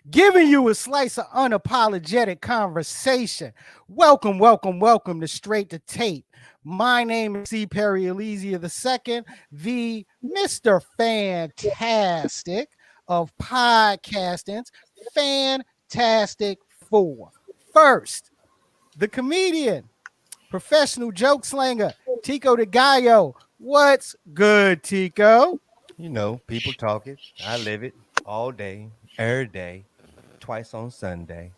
giving you a slice of unapologetic conversation. Welcome to Straight to Tape. My name is C. Perry Elysia II, the Mr. Fantastic of podcastings, Fantastic Four. First, the comedian, professional joke slinger, Tico de Gallo. What's good, Tico? People talk it. I live it all day, every day, twice on Sunday,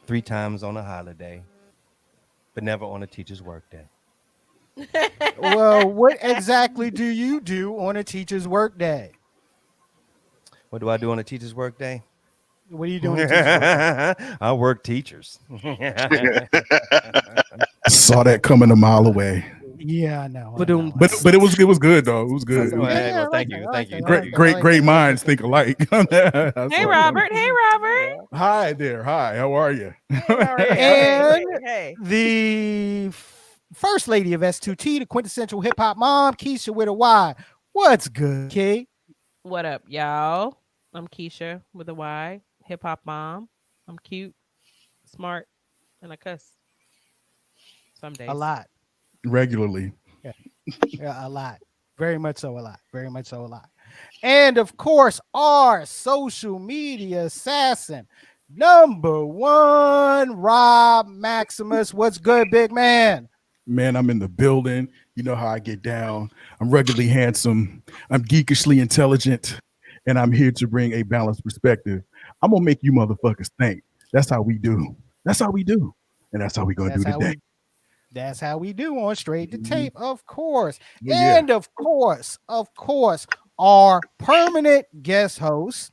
3 times on a holiday, but never on a teacher's workday. Well, what exactly do you do on a teacher's workday? What do I do on a teacher's workday? What are you doing on a teacher's workday? I work teachers. Saw that coming a mile away. Yeah, I know. But it was good though. It was good. Well, thank you. Great minds think alike. Hey, Robert. Hey, Robert. Hi there. Hi. How are you? And Hey. the first lady of S2T, the quintessential hip hop mom, Keisha with a Y. What's good, Key? What up, y'all? I'm Keisha with a Y, hip hop mom. I'm cute, smart, and I cuss. Some days. A lot. Regularly. Yeah, a lot. Very much so a lot. Very much so a lot. And of course, our social media assassin, number one, Rob Maximus. What's good, big man? Man, I'm in the building. You know how I get down. I'm ruggedly handsome. I'm geekishly intelligent. And I'm here to bring a balanced perspective. I'm going to make you motherfuckers think. That's how we do. That's how we do. And that's how we going to do today. That's how we do on Straight to Tape, of course. Yeah. And of course, our permanent guest host.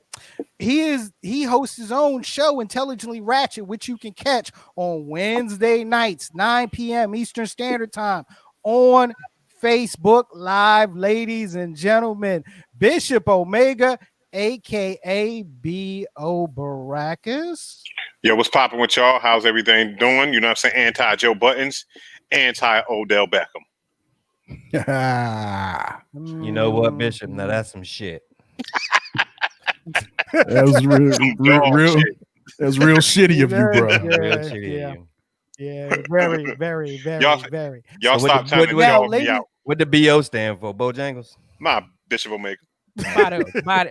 He hosts his own show, Intelligently Ratchet, which you can catch on Wednesday nights, 9 p.m. Eastern Standard Time on Facebook Live, ladies and gentlemen. Bishop Omega, aka B.O. Baracus. Yo, what's popping with y'all? How's everything doing? You know what I'm saying? Anti-Joe Buttons, anti-Odell Beckham. You know what, Bishop? Now that's some shit. That was real shit. That's real shitty of you, bro. Real shitty of you. Yeah, very. Y'all So stop trying to now, dog me out. What the BO stand for? Bojangles? My Bishop Omega.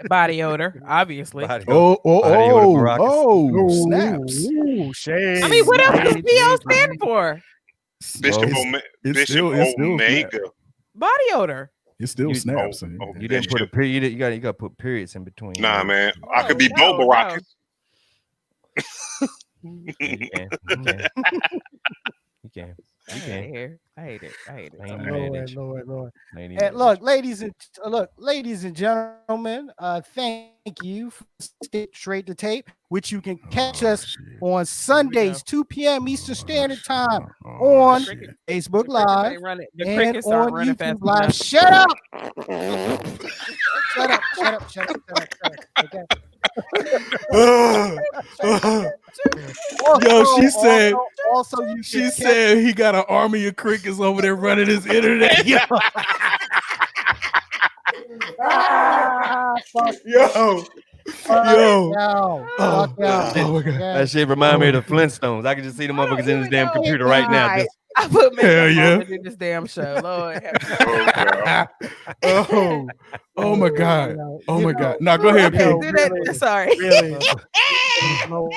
Body odor, obviously. Body odor Baracus. Snaps. Ooh, shade. I mean, what else does BO stand for? Bishop It's Omega. Body odor. It still snaps. You didn't put a period. You got to put periods in between. Nah, man. I could be No, Bo Baracus. You can. I hate it. Lord. And look, ladies and gentlemen, thank you for Straight to Tape, which you can catch us on Sundays, 2 p.m. Eastern Standard Time on Facebook Live The and crickets aren't on running YouTube fast Live. enough. Shut up! Shut up. Okay. Yo, she said. Also, you She can said he got an army of crickets over there running his internet. Yo, fuck yo. fuck Oh my God. That shit remind me of the Flintstones. I can just see the motherfuckers in this damn computer right now. Just, I put Hell makeup yeah. on to do this damn show. Lord, have Oh my God. Oh my God. Now go ahead, Yo, P. do that. really? Sorry. Really? Lord,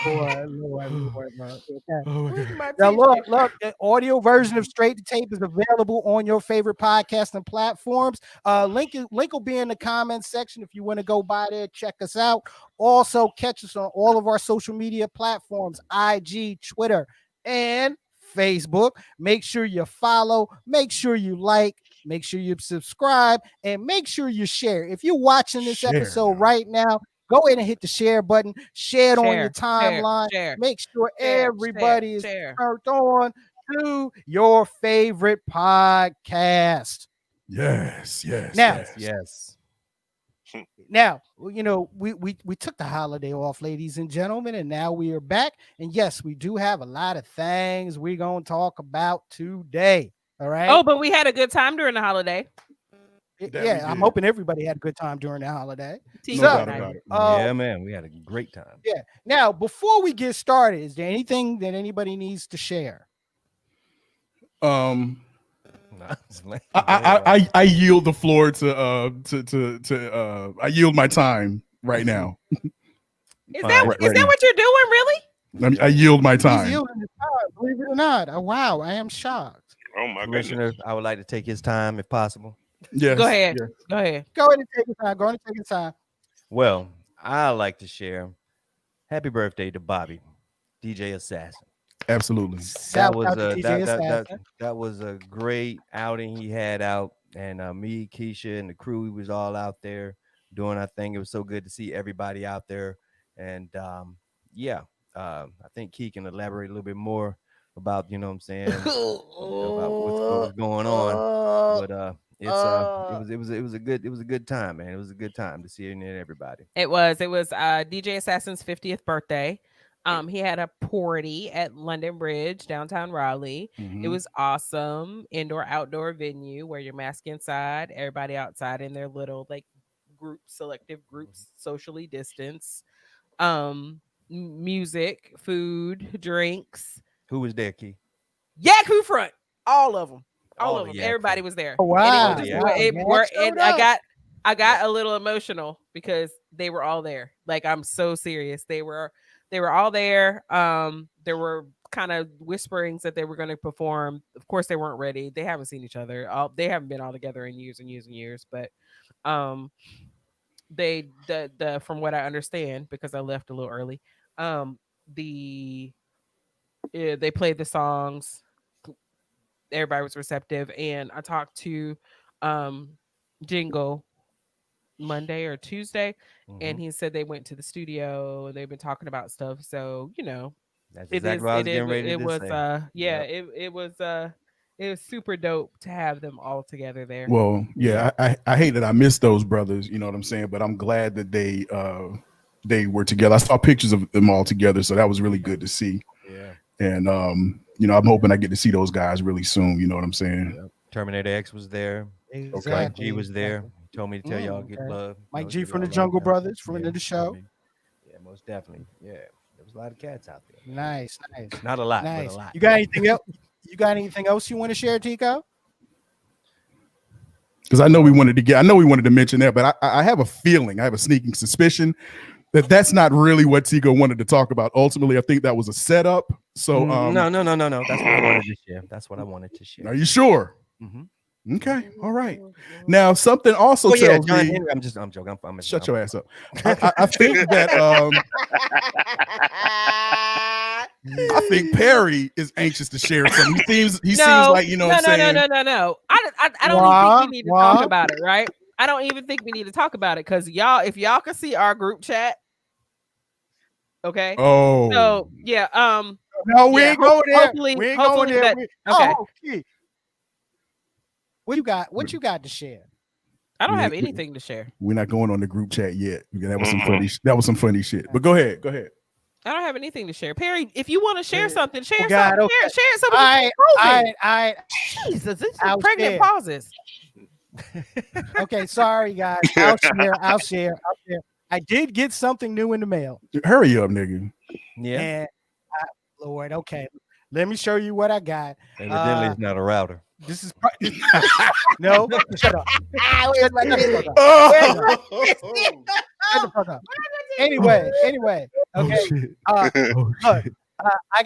bro. Okay. Oh my Where's God. my Now t-shirt? look, the audio version of Straight to Tape is available on your favorite podcasting platforms. Link will be in the comments section if you want to go by there, check us out. Also, catch us on all of our social media platforms, IG, Twitter, and Facebook. Make sure you follow, make sure you like, make sure you subscribe, and make sure you share. If you're watching this Share. episode right now, go ahead and hit the share button, share it on your Share, timeline. share, Make sure share, everybody is share. turned on to your favorite podcast. Yes. Now, yes. Now, you know, we took the holiday off, ladies and gentlemen, and now we are back. And yes, we do have a lot of things we're going to talk about today. All right. Oh, but we had a good time during the holiday. Yeah, I'm hoping everybody had a good time during the holiday. No doubt about it. Yeah, man, we had a great time. Yeah. Now, before we get started, is there anything that anybody needs to share? I yield the floor to I yield my time right now. Is that what you're doing, really? I yield my He's time. yielding his time, believe it or not. Oh, wow, I am shocked. Oh my Commissioner, goodness. I would like to take his time if possible. Yes. Go ahead. Yes. Go ahead. Go ahead and take your time. Go ahead and take your time. Well, I like to share happy birthday to Bobby, DJ Assassin. Absolutely. Shout out to DJ Assassin. That was a great outing he had out, and me, Keisha, and the crew, we was all out there doing our thing. It was so good to see everybody out there, and I think Key can elaborate a little bit more about, you know what I'm saying, about what was going on. But it was a good time, man. It was a good time to see everybody. It was DJ Assassin's 50th birthday. He had a party at London Bridge, downtown Raleigh. Mhm. It was awesome. Indoor, outdoor venue, wear your mask inside, everybody outside in their little like selective groups, socially distanced. Music, food, drinks. Who was there, Key? Yak Who Front, all of them. All All of the them. Yak Everybody Who. was there. Oh, wow. And Yeah, I got a little emotional because they were all there. Like, I'm so serious. They were all there. There were kind of whisperings that they were going to perform. Of course, they weren't ready. They haven't seen each other. They haven't been all together in years and years and years. But they from what I understand, because I left a little early, they played the songs. Everybody was receptive, and I talked to Jingle Monday or Tuesday, and he said they went to the studio and they've been talking about stuff. So, you know, That's exactly what I was getting ready to say. It was super dope to have them all together there. Well, yeah, I hate that I missed those brothers, you know what I'm saying? But I'm glad that they were together. I saw pictures of them all together, so that was really good to see. Yeah. And you know, I'm hoping I get to see those guys really soon, you know what I'm saying? Yep. Terminator X was there. Exactly. Mike G was there. He told me to tell y'all get love. Mike G from the Jungle Brothers, friend of the show. Yeah, most definitely. Yeah. There was a lot of cats out there. Nice. Not a lot, Nice. but a lot. You got anything else? You got anything else you want to share, Tico? Because I know we wanted to mention that, but I have a feeling, I have a sneaking suspicion that that's not really what Tico wanted to talk about. Ultimately, I think that was a setup. So no. That's what I wanted to share. That's what I wanted to share. Are you sure? Mm-hmm. Okay, all right. Now something also tells John me. Henry, I'm joking. Shut your ass up. I think that I think Perry is anxious to share something. He seems like, you know what I'm saying? No. I don't even think we need to talk about it, right? I don't even think we need to talk about it because if y'all can see our group chat, okay. Oh, so yeah. No, we ain't going there. We ain't going there. Okay. Okay. What you got to share? I don't have anything to share. We're not going on the group chat yet. That was some funny shit. But go ahead. I don't have anything to share. Perry, if you want to share something, share God, something. okay. Share something. I Jesus, this is I'll pregnant share. pauses. Okay, sorry guys. I'll share. I did get something new in the mail. Hurry up, nigga. Yeah. And Lord, okay. Let me show you what I got. Evidently, it's not a router. This is no. Shut up. Shut the fuck up. Anyway. Okay. Look, I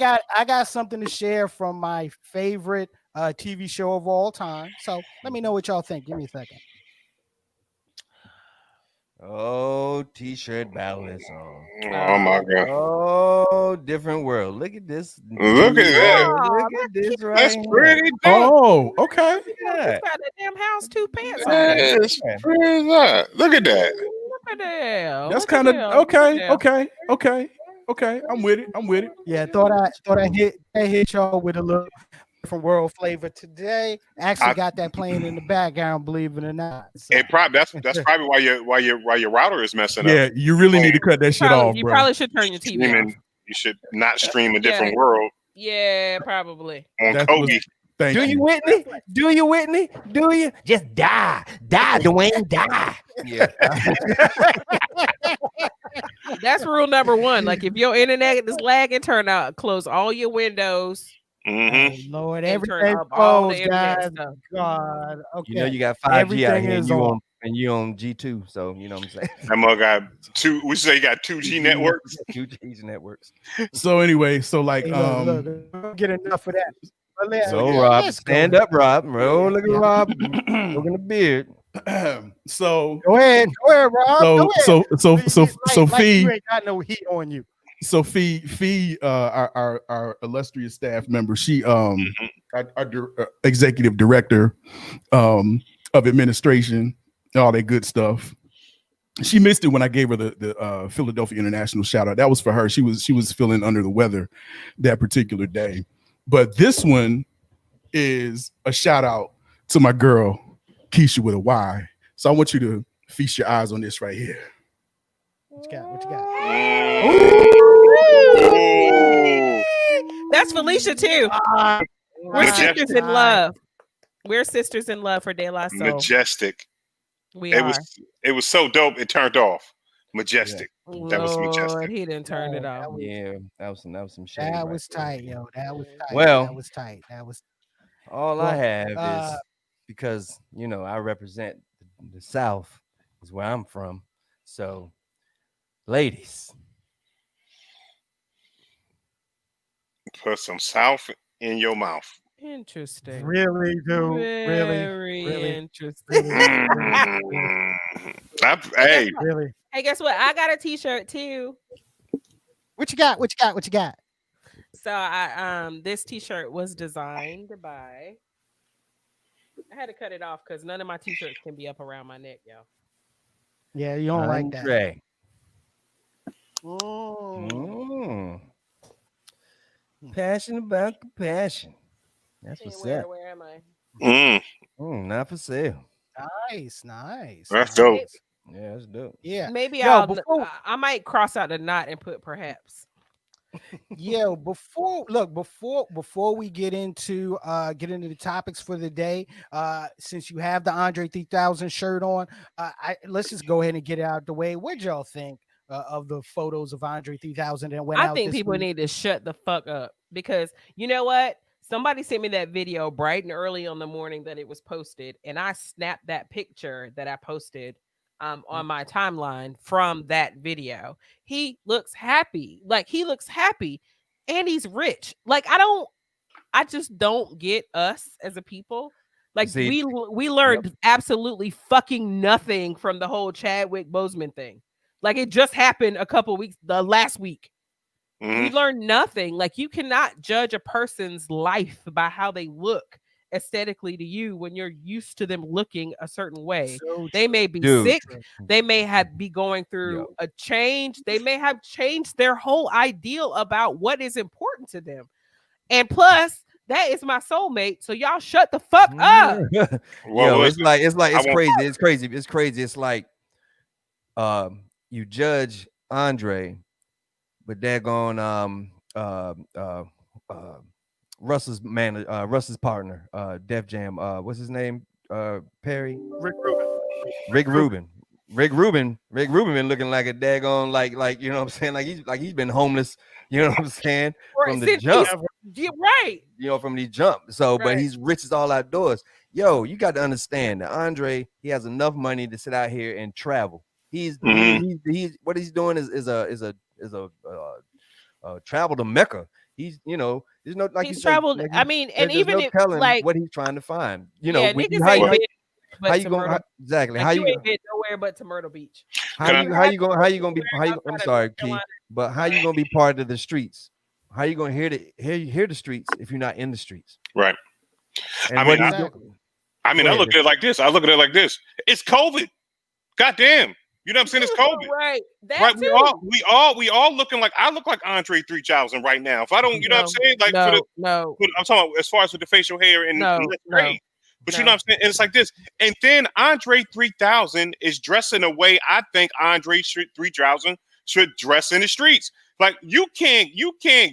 got something to share from my favorite TV show of all time. So let me know what y'all think. Give me a second. Oh, T-shirt battle is on. Oh my god. Oh, different world. Look at this. Look at that. Look at this right That's here. pretty dope. Oh, okay. Yeah. Got that damn house 2 pants on. That's pretty that. Look at that. Look at that. That's kind of okay. I'm with it. Yeah, thought I hit y'all with a little different world flavor today. Actually got that playing in the background, believe it or not. So. That's probably why your router is messing up. Yeah, you really need to cut that shit off, You bro. probably should turn your TV off. You should not stream a different world Yeah, probably. on Kobe. Thank Do you, Whitney? Do you, Whitney? Do you? Just die. Die, Dwayne, die. Yeah. That's rule number one. Like if your internet is lagging, close all your windows. Mm-hmm. Oh, Lord, And turn everything up all the closed, internet guys. stuff. God, okay. You know you got 5G out Everything here, is and on. you on G2, so you know what I'm saying. That mug got two. We say you got 2G networks. 2G networks. So anyway, so like Hey, look, I don't get enough of that. But So yeah. Rob, let's stand go. up, Rob. Oh, look at Yeah. Rob smoking the beard. So Go ahead, Rob. so Go ahead. so Like Fee, you ain't got no heat on you. so Fee, our illustrious staff member, she our executive director of administration, all that good stuff. She missed it when I gave her the Philadelphia International shout out. That was for her. She was feeling under the weather that particular day. But this one is a shout out to my girl Keisha with a Y. So I want you to feast your eyes on this right here. What you got? What you got? Ooh. That's Felicia too. We're Majestic. sisters in love. We're sisters in love for De La Soul. Majestic. We It are. was so dope. It turned off. Majestic. That was majestic. Lord, he didn't turn it off. Yeah, that was some shit. That was tight, yo. That was tight. Well, that was tight. That was all I have uh, is because I represent the South, is where I'm from. So, ladies, Put some South in your mouth. Interesting. really, dude. Very interesting. Hey, Really. Hey, guess what? I got a t-shirt too. What you got? What you got? What you got? So I this t-shirt was designed by. I had to cut it off because none of my t-shirts can be up around my neck, yo. Yeah, you don't like that. Andre. Mm. Passion about compassion. That's what's up. Where am I? Not for sale. Nice. That's dope. Yeah, that's dope. Yeah. Maybe Yo, I might cross out the knot and put perhaps. Yeah, before we get into the topics for the day, since you have the Andre 3000 shirt on, let's just go ahead and get it out the way. What'd y'all think of the photos of Andre 3000 and went out? I think people need to shut the fuck up because you know what? Somebody sent me that video bright and early on the morning that it was posted, and I snapped that picture that I posted on my timeline from that video. He looks happy. Like he looks happy and he's rich. Like I just don't get us as a people. Like we learned absolutely fucking nothing from the whole Chadwick Boseman thing. Like it just happened the last week. We learned nothing. Like you cannot judge a person's life by how they look aesthetically to you when you're used to them looking a certain way. So they may be sick, they may be going through a change, they may have changed their whole ideal about what is important to them. And plus, that is my soulmate. So y'all shut the fuck up. It's crazy. It's like you judge Andre, but they're going Russell's partner, Def Jam. What's his name? Perry. Rick Rubin been looking like a daggone like you know what I'm saying? Like he's been homeless, you know what I'm saying? From the jump. Yeah, right. From the jump. So, but he's rich as all outdoors. Yo, you got to understand that Andre, he has enough money to sit out here and travel. He's what he's doing is a travel to Mecca. He's there's no like he's traveled. Like I mean, and even no if telling like what he's trying to find. How you going exactly? Like, how you ain't been nowhere but to Myrtle Beach? How you gonna be? I'm sorry, P, but how you gonna be part of the streets? How you gonna hear the streets if you're not in the streets? Right. And I look at it like this. It's COVID. Goddamn. You know what I'm saying? It's COVID. Right. Right. We all looking like I look like Andre 3000 right now. If I don't, you know what I'm saying? Like I'm talking about as far as with the facial hair and But you know what I'm saying? And it's like this. And then Andre 3000 is dressed in a way I think Andre 3000 should dress in the streets. Like you can't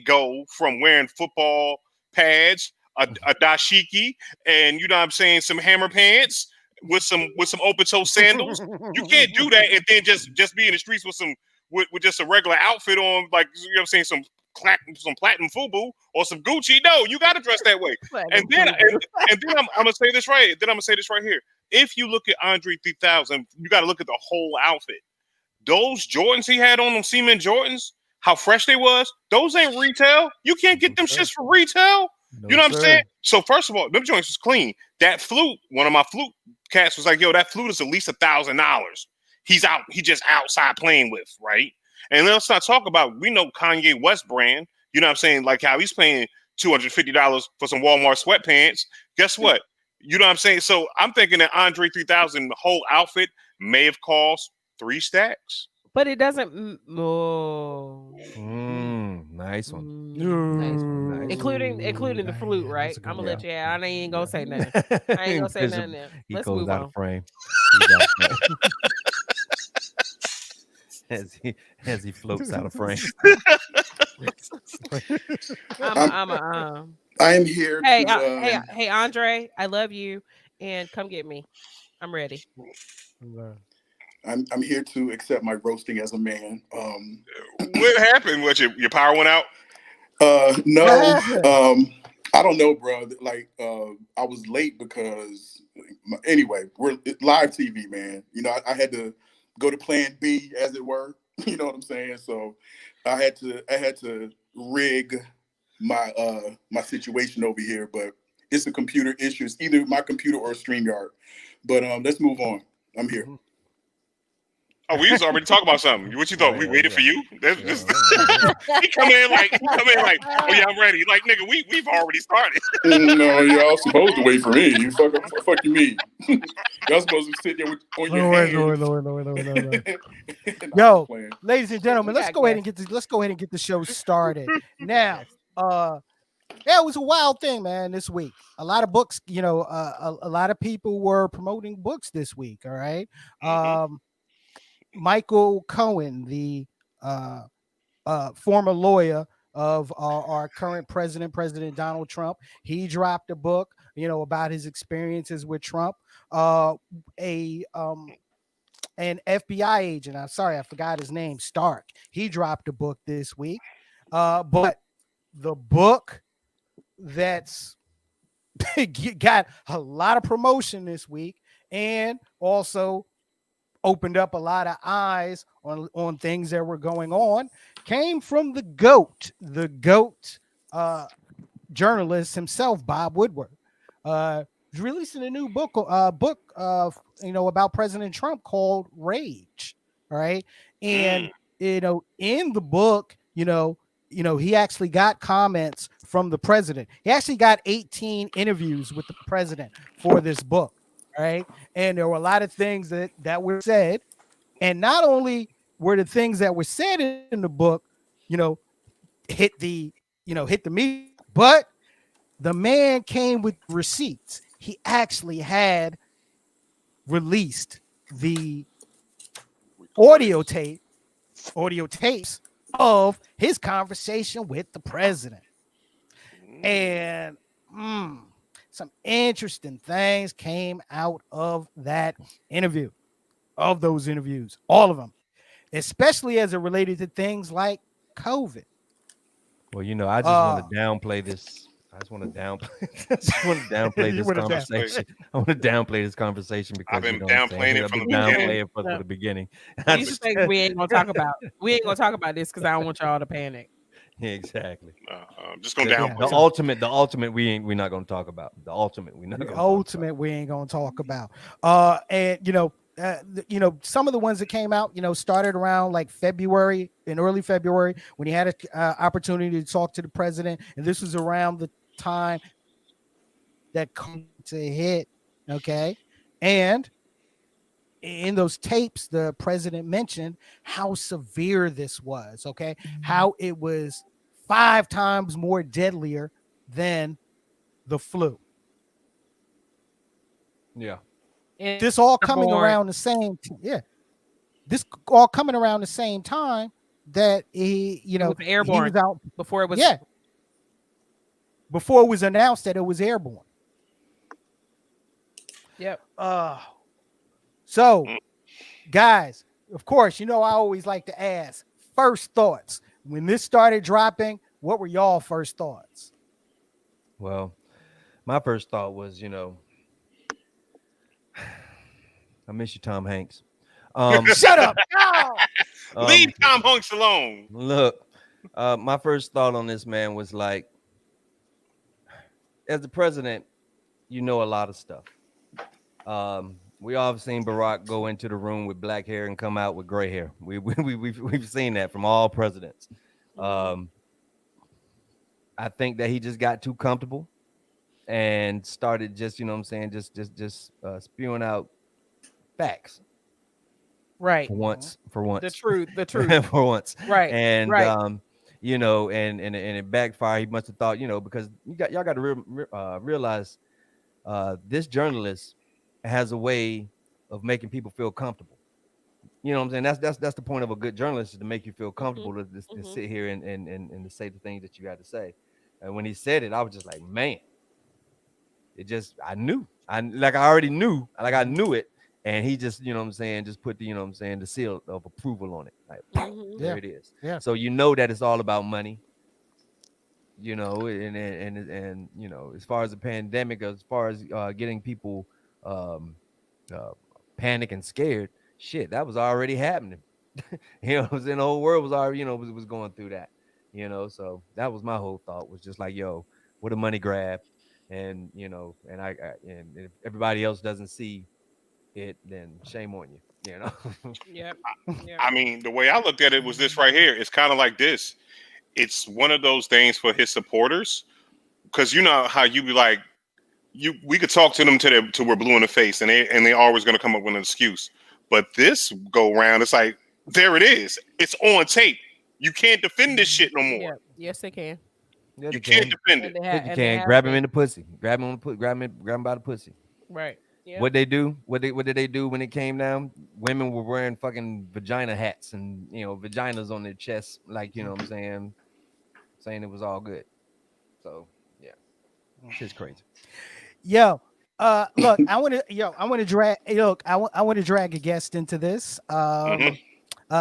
go from wearing football pads a dashiki, and you know what I'm saying, some hammer pants with some open toe sandals. You can't do that and then just be in the streets with just a regular outfit on, like, you know what I'm saying, some platinum FUBU or some Gucci. No, you got to dress that way. And then I'm gonna say this right. Then I'm gonna say this right here. If you look at Andre 3000, you got to look at the whole outfit. Those Jordans he had on, them cement Jordans, how fresh they was. Those ain't retail. You can't get them shits for retail. You know what I'm saying? So first of all, them joints was clean. That flute, one of my flute cats was like, yo, that flute is at least $1,000. He just outside playing with, right? And let's not talk about, we know Kanye West brand, you know what I'm saying? Like how he's paying $250 for some Walmart sweatpants. Guess what? You know what I'm saying? So I'm thinking that Andre 3000, the whole outfit may have cost 3 stacks. But it doesn't. Nice one. Nice. Including the flute, right? I'm gonna let you out. I ain't gonna say nothing. I ain't gonna say nothing. Let's move on. Of frame. As he floats out of frame. I am here. Hey, Andre, I love you, and come get me. I'm ready. I'm here to accept my roasting as a man. What happened? What, your power went out? No. I don't know, bro. Like, I was late because anyway, we're live TV, man. You know, I had to go to plan B, as it were. You know what I'm saying? So I had to rig my situation over here, but it's a computer issue. It's either my computer or StreamYard. But let's move on. I'm here. Oh, we was already talking about something. What you thought? We waited for you? He come in like, oh yeah, I'm ready. Like, nigga, we've already started. No, y'all supposed to wait for me. You fuck you mean? Y'all supposed to sit there on your hands. Yo, ladies and gentlemen, let's go ahead and get the show started. Now, yeah, it was a wild thing, man, this week. A lot of books, you know, a lot of people were promoting books this week, all right? Michael Cohen, the former lawyer of our current President Donald Trump, he dropped a book, you know, about his experiences with Trump. An FBI agent, I'm sorry, I forgot his name, Stark, he dropped a book this week. But the book that's got a lot of promotion this week and also opened up a lot of eyes on things that were going on came from the GOAT journalist himself, Bob Woodward. He's releasing a new book, you know, about President Trump called Rage. All right. And, you know, in the book, you know, he actually got comments from the president. He actually got 18 interviews with the president for this book. Right. And there were a lot of things that were said. And not only were the things that were said in the book, you know, hit the media, but the man came with receipts. He actually had released the audio tapes of his conversation with the president. And some interesting things came out of those interviews, all of them, especially as it related to things like COVID. Well, you know, I just want to downplay this. I just want to downplay this conversation. I want to downplay this conversation because I've been downplaying it from the beginning. These things we ain't gonna talk about. We ain't gonna talk about this because I don't want y'all to panic. Exactly. I'm just gonna downplay the ultimate. We're not gonna talk about the ultimate. We ain't gonna talk about. And you know, some of the ones that came out, you know, started around like early February, when he had an opportunity to talk to the president, and this was around the time that come to hit. Okay, and in those tapes, the president mentioned how severe this was. Okay, how it was 5 times more deadlier than the flu. Yeah. This all coming around the same this all coming around the same time that he, you know, airborne he was out before it was before it was announced that it was airborne. Yep. So, guys, of course, I always like to ask first thoughts. When this started dropping, what were y'all first thoughts? Well, my first thought was, I miss you, Tom Hanks. Shut up. Leave Tom Hanks alone. Look, my first thought on this, man, was like, as the president, you know a lot of stuff. We all have seen Barack go into the room with black hair and come out with gray hair. We've seen that from all presidents. I think that he just got too comfortable and started just, just spewing out facts. Right. For once. The truth. For once. Right. And right. And it backfired. He must have thought, because y'all got to realize this journalist has a way of making people feel comfortable. You know what I'm saying? That's the point of a good journalist, is to make you feel comfortable to sit here and to say the things that you got to say. And when he said it, I was just like, man, I knew. I already knew, I knew it. And he just, just put the, the seal of approval on it. Like, there it is. Yeah. So that it's all about money. And as far as the pandemic, as far as getting people panic and scared, shit, that was already happening. The whole world was already, was going through that. So that was my whole thought, was just like, yo, what a money grab. And and if everybody else doesn't see it, then shame on you. Yep. I mean, the way I looked at it was this right here. It's kind of like this. It's one of those things for his supporters, because you know how you be like, we could talk to them till we're blue in the face, and they always going to come up with an excuse. But this go round, it's like, there it is. It's on tape. You can't defend this shit no more. Yeah. Yes, they can. Yeah, you can't defend it. You can grab him in the pussy. Grab him by the pussy. Right. Yeah. What they do? What did they do when it came down? Women were wearing fucking vagina hats and vaginas on their chests, like what I'm saying it was all good. So yeah, shit's crazy. Look, I want to drag a guest into this.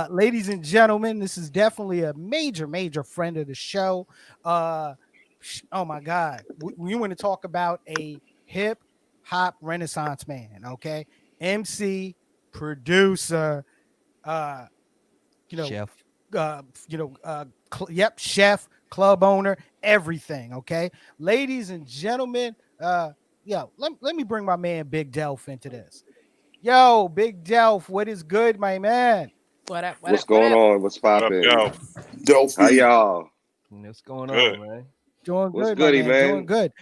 Ladies and gentlemen, this is definitely a major friend of the show. Oh my God, we want to talk about a hip hop renaissance man. Okay, MC, producer, chef. Chef, club owner, everything. Okay, ladies and gentlemen, let me bring my man Big Delph into this. Yo, Big Delph, what is good, my man? What's going on? What's popping? Delph, how y'all? What's going on, man? Doing What's good, goody, man? Doing good.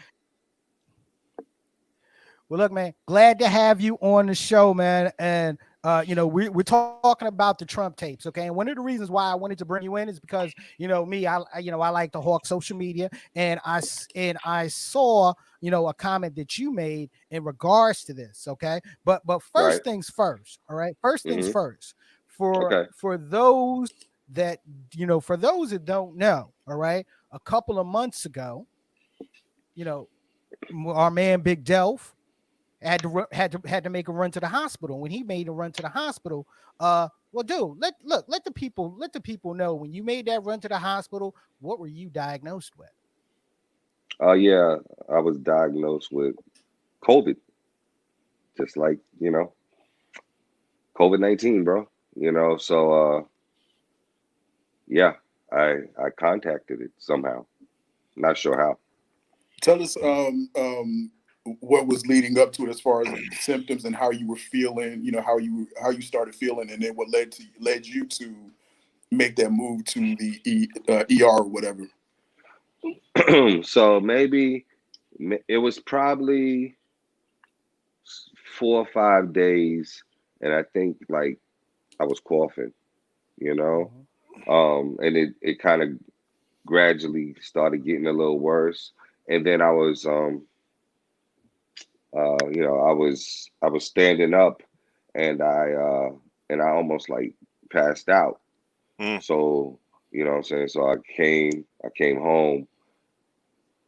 Well, look, man, glad to have you on the show, man. And we're talking about the Trump tapes, okay? And one of the reasons why I wanted to bring you in is because me, I like to hawk social media, and I saw a comment that you made in regards to this, okay? But first things first, all right? First things first. For those that don't know, all right, a couple of months ago, our man Big Delph had to make a run to the hospital. When he made a run to the hospital, well, dude, let the people know, when you made that run to the hospital, what were you diagnosed with? Yeah, I was diagnosed with COVID, just like COVID-19, bro. So yeah, I contacted it somehow. Not sure how. Tell us what was leading up to it, as far as symptoms and how you were feeling, how you started feeling, and then what led you to make that move to the ER or whatever. So maybe it was probably 4 or 5 days, and I think like I was coughing, and it kind of gradually started getting a little worse, and then I was I was standing up, and I almost like passed out. So what I'm saying, so I came home,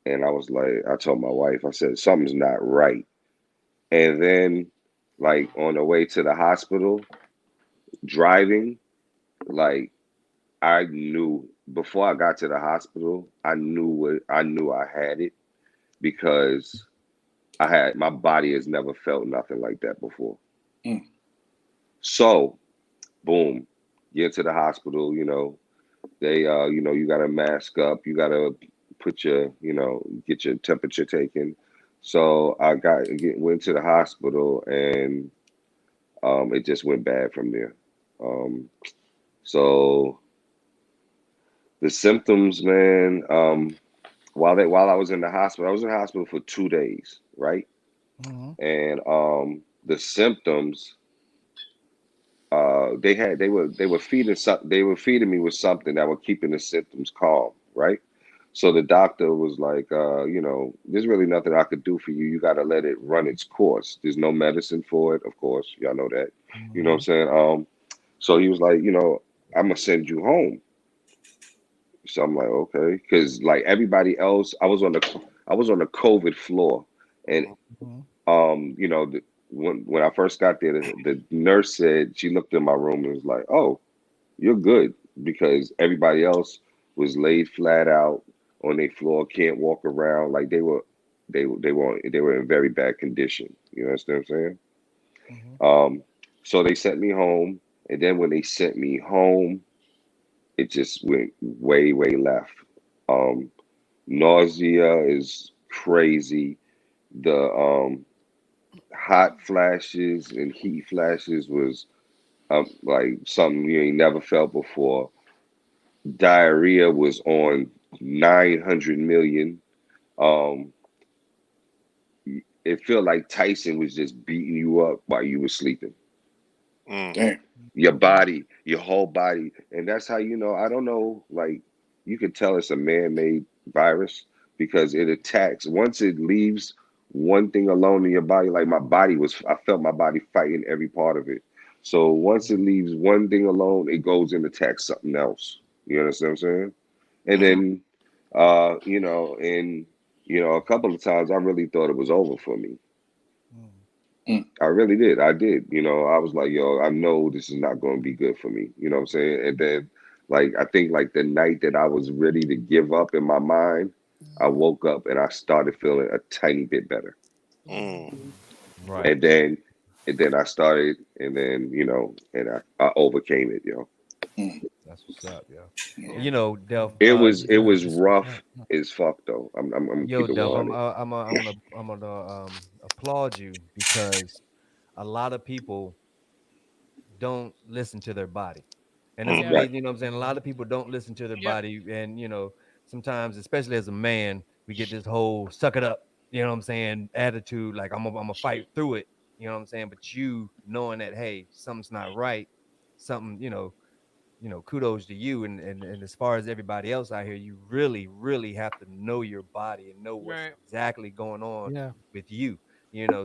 And I was like, I told my wife, I said, something's not right. And then, like, on the way to the hospital, driving, like, I knew before I got to the hospital, I knew I had it because my body has never felt nothing like that before. Mm. So, boom, get to the hospital, they, you got to mask up, you got to put your, get your temperature taken. So I went to the hospital and it just went bad from there. So the symptoms, man, while I was in the hospital, I was in the hospital for 2 days, right? Mm-hmm. And the symptoms, they were feeding me with something that were keeping the symptoms calm, right? So the doctor was like, there's really nothing I could do for you. You got to let it run its course. There's no medicine for it, of course. Y'all know that. Mm-hmm. You know what I'm saying? So he was like, I'm gonna send you home. So I'm like, okay, because like everybody else, I was on the COVID floor, and when I first got there, the nurse said, she looked in my room and was like, oh, you're good, because everybody else was laid flat out on their floor, can't walk around, like they were in very bad condition. You understand what I'm saying? Mm-hmm. So they sent me home, and then when they sent me home, it just went way, way left. Nausea is crazy. The hot flashes and heat flashes was like something you ain't never felt before. Diarrhea was on 900 million. Um, it felt like Tyson was just beating you up while you were sleeping. Damn. Your body, your whole body. And that's how I don't know, like, you could tell it's a man-made virus because it attacks. Once it leaves one thing alone in your body, like I felt my body fighting every part of it. So once it leaves one thing alone, it goes and attacks something else. You understand what I'm saying? And then, a couple of times I really thought it was over for me. I really did. I did. I was like, yo, I know this is not going to be good for me. You know what I'm saying? And then, like, I think like the night that I was ready to give up in my mind, I woke up and I started feeling a tiny bit better. Right. And then I started, and then, and I overcame it, yo. That's what's up, yo. Delph. It was rough as fuck though. I'm gonna Yo, keep it Delph, 100. I'm gonna applaud you because a lot of people don't listen to their body. And it's Right. amazing, you know what I'm saying? A lot of people don't listen to their body. And, sometimes, especially as a man, we get this whole suck it up, you know what I'm saying, attitude, like I'm gonna fight through it, you know what I'm saying? But you knowing that, hey, something's not right, something, kudos to you. And as far as everybody else out here, you really, really have to know your body and know what's exactly going on with you.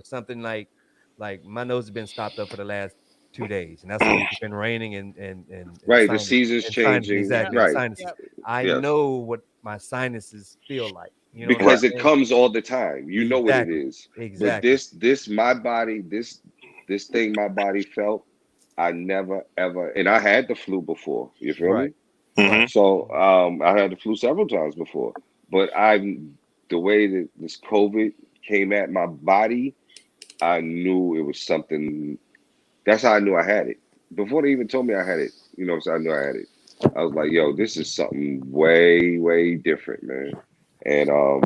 Something like my nose has been stopped up for the last 2 days, and that's because it's been raining and Right. The sinus season's and sinus, changing. exactly, and Right. sinuses. I Yes. know what my sinuses feel like. You know what I'm Because it saying? comes all the time. You know what it Exactly. is. But Exactly. my body, this thing my body felt, I never ever, and I had the flu before. You feel Right. me? Right. So I had the flu several times before. But the way that this COVID came at my body, I knew it was something. That's how I knew I had it. Before they even told me I had it, so I knew I had it. I was like, yo, this is something way, way different, man. And So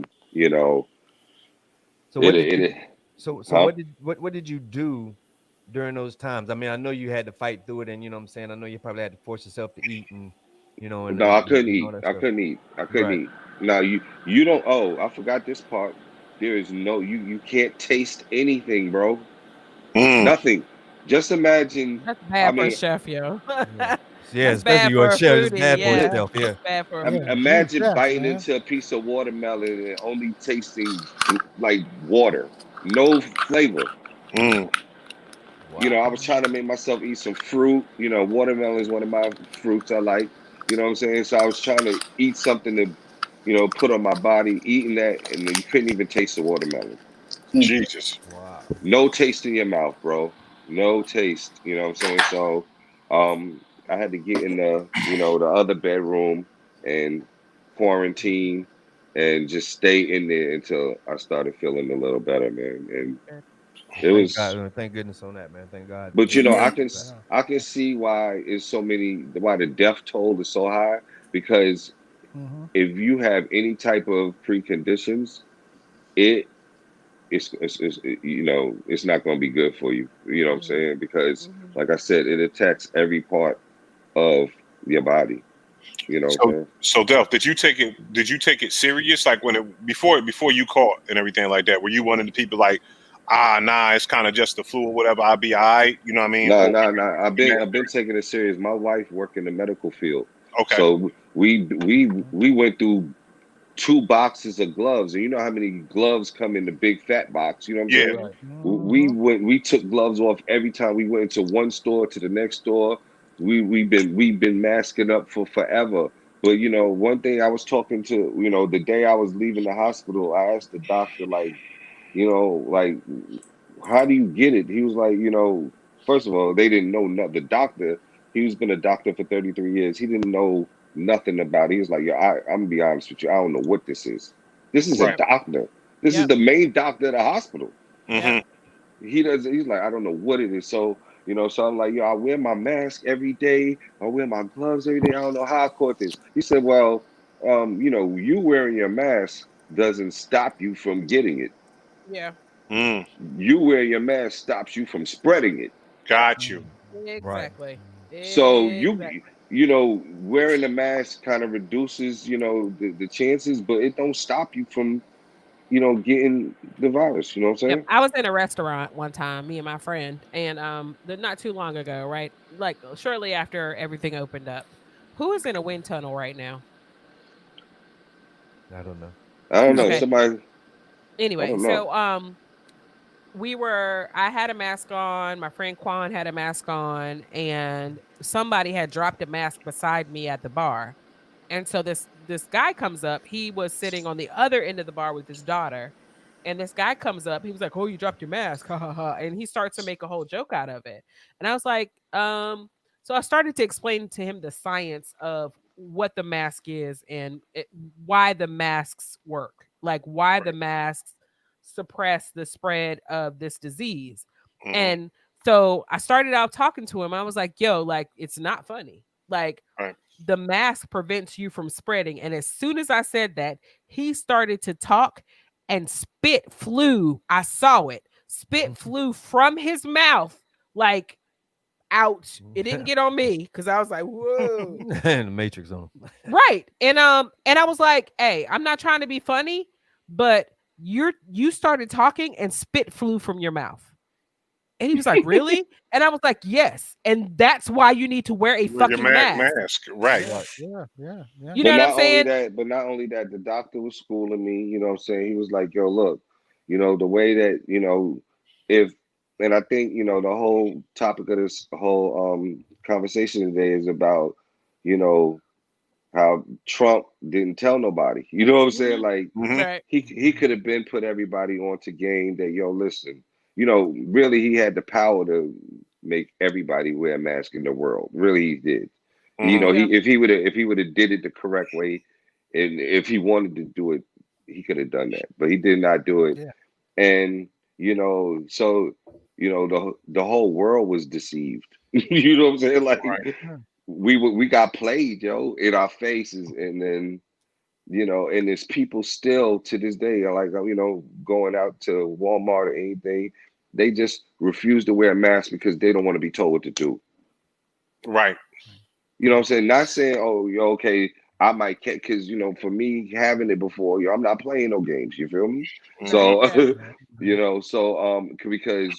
what did you it so huh? what did you do during those times? I mean, I know you had to fight through it, and you know what I'm saying, I know you probably had to force yourself to eat and No, I couldn't and all eat. that I stuff. couldn't eat. I couldn't Right. eat. Now you don't. Oh, I forgot this part. There is no you can't taste anything, bro. Nothing. Just imagine. That's I bad for a mean, chef, yo. Yeah, That's especially bad you a for a chef. It's foodie. bad for Yeah, yourself. Yeah. that's bad for a Yeah, foodie. you imagine chef, biting man. into a piece of watermelon and only tasting like water, no flavor. Wow. I was trying to make myself eat some fruit. Watermelon is one of my fruits I like. You know what I'm saying? So I was trying to eat something to put on my body, eating that, and you couldn't even taste the watermelon. Jesus. Wow. No taste in your mouth, bro. No taste. You know what I'm saying? So I had to get in the other bedroom and quarantine and just stay in there until I started feeling a little better, man. And it Thank was, God, thank goodness on that, man. Thank God. but Yeah. I can see why why the death toll is so high, because Mm-hmm. if you have any type of preconditions, it it's not going to be good for you. You know what I'm saying? Because like I said, it attacks every part of your body. You know what I'm So saying? so Delph, did you take it? Did you take it serious? Like when before you caught and everything like that? Were you one of the people like, nah, it's kind of just the flu or whatever. I'll be all right. You know what I mean? No, Or no, no. I've been taking it serious. My wife worked in the medical field, okay, so we went through 2 boxes of gloves, and you know how many gloves come in the big fat box. You know what I'm yeah, saying? Right. We took gloves off every time we went into one store to the next store. We've been masking up for forever. But one thing I was talking to, the day I was leaving the hospital, I asked the doctor, like, like, how do you get it? He was like, first of all, they didn't know nothing. The doctor, he's been a doctor for 33 years. He didn't know nothing about it. He was like, I'm gonna be honest with you. I don't know what this is. This is a right. doctor. This is Yep. the main doctor of the hospital. Yep. Mm-hmm. He's like, I don't know what it is. So, so I'm like, I wear my mask every day. I wear my gloves every day. I don't know how I caught this. He said, well, you wearing your mask doesn't stop you from getting it. Yeah. Mm, You wearing your mask stops you from spreading it. got you. Right. Exactly. So Exactly. wearing a mask kind of reduces, the chances, but it don't stop you from, getting the virus. You know what I'm Yep. saying? I was in a restaurant one time, me and my friend, and not too long ago, right? Like shortly after everything opened up. Who is in a wind tunnel right now? I don't know. I don't know. Okay. Somebody, I Anyway, don't know. so I had a mask on, my friend Quan had a mask on, and somebody had dropped a mask beside me at the bar. And so this guy comes up. He was sitting on the other end of the bar with his daughter. And this guy comes up. He was like, "Oh, you dropped your mask." Ha ha ha. And he starts to make a whole joke out of it. And I was like, so I started to explain to him the science of what the mask is and why the masks work. Like why the masks suppress the spread of this disease. Mm-hmm. And so I started out talking to him. I was like, "Yo, like it's not funny. Like Right. the mask prevents you from spreading." And as soon as I said that, he started to talk and spit flew. I saw it. Spit flew from his mouth like out. It didn't get on me because I was like, whoa. And the Matrix on him. Right. And I was like, hey, I'm not trying to be funny, but you started talking and spit flew from your mouth. And he was like, really? And I was like, yes. And that's why you need to wear a Wear your fucking mask. mask. Right. Yeah. You But know what I'm not only saying? that, the doctor was schooling me, you know what I'm saying? He was like, yo, look, the way that, if and I think, the whole topic of this whole conversation today is about, you know, how Trump didn't tell nobody. You know what I'm saying? Mhm. Like Mm-hmm. Right. he could have been put everybody onto game that, yo, listen, really he had the power to make everybody wear a mask in the world. Really he did. Mm-hmm. Yeah. If he would have did it the correct way, and if he wanted to do it, he could have done that. But he did not do it. Yeah. And so the whole world was deceived. You know what I'm saying? Like Right. we got played, yo, in our faces, and then and there's people still to this day are like, going out to Walmart or anything, they just refuse to wear a mask because they don't want to be told what to do. Right. You know what I'm saying? Not saying, oh, okay, I might catch, because for me having it before, I'm not playing no games. You feel me? Mm-hmm. So, Yeah. because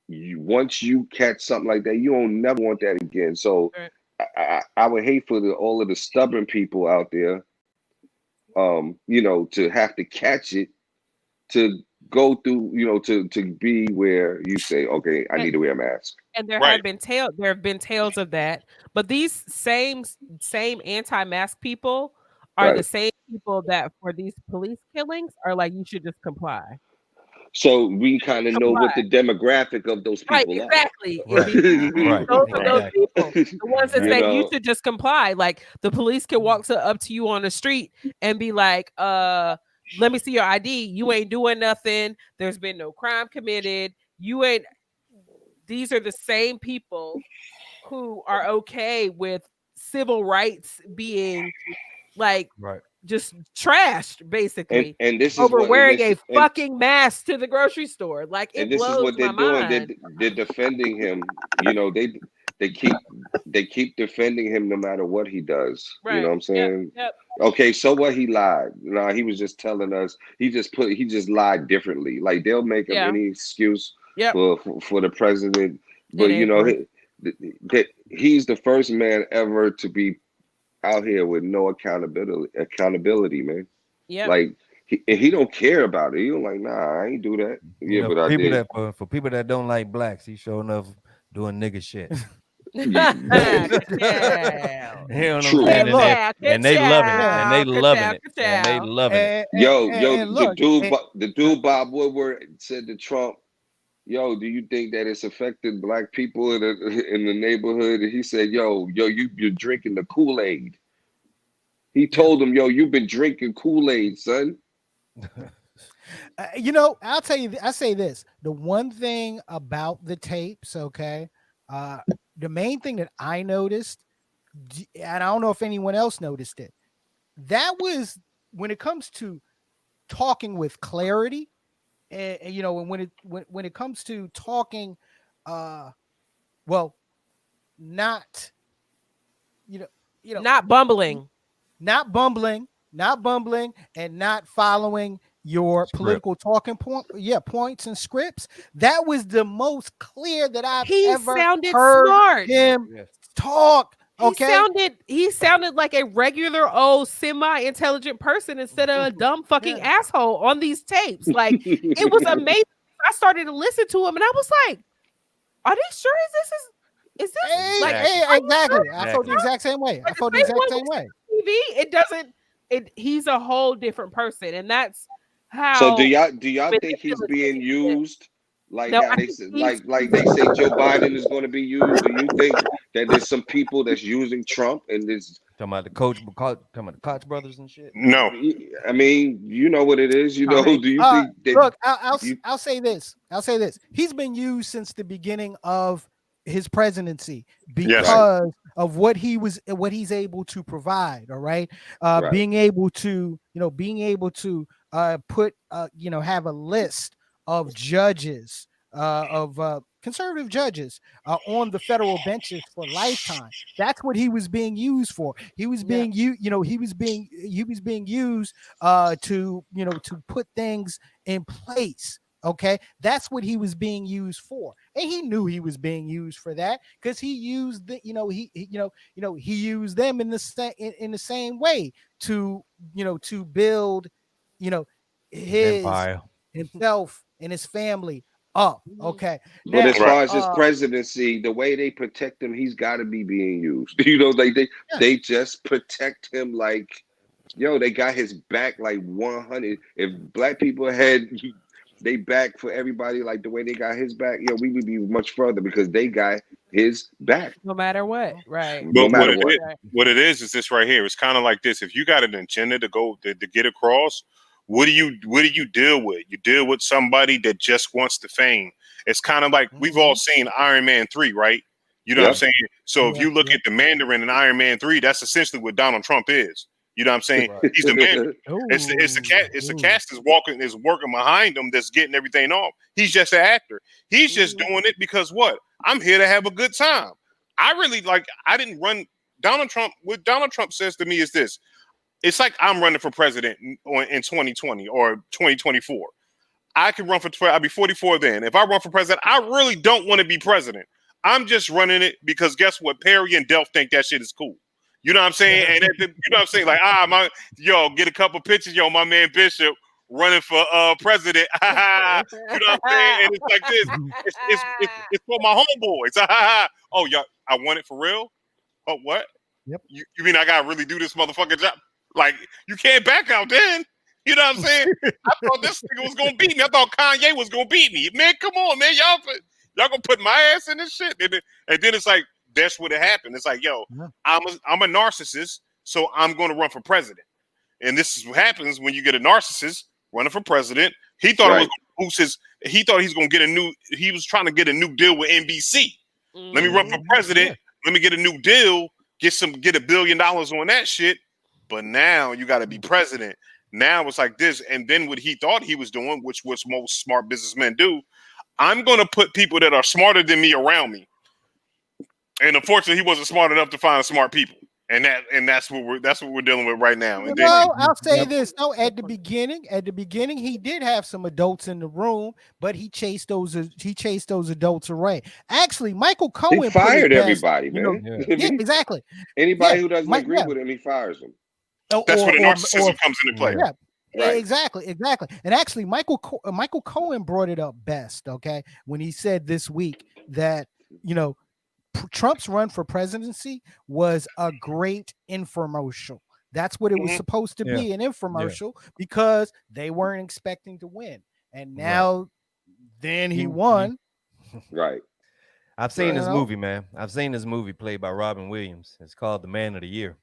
once you catch something like that, you don't never want that again. So, Right. I would hate for all of the stubborn people out there, to have to catch it, to go through, to be where you say, okay, I need to wear a mask. And Right. there have been tales of that. But these same anti-mask people are the same people that for these police killings are like, you should just comply. So we kind of know what the demographic of those people exactly. are. Right. Those people, the ones that say you should just comply. Like the police can walk up to you on the street and be like, let me see your ID. You ain't doing nothing. There's been no crime committed. You ain't. These are the same people who are okay with civil rights being like just trashed, basically, and this is over wearing a fucking mask to the grocery store. Like, it blows my mind. This is what they're doing. They're defending him. You know, they keep defending him no matter what he does. Right. You know what I'm saying? Yep. Okay, so what? He lied. No, he was just telling us. He just lied differently. Like, they'll make up any excuse for the president, but you know, he's the first man ever to be out here with no accountability, man. Yeah, like he don't care about it. He don't like, nah, I ain't do that. Yeah, but I did. For people that don't like blacks, he's showing up doing nigga shit. Yeah. True. And they loving it. And they loving it. And they loving it. Yo, the dude Bob Woodward said to Trump, yo, do you think that it's affected black people in the neighborhood? And he said, yo, you're drinking the Kool-Aid. He told him, yo, you've been drinking Kool-Aid, son. You know, I'll tell you, I say this. The one thing about the tapes, okay, the main thing that I noticed, and I don't know if anyone else noticed it, that was when it comes to talking with clarity, and you know, when it comes to talking, well, not, you know, not bumbling, and not following your political talking points and scripts. That was the most clear that I've ever heard smart. Him talk. Okay, he sounded like a regular old semi-intelligent person instead of a dumb fucking asshole on these tapes. Like, it was amazing. I started to listen to him and I was like, are they sure is this exactly? I felt the exact same way. It doesn't. He's a whole different person, and that's how. So do y'all think he's being used? Like how they say, like they say Joe Biden is going to be used. Do you think that there's some people that's using Trump and this? Talking about the Koch brothers and shit. No, I mean, you know what it is. You know, do you think? That look, I'll say this. He's been used since the beginning of his presidency because of what he's able to provide. All right, being able to put have a list of judges, of conservative judges on the federal benches for lifetime. That's what he was being used for. He was being used to put things in place. Okay, that's what he was being used for, and he knew he was being used for that because he used he used them in the same way to build his empire, himself and his family up. Okay, but as far as his presidency, the way they protect him, he's got to be being used. You know, they just protect him like, yo, they got his back like 100. If black people had they back for everybody like the way they got his back, yo, we would be much further because they got his back. No matter what, right? But no matter what it is this right here. It's kind of like this. If you got an agenda to go to get across, what do you deal with? You deal with somebody that just wants the fame. It's kind of like we've all seen Iron Man 3, right? You know what I'm saying? So if you look at the Mandarin in Iron Man 3, that's essentially what Donald Trump is. You know what I'm saying? Right. He's the man. It's the cast is working behind him that's getting everything off. He's just an actor. He's just doing it because what? I'm here to have a good time. I didn't run Donald Trump. What Donald Trump says to me is this. It's like I'm running for president in 2020 or 2024. I can run I'll be 44 then. If I run for president, I really don't want to be president. I'm just running it because guess what? Perry and Delph think that shit is cool. You know what I'm saying? And you know what I'm saying? Like, get a couple pictures, my man Bishop running for president. You know what I'm saying? And it's like this. It's for my homeboys. Oh, y'all, I want it for real? Oh, what? Yep. You mean I gotta really do this motherfucking job? Like, you can't back out then. You know what I'm saying? I thought this nigga was gonna beat me. I thought Kanye was gonna beat me. Man, come on, man. Y'all gonna put my ass in this shit. And then it's like, that's what it happened. It's like, yo, I'm a narcissist, so I'm gonna run for president. And this is what happens when you get a narcissist running for president. He thought it was gonna boost his. He thought he's gonna get a new. He was trying to get a new deal with NBC. Let me run for president. Let me get a new deal. Get $1 billion on that shit. But now you got to be president. Now it's like this. And then what he thought he was doing, which most smart businessmen do, I'm going to put people that are smarter than me around me. And unfortunately, he wasn't smart enough to find smart people. And that's what we're dealing with right now. And then, I'll say this. No, at the beginning, he did have some adults in the room, but he chased those adults away. Actually, Michael Cohen he fired everybody, man. Yeah, exactly. Anybody who doesn't agree with him, he fires them. That's where the narcissism comes into play. Yeah. Right. Exactly. And actually, Michael Cohen brought it up best, okay, when he said this week that, Trump's run for presidency was a great infomercial. That's what it was supposed to be, an infomercial, because they weren't expecting to win. And now then he won. Right. I've seen this movie, man. I've seen this movie played by Robin Williams. It's called The Man of the Year.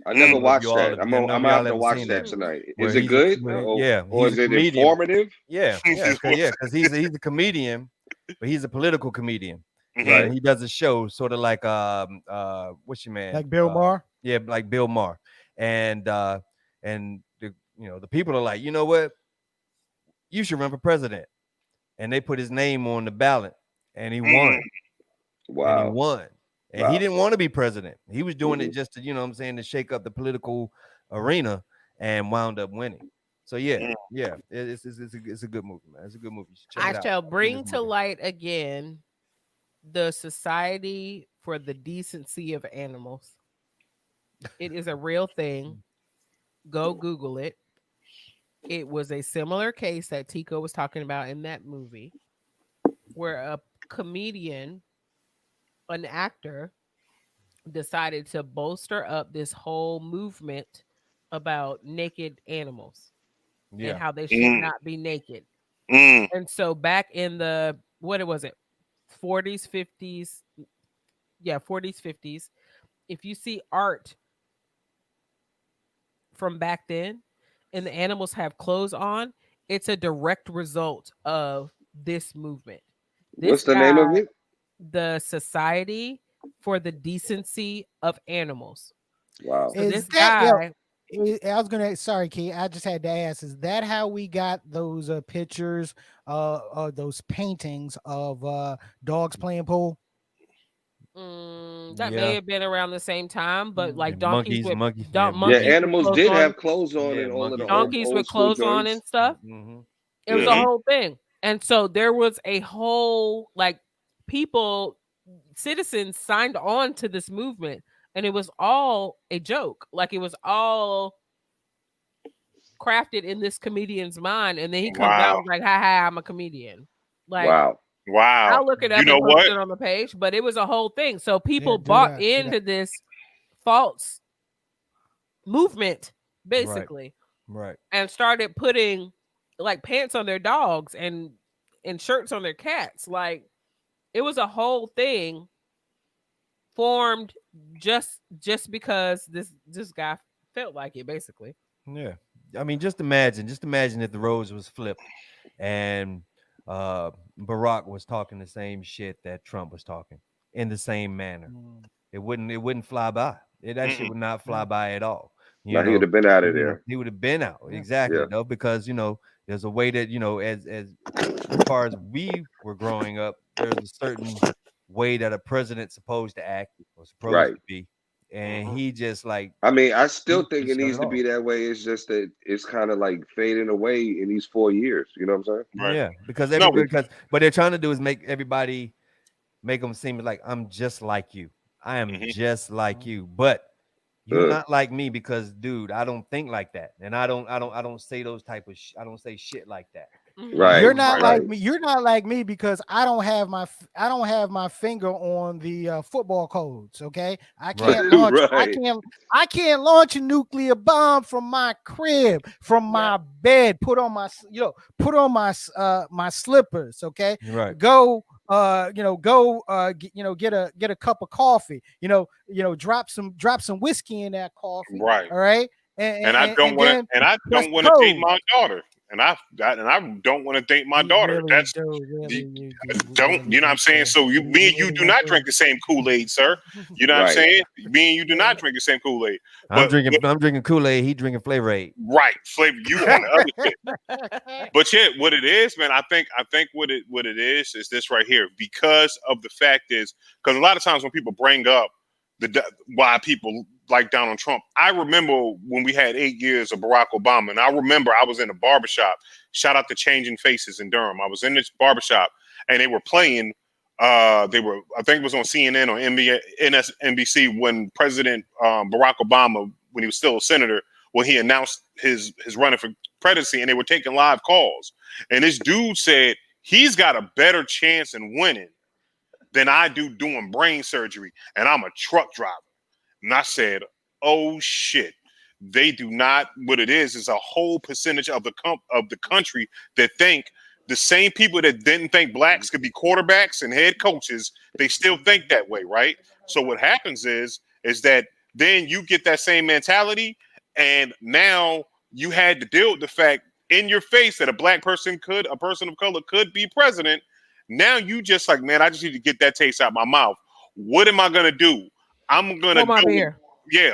I never watched that. I'm gonna have to watch that tonight. Is it good? Or is it informative? Yeah, because he's a comedian, but he's a political comedian. Right. He does a show sort of like what's your man? Like Bill Maher? Yeah, like Bill Maher. And the people are like, you know what? You should run for president. And they put his name on the ballot and he won. Wow. And he won. And he didn't want to be president. He was doing it just to, to shake up the political arena, and wound up winning. So it's a good movie, man. It's a good movie. I shall bring to light again the Society for the Decency of Animals. It is a real thing. Go Google it. It was a similar case that Tico was talking about in that movie, where a comedian, an actor, decided to bolster up this whole movement about naked animals and how they should not be naked. And so back in the, what was it, 40s, 50s, 40s, 50s, if you see art from back then and the animals have clothes on, it's a direct result of this movement. What's the name of it? The Society for the Decency of Animals. Wow. So this guy, I was gonna, sorry, Key, I just had to ask, is that how we got those pictures, those paintings of dogs playing pool? That may have been around the same time, but like monkeys animals did have clothes on, and all of the donkeys with clothes on and stuff. It was a whole thing. And so there was a whole, like, citizens signed on to this movement, and it was all a joke. Like, it was all crafted in this comedian's mind, and then he comes out like, "Ha, I'm a comedian." Like, wow. I'll look it up and post it on the page, but it was a whole thing. So people bought into this false movement, basically, right, and started putting like pants on their dogs and shirts on their cats. Like, it was a whole thing formed just because this guy felt like it, basically. Yeah. I mean, just imagine if the roles was flipped and Barack was talking the same shit that Trump was talking in the same manner. It wouldn't fly by. That shit would not fly by at all. He would have been out of there. He would have been out. Exactly. Yeah. Though, because there's a way that as far as we were growing up, there's a certain way that a president's supposed to act or supposed to be. And he just like, I mean, I still think it needs to be that way. It's just that it's kind of like fading away in these 4 years. You know what I'm saying? Right. Yeah, because what they're trying to do is make them seem like I'm just like you. I am just like you, but you're not like me because, dude, I don't think like that, and I don't say those type of I don't say shit like that. Right. You're not right. like me. You're not like me because I don't have my finger on the football codes. Okay, I can't launch. Right. I can't launch a nuclear bomb from my crib, from my bed. Put on my my slippers. Okay, Right. go. Get a cup of coffee. Drop some whiskey in that coffee. Right. All right. And I don't want to. And I don't want to date my daughter. And I don't want to date my daughter. Really That's you don't. You know what I'm saying? So me and you do not drink the same Kool-Aid, sir. You know what I'm Right. saying? Me and you do not drink the same Kool-Aid. I'm drinking Kool-Aid. He drinking Flavor Aid. Right, flavor. You on the other shit. But yeah, what it is, man. I think what it is this right here. Because of the fact is, because a lot of times when people bring up why people like Donald Trump, I remember when we had 8 years of Barack Obama, and I remember I was in a barbershop. Shout out to Changing Faces in Durham. I was in this barbershop and they were playing. I think it was on CNN or NBC when President Barack Obama, when he was still a senator, when he announced his running for presidency, and they were taking live calls. And this dude said he's got a better chance in winning than I do doing brain surgery, and I'm a truck driver. And I said, oh shit. They do not. What it is a whole percentage of the country that think the same people that didn't think blacks could be quarterbacks and head coaches, they still think that way, right? So what happens is that then you get that same mentality, and now you had to deal with the fact in your face that a person of color could be president. Now you just like, man, I just need to get that taste out my mouth. What am I gonna do? I'm gonna hold my beer.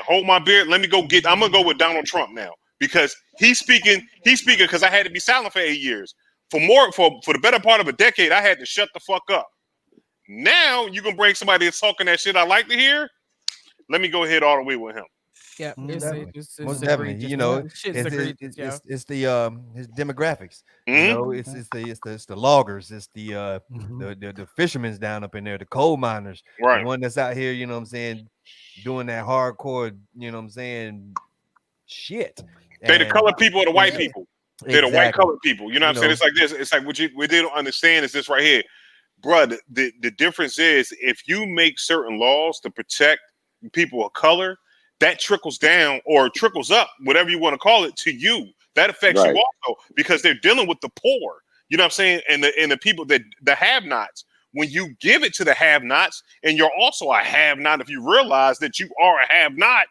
Hold my beer. I'm gonna go with Donald Trump now because he's speaking because I had to be silent for 8 years. For the better part of a decade, I had to shut the fuck up. Now you can bring somebody that's talking that shit I like to hear. Let me go ahead all the way with him. Yeah, it's definitely. You know, it's the his demographics. Mm-hmm. You know, it's the loggers, it's the fishermen's down up in there, the coal miners, right? The one that's out here, you know what I'm saying, doing that hardcore, you know what I'm saying, shit. They the colored people or the white people. They're the white colored people. You know what I'm saying? It's like this. It's like what they don't understand is this right here, bruh. The difference is if you make certain laws to protect people of color, that trickles down or trickles up, whatever you want to call it, to you. That affects you also because they're dealing with the poor. You know what I'm saying? And the people that the have-nots. When you give it to the have-nots, and you're also a have-not, if you realize that you are a have-not,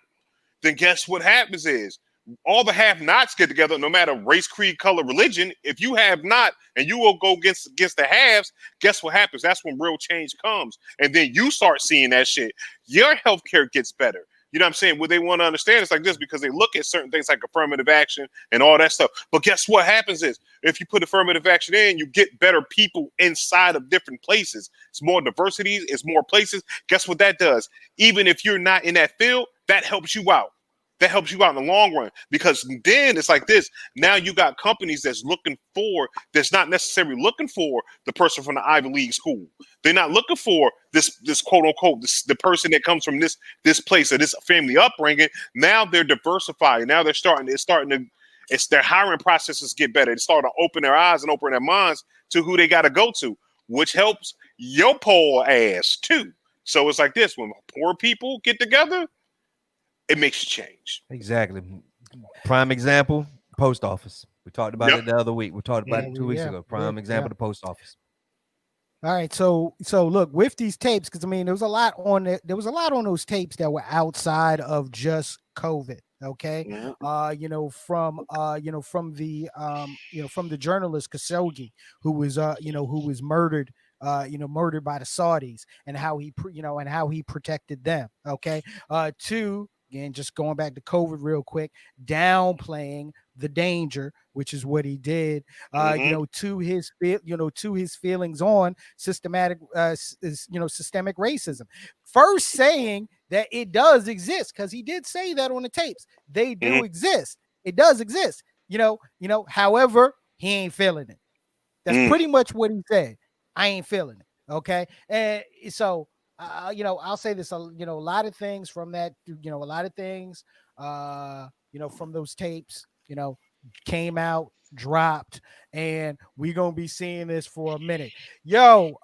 then guess what happens is all the have-nots get together, no matter race, creed, color, religion. If you have not, and you will go against the haves, guess what happens? That's when real change comes. And then you start seeing that shit. Your healthcare gets better. You know what I'm saying? What they want to understand is like this because they look at certain things like affirmative action and all that stuff. But guess what happens is if you put affirmative action in, you get better people inside of different places. It's more diversity. It's more places. Guess what that does? Even if you're not in that field, that helps you out. That helps you out in the long run because then it's like this. Now you got companies that's not necessarily looking for the person from the Ivy League school. They're not looking for this quote unquote the person that comes from this place or this family upbringing. Now they're diversifying. Now their hiring processes get better. It's starting to open their eyes and open their minds to who they got to go to, which helps your poor ass too. So it's like this: when poor people get together, it makes you change. Exactly. Prime example, post office. We talked about it the other week. We talked about it 2 weeks ago. Prime example, the post office. All right, so look, with these tapes, because I mean, there was a lot on it. There was a lot on those tapes that were outside of just COVID. Okay, from the journalist Khashoggi, who was murdered. Murdered by the Saudis, and how he protected them. Okay, again, just going back to COVID real quick, downplaying the danger, which is what he did, to his feelings on systemic racism. First saying that it does exist, because he did say that on the tapes. They do exist. It does exist. However, he ain't feeling it. That's pretty much what he said. I ain't feeling it. Okay. And so, I'll say this, a lot of things from that, from those tapes, came out, dropped, and we're gonna be seeing this for a minute. Yo,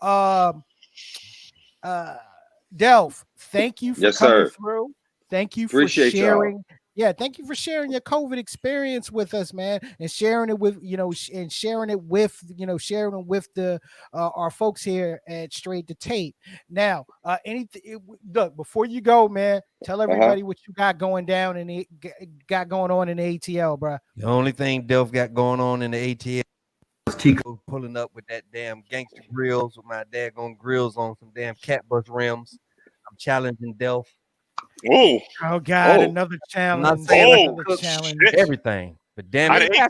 Delph, thank you for coming through. Thank you for sharing. Y'all. Yeah, thank you for sharing your COVID experience with us, man, and sharing it with and sharing it with the our folks here at Straight to Tape. Now, anything? Look, before you go, man, tell everybody what you got going down and got going on in the ATL, bro. The only thing Delph got going on in the ATL was Tico pulling up with that damn gangster grills with my daggone grills on some damn cat bus rims. I'm challenging Delph. Oh God, another challenge. I'm not saying another challenge. Everything, but damn it, I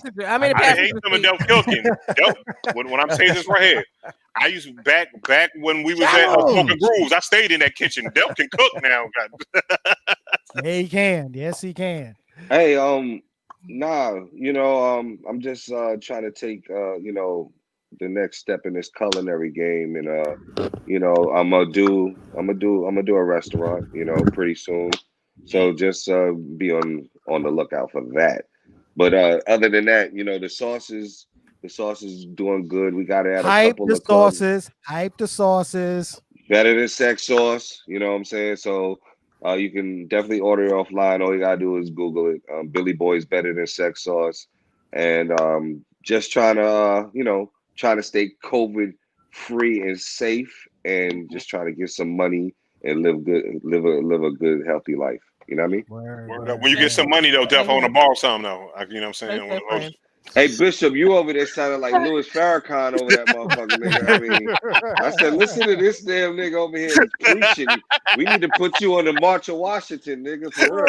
hate some of Delph cooking. When I'm saying this right here, I used back when we was at Smoking Grooves. I stayed in that kitchen. Delph can cook now. Yeah, he can. Yes, he can. Hey, I'm just trying to take the next step in this culinary game, and I'm gonna do a restaurant, pretty soon. So just be on the lookout for that. But other than that, the sauces doing good. We got to add a couple of sauces. Hype the sauces. Better than sex sauce. You know what I'm saying? So you can definitely order it offline. All you gotta do is Google it. Billy Boy's better than sex sauce, and just trying to stay COVID free and safe, and just trying to get some money and live a good healthy life. You know what I mean? When you get some money though, Delph, I want to borrow some though. You know what I'm saying? Hey Bishop, you over there sounded like Louis Farrakhan over that motherfucker nigga. I mean, I said, listen to this damn nigga over here preaching. We need to put you on the March of Washington, nigga, for real.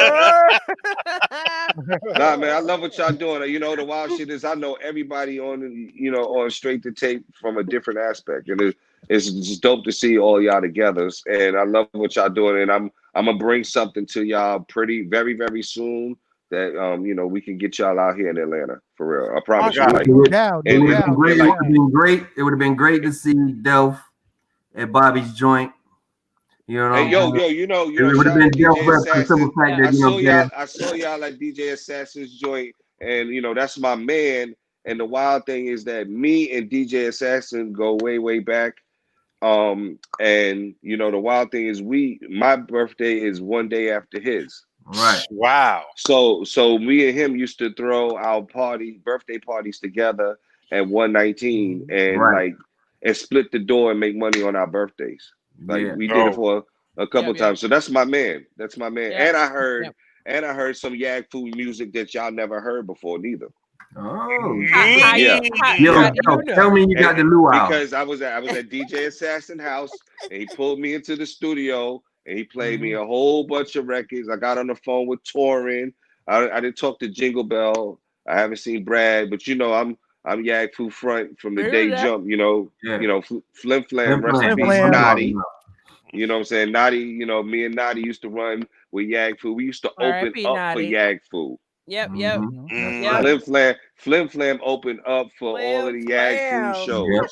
Nah, man, I love what y'all doing. The wild shit is I know everybody on Straight to Tape from a different aspect, and it's just dope to see all y'all together. And I love what y'all doing, and I'm gonna bring something to y'all very, very soon. That we can get y'all out here in Atlanta for real. I promise you. Like, it would have been great to see Delph at Bobby's joint. You know, hey, yo, it would have been Delph for the simple fact that I saw y'all at DJ Assassin's joint, and that's my man. And the wild thing is that me and DJ Assassin go way, way back. And the wild thing is my birthday is one day after his. Right. Wow. So me and him used to throw our birthday parties together at 119 and and split the door and make money on our birthdays. Like we did it for a couple times. So that's my man. That's my man. And I heard some Yag Food music that y'all never heard before neither. Oh, yeah. Tell me you got the luau. Because I was at DJ Assassin house and he pulled me into the studio. And he played me a whole bunch of records. I got on the phone with Torin. I didn't talk to Jingle Bell. I haven't seen Brad, but I'm Yag Fu Front from the day jump. Flim Flam, rest in peace, Naughty. You know what I'm saying? Naughty. Me and Naughty used to run with Yag Fu. We used to open up for Yag Fu. Yep. Flim Flam opened up for all of the Yag Fu shows. Yep.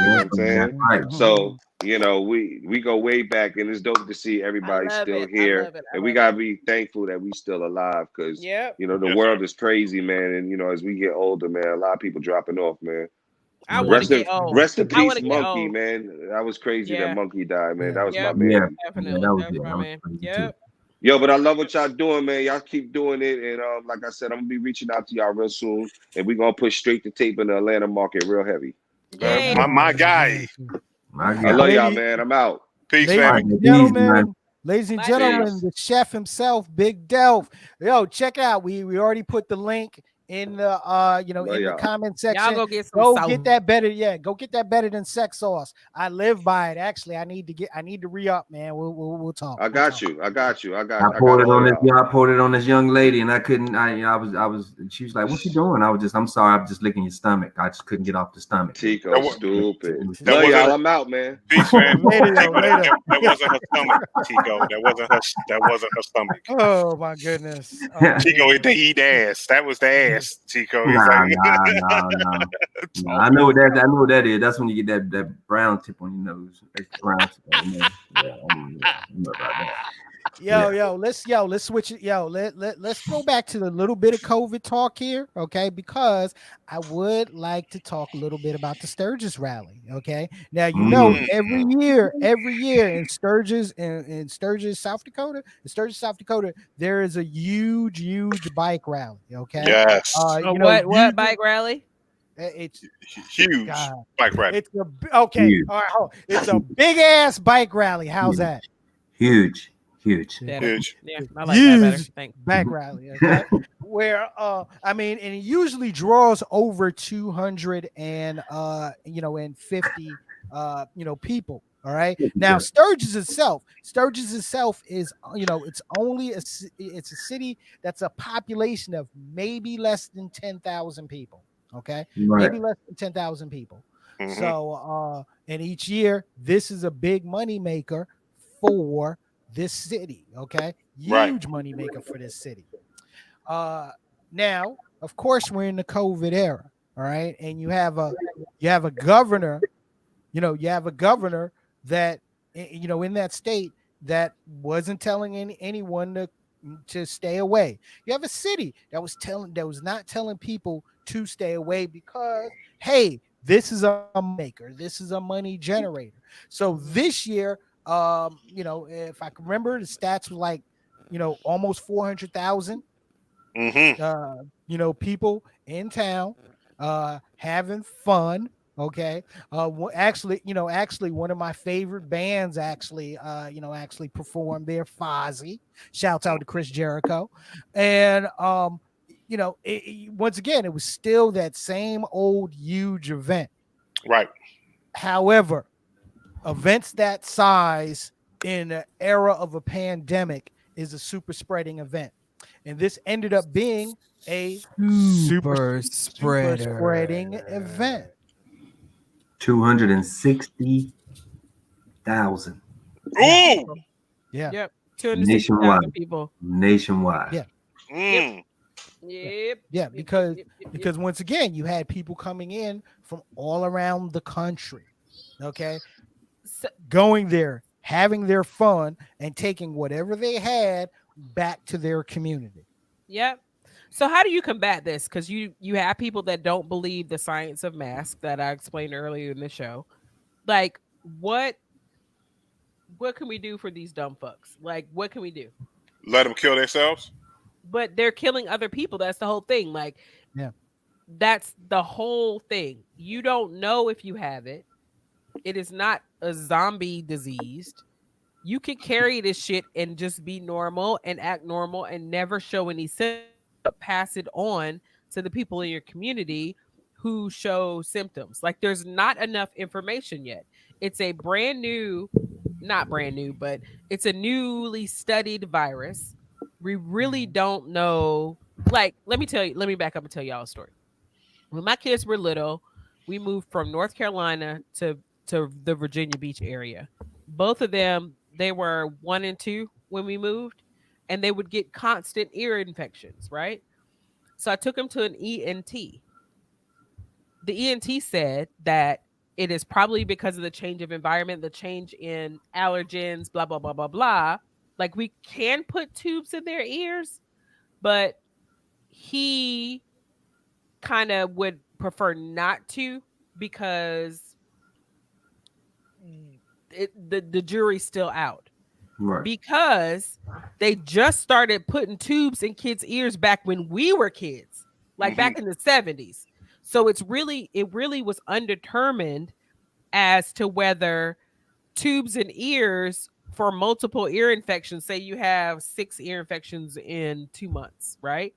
You know what I'm saying? Right. So. We go way back, and it's dope to see everybody still here. And we gotta be thankful that we still alive, because the world is crazy, man. And as we get older, man, a lot of people dropping off, man. Rest in peace, Monkey, man. That was crazy that Monkey died, man. That was my man. Yeah, definitely. That was my man. Yep. Yo, but I love what y'all doing, man. Y'all keep doing it, and like I said, I'm gonna be reaching out to y'all real soon, and we're gonna push Straight to Tape in the Atlanta market real heavy. My guy. I love y'all, man. I'm out. Peace, Ladies and gentlemen, the chef himself, Big Delph. Yo, check out. We already put the link in the the comment section. Y'all go get some get that better. Yeah, go get that better than sex sauce. I live by it. Actually, I need to re-up, man. We'll talk. I got you. I poured it on this young lady, and I couldn't. I was. She was like, "What you doing?" I'm sorry. I'm just licking your stomach. I just couldn't get off the stomach. Tico, stupid. I'm out, man. Peace, man. That wasn't her stomach, Tico. That wasn't her stomach. Oh my goodness. Tico, they eat ass. That was the ass. Tico. No. I know what that is. That's when you get that brown tip on your nose. Brown tip on your nose. Yeah, I know about that. Let's switch it. Let's throw back to the little bit of COVID talk here, okay? Because I would like to talk a little bit about the Sturgis rally. Okay. Now every year in Sturgis, South Dakota, there is a huge bike rally. Okay. Yes. What bike rally? It's huge bike rally. It's okay. Huge. All right, it's a big ass bike rally. How's that? Huge. Yeah, I like that better. Thanks. Bike rally, okay? Where and it usually draws over 200 and 50 people. All right. Now Sturgis itself is it's a city that's a population of maybe less than 10,000 people. Okay, right. Maybe less than 10,000 people. Mm-hmm. So and each year this is a big money maker for this city. Okay, huge money maker for this city. Now, of course, we're in the COVID era. All right, and you have a governor. You have a governor that in that state that wasn't telling anyone to stay away. You have a city that was not telling people to stay away because, hey, this is a maker, this is a money generator. So this year, if I can remember, the stats were like, almost 400,000, people in town, having fun. Okay. Actually, one of my favorite bands actually performed there, Fozzy. Shouts out to Chris Jericho. And, once again, it was still that same old huge event. Right. However, events that size in an era of a pandemic is a super spreading event. And this ended up being a super spreading event. 260,000. Oh, yeah. Yep. 260,000 people. Nationwide. Yeah. Yep. Yeah, because once again, you had people coming in from all around the country. Okay. Going there, having their fun, and taking whatever they had back to their community. Yep. So how do you combat this? Because you have people that don't believe the science of masks that I explained earlier in the show. Like, what can we do for these dumb fucks? Like, what can we do? Let them kill themselves? But they're killing other people. That's the whole thing. Like, yeah, that's the whole thing. You don't know if you have it. It is not a zombie diseased. You can carry this shit and just be normal and act normal and never show any symptoms, but pass it on to the people in your community who show symptoms. Like, there's not enough information yet. It's a not brand new, but it's a newly studied virus. We really don't know. Like, let me back up and tell y'all a story. When my kids were little, we moved from North Carolina to the Virginia Beach area. Both of them, they were 1 and 2 when we moved, and they would get constant ear infections, right? So I took them to an ENT. The ENT said that it is probably because of the change of environment, the change in allergens, blah, blah, blah, blah, blah. Like, we can put tubes in their ears, but he kind of would prefer not to because the jury's still out. Right. Because they just started putting tubes in kids' ears back when we were kids, like back in the 70s. So it really was undetermined as to whether tubes in ears for multiple ear infections, say you have 6 ear infections in 2 months, right?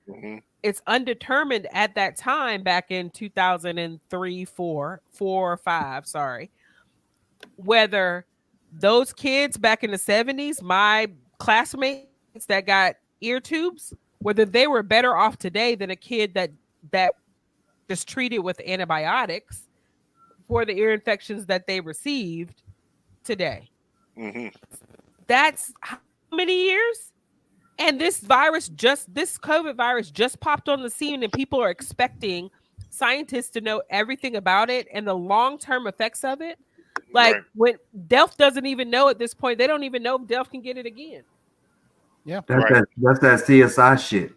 It's undetermined at that time back in 2003, 4 or 5, sorry, whether those kids back in the 70s, my classmates that got ear tubes, whether they were better off today than a kid that just treated with antibiotics for the ear infections that they received today. That's how many years? And this COVID virus just popped on the scene, and people are expecting scientists to know everything about it and the long-term effects of it. Like, when Delph doesn't even know at this point, they don't even know if Delph can get it again. Yeah, that's that CSI shit.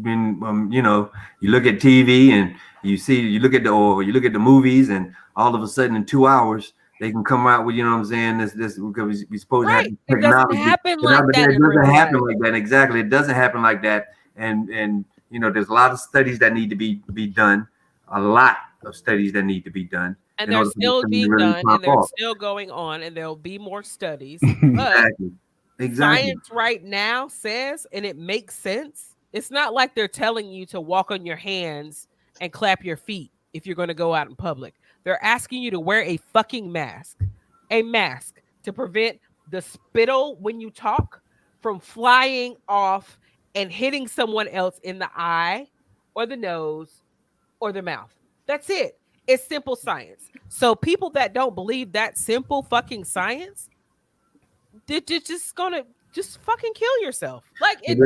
You know, you look at TV and you look at the movies, and all of a sudden in 2 hours they can come out with, you know what I'm saying, this because we supposed to have technology. It doesn't happen like that. It doesn't happen like that. Exactly, it doesn't happen like that. And you know, there's a lot of studies that need to be done. A lot of studies that need to be done. And they're still being done, and they're still going on, and there'll be more studies. But science right now says, and it makes sense, it's not like they're telling you to walk on your hands and clap your feet if you're going to go out in public. They're asking you to wear a fucking mask to prevent the spittle when you talk from flying off and hitting someone else in the eye or the nose or the mouth. That's it. It's simple science. So people that don't believe that simple fucking science, they're just gonna fucking kill yourself. Like it.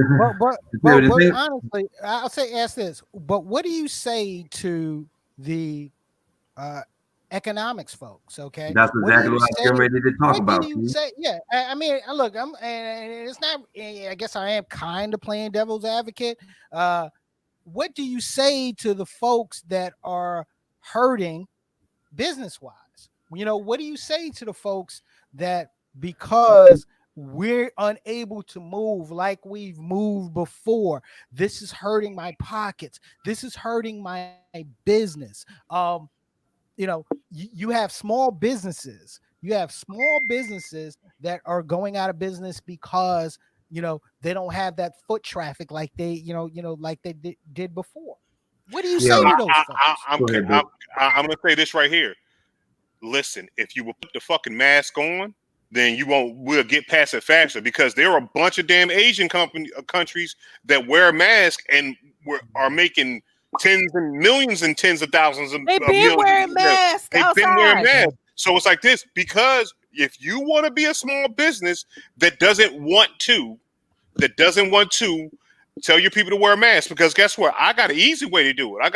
But honestly, I'll ask this. But what do you say to the economics folks? Okay, that's exactly what I'm ready to talk about. What do you say? Yeah, I mean, look, and it's not. I guess I am kind of playing devil's advocate. What do you say to the folks that are hurting business-wise? You know, what do you say to the folks that because we're unable to move like we've moved before, this is hurting my pockets, this is hurting my business? You know, you have small businesses that are going out of business because, you know, they don't have that foot traffic like they did before. What do you say to those folks? I'm going to say this right here. Listen, if you will put the fucking mask on, then we'll get past it faster, because there are a bunch of damn Asian countries that wear masks and are making tens and millions and tens of thousands of They've been wearing masks. They've been wearing masks. So it's like this, because if you want to be a small business that doesn't want to tell your people to wear masks, because guess what? I got an easy way to do it.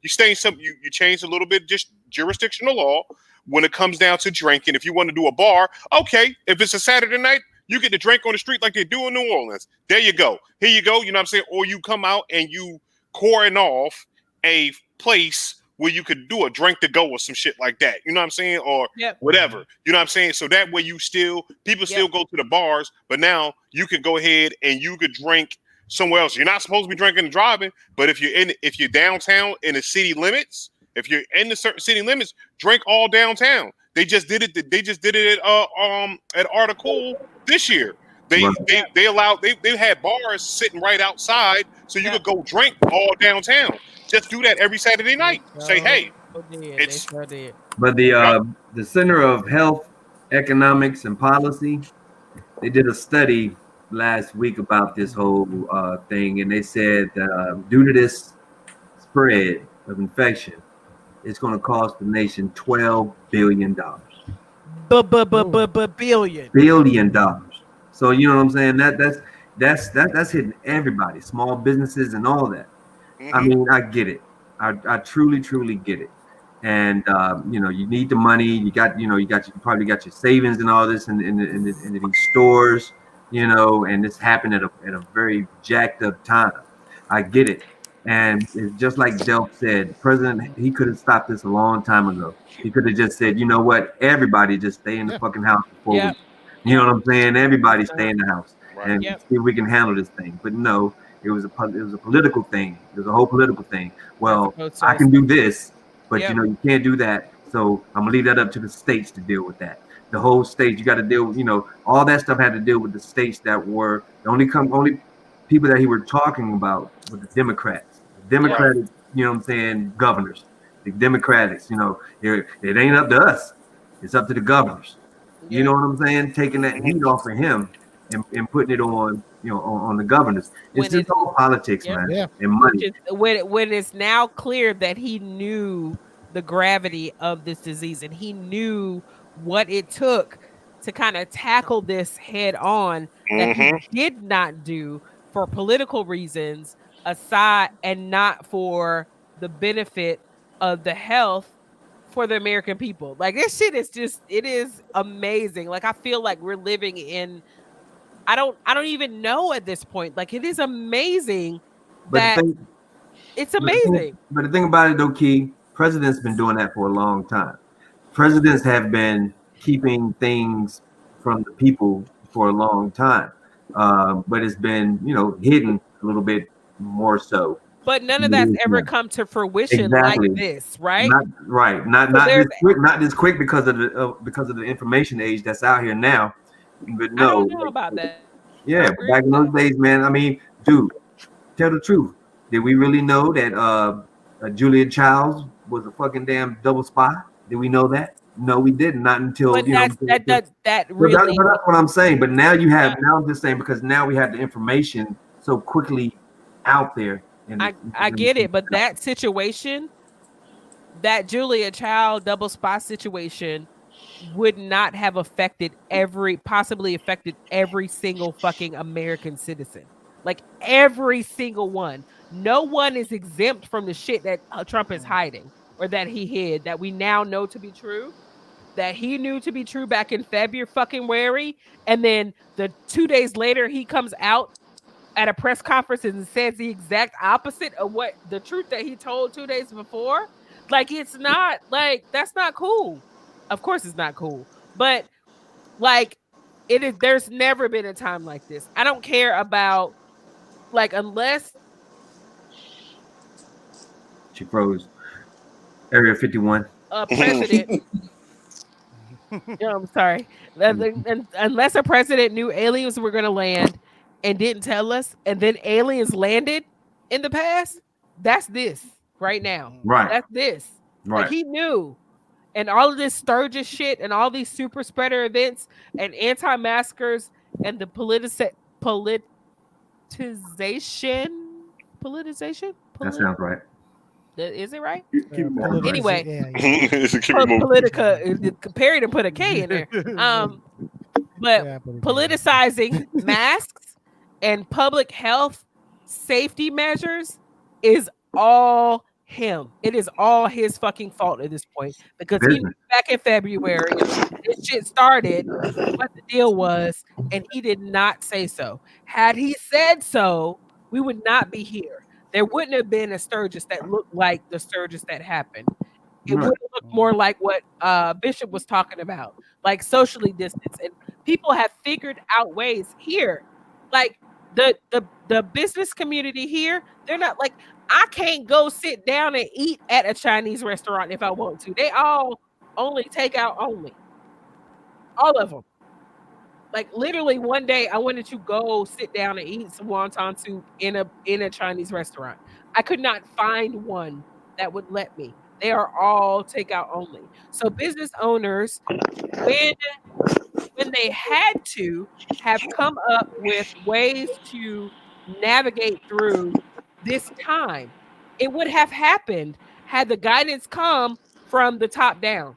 You change a little bit just jurisdictional law when it comes down to drinking. If you want to do a bar, okay, if it's a Saturday night, you get to drink on the street like they do in New Orleans. There you go. Here you go. You know what I'm saying? Or you come out and you cordon off a place where you could do a drink to go or some shit like that. You know what I'm saying? Or whatever. You know what I'm saying? So that way people still go to the bars, but now you can go ahead and you could drink somewhere else. You're not supposed to be drinking and driving, but if you're downtown in the city limits, if you're in the certain city limits, drink all downtown. They just did it at Article this year. They had bars sitting right outside, so you could go drink all downtown. Just do that every Saturday night. Say, hey, it's. But the Center of Health, Economics, and Policy, they did a study last week about this whole thing, and they said due to this spread of infection, it's going to cost the nation $12 billion. Billion dollars. So you know what I'm saying? That's hitting everybody, small businesses and all that. Mm-hmm. I mean, I get it. I truly get it. And you know, you need the money. You probably got your savings and all this in these stores. You know, and this happened at a very jacked up time. I get it. And it's just like Delph said, the president, he could have stopped this a long time ago. He could have just said, you know what, everybody just stay in the fucking house you know what I'm saying? Everybody stay in the house and see if we can handle this thing. But no, it was a political thing. It was a whole political thing. Well, I can do this, but you know, you can't do that. So I'm gonna leave that up to the states to deal with that. The whole state, you got to deal with, you know, all that stuff had to deal with the states that were the only people that he were talking about were the Democrats. Democratic, you know what I'm saying, governors. The Democrats, you know, it ain't up to us. It's up to the governors. You know what I'm saying? Taking that heat off of him and putting it on, you know, on the governors. It's just all politics, man, and money. When it's now clear that he knew the gravity of this disease and he knew what it took to kind of tackle this head on, that he did not do for political reasons aside and not for the benefit of the health for the American people. Like, this shit is just, it is amazing. Like, I feel like we're living in I don't even know at this point. Like, it is amazing But that it's amazing. But the thing about it, though, Key, presidents been doing that for a long time. Presidents have been keeping things from the people for a long time, but it's been, hidden a little bit more so. But none of that's ever come to fruition like this, right? Not this quick because of the information age that's out here now. But no, I don't know about that. Yeah, but back in those days, man. I mean, dude, tell the truth. Did we really know that Julia Childs was a fucking damn double spy? Did we know that? No, we didn't. Not until that really. That's what I'm saying. But now you have. Now I'm just saying because now we have the information so quickly out there. I get it, but that situation, that Julia Child double spy situation, would not have possibly affected every single fucking American citizen. Like every single one. No one is exempt from the shit that Trump is hiding or that he hid that we now know to be true. That he knew to be true back in February, and then 2 days later he comes out at a press conference and says the exact opposite of what the truth that he told 2 days before. Like, it's not like, that's not cool. Of course it's not cool, but like it is. There's never been a time like this. I don't care about unless she froze. Area 51. President. I'm sorry. Unless a president knew aliens were going to land and didn't tell us, and then aliens landed in the past, that's this right now. Right. That's this. Right. Like, he knew. And all of this Sturgis shit and all these super spreader events and anti-maskers and the politicization. That sounds right. Is it right? Anyway, Politica. Perry didn't put a K in there. But politicizing masks and public health safety measures is all him. It is all his fucking fault at this point because he knew back in February this shit started what the deal was, and he did not say so. Had he said so, we would not be here. There wouldn't have been a Sturgis that looked like the Sturgis that happened. It would have looked more like what Bishop was talking about, like socially distanced. And people have figured out ways here, like the business community here. They're not like, I can't go sit down and eat at a Chinese restaurant if I want to. They all only takeout only. All of them. Like, literally one day I wanted to go sit down and eat some wonton soup in a Chinese restaurant. I could not find one that would let me. They are all takeout only. So business owners, when they had to, have come up with ways to navigate through this time. It would have happened had the guidance come from the top down.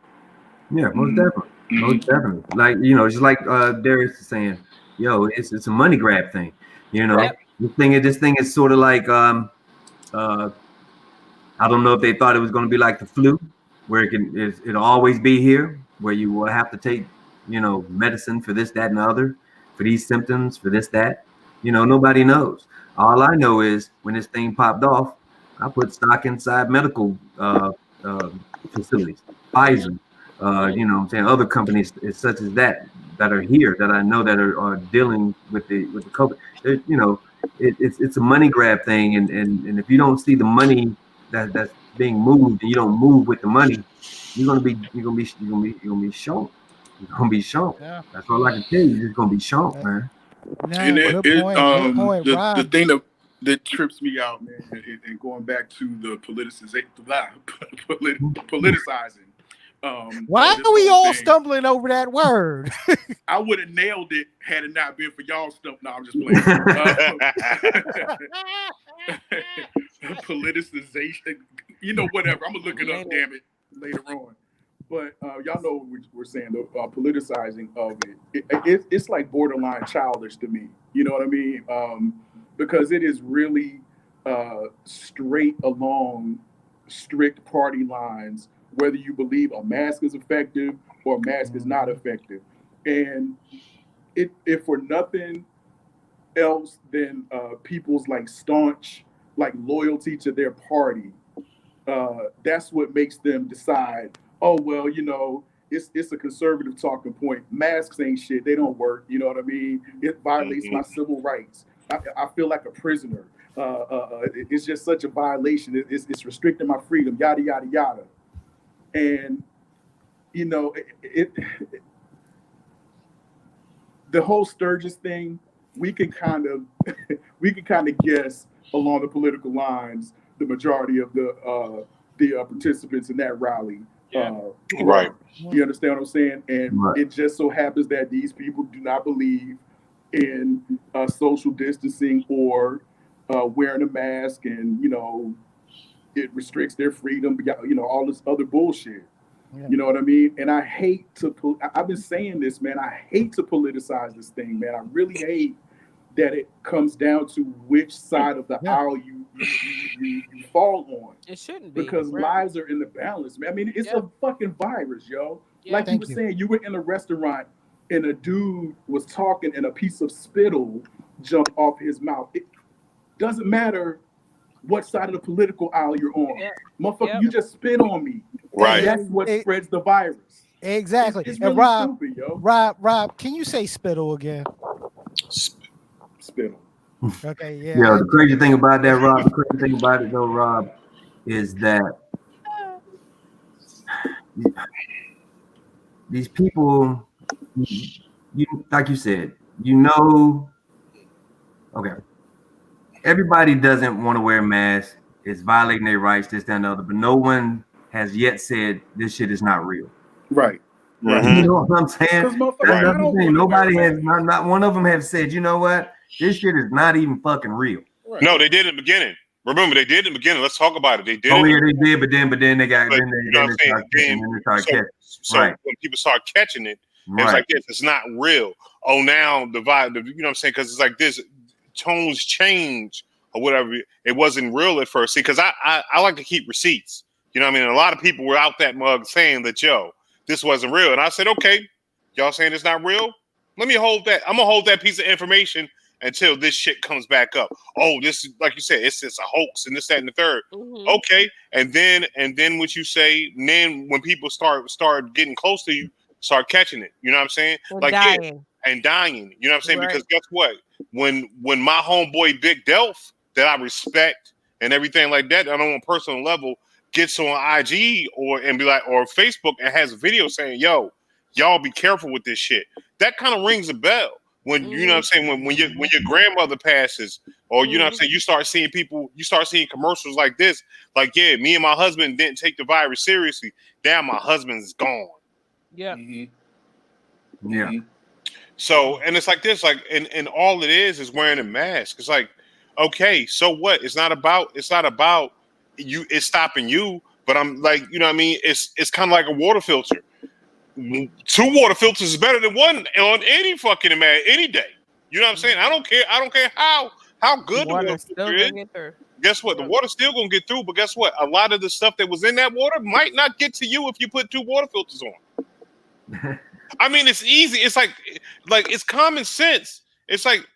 Yeah, most definitely. Most definitely. Like, just like Darius is saying, it's a money grab thing. Yep. This thing is sort of like I don't know if they thought it was going to be like the flu, where it'll always be here, where you will have to take medicine for this, that, and the other, for these symptoms, for this, that. Nobody knows. All I know is when this thing popped off, I put stock inside medical facilities, Pfizer, other companies such as that are here that I know that are dealing with the COVID. It's a money grab thing, and if you don't see the money that's being moved and you don't move with the money, you're gonna be shown. You're gonna be shown. Yeah. That's all I can tell you. You're just gonna be shown, man. And the thing that trips me out, man, and going back to the politicizing. Why are we all stumbling over that word? I would have nailed it had it not been for y'all stuff. No, I'm just playing. Politicization, whatever. I'm gonna look it up, damn it, later on. But y'all know what we're saying, the politicizing of it. It's like borderline childish to me. You know what I mean? Because it is really straight along strict party lines, whether you believe a mask is effective or a mask is not effective. And if for nothing else than people's like staunch like loyalty to their party. That's what makes them decide, oh well, it's a conservative talking point. Masks ain't shit, they don't work, you know what I mean? It violates my civil rights. I feel like a prisoner. It's just such a violation. It's restricting my freedom, yada yada yada. And the whole Sturgis thing, we can kind of guess along the political lines the majority of the participants in that rally. Right. You understand what I'm saying? And it just so happens that these people do not believe in social distancing or wearing a mask, and it restricts their freedom. All this other bullshit. Yeah. You know what I mean? And I hate to. I've been saying this, man. I hate to politicize this thing, man. I really hate that it comes down to which side of the aisle you fall on. It shouldn't be, because lives are in the balance, man. I mean, it's a fucking virus, yo. Like you were saying, you were in a restaurant and a dude was talking and a piece of spittle jumped off his mouth. It doesn't matter what side of the political aisle you're on. Motherfucker, you just spit on me. Right. And that's what spreads the virus. Exactly. It's really stupid, yo. Rob, can you say spittle again? Spittle. Okay, yeah. Yeah, the crazy thing about that, Rob, the crazy thing about it though, Rob, is that these people, you like you said, okay, everybody doesn't want to wear masks. It's violating their rights, this, that, and the other, but no one has yet said this shit is not real. Right. You know what I'm saying? Nobody has, not one of them have said, you know what? This shit is not even fucking real. Right. No, they did in the beginning. Remember, they did in the beginning. Let's talk about it. They did. Oh yeah, they did, but then they got. Then so when people start catching it, it's like this. It's not real. Oh, now the vibe. You know what I'm saying? Because it's like this. Tones change or whatever. It wasn't real at first. See, because I like to keep receipts. You know what I mean? A lot of people were out that mug saying that this wasn't real, and I said, okay, y'all saying it's not real. Let me hold that. I'm gonna hold that piece of information until this shit comes back up. Oh, this is like you said, it's a hoax and this, that, and the third. Okay, and then what you say, and then when people start getting close to you, start catching it. You know what I'm saying? Like dying. And dying. You know what I'm saying? Right. Because guess what? When my homeboy Big Delph, that I respect and everything like that, on a personal level, gets on IG or Facebook and has a video saying, "Yo, y'all be careful with this shit." That kind of rings a bell. When you know what I'm saying, when your grandmother passes, or you know what I'm saying, you start seeing commercials like this, like, yeah, me and my husband didn't take the virus seriously. Now my husband's gone. Yeah. Yeah. So, and it's like this, like, and all it is wearing a mask. It's like, okay, so what? It's not about you. It's stopping you. But I'm like, you know what I mean? It's kind of like a water filter. 2 water filters is better than one on any fucking any day. You know what I'm saying? I don't care how good the water filter is. Guess what? The water's still gonna get through, but guess what? A lot of the stuff that was in that water might not get to you if you put 2 water filters on. I mean, it's easy. It's like it's common sense. It's like,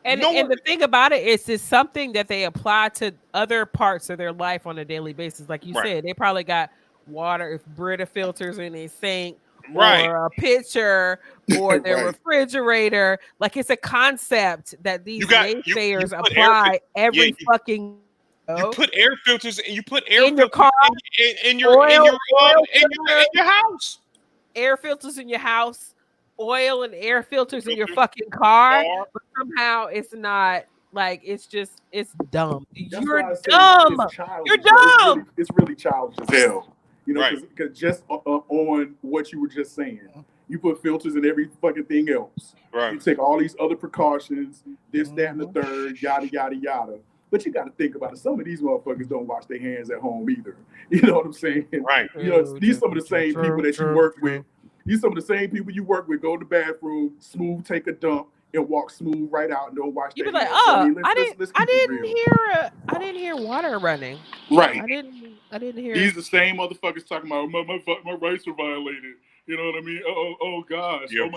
and the thing about it is, it's something that they apply to other parts of their life on a daily basis. Like you said, they probably got water, Brita filters in their sink, or a pitcher, or their refrigerator. Like, it's a concept that these naysayers apply every fucking. You put air filters and you put air in your car, in your house. Air filters in your house, oil and air filters in your fucking car, but somehow it's not. Like, it's dumb. You're dumb. You're dumb. It's really childish as hell. You know, because just on what you were just saying, you put filters in every fucking thing else. Right. You take all these other precautions, this, that, and the third, yada, yada, yada. But you got to think about it. Some of these motherfuckers don't wash their hands at home either. You know what I'm saying? Right. You know, these some of the same people that you work with. These some of the same people you work with. Go to the bathroom, smooth, take a dump, and walk smooth right out and don't wash their hands. You be like, I didn't hear water running. Right. I didn't hear. These the same motherfuckers talking about my rights are violated. You know what I mean? Oh gosh. Your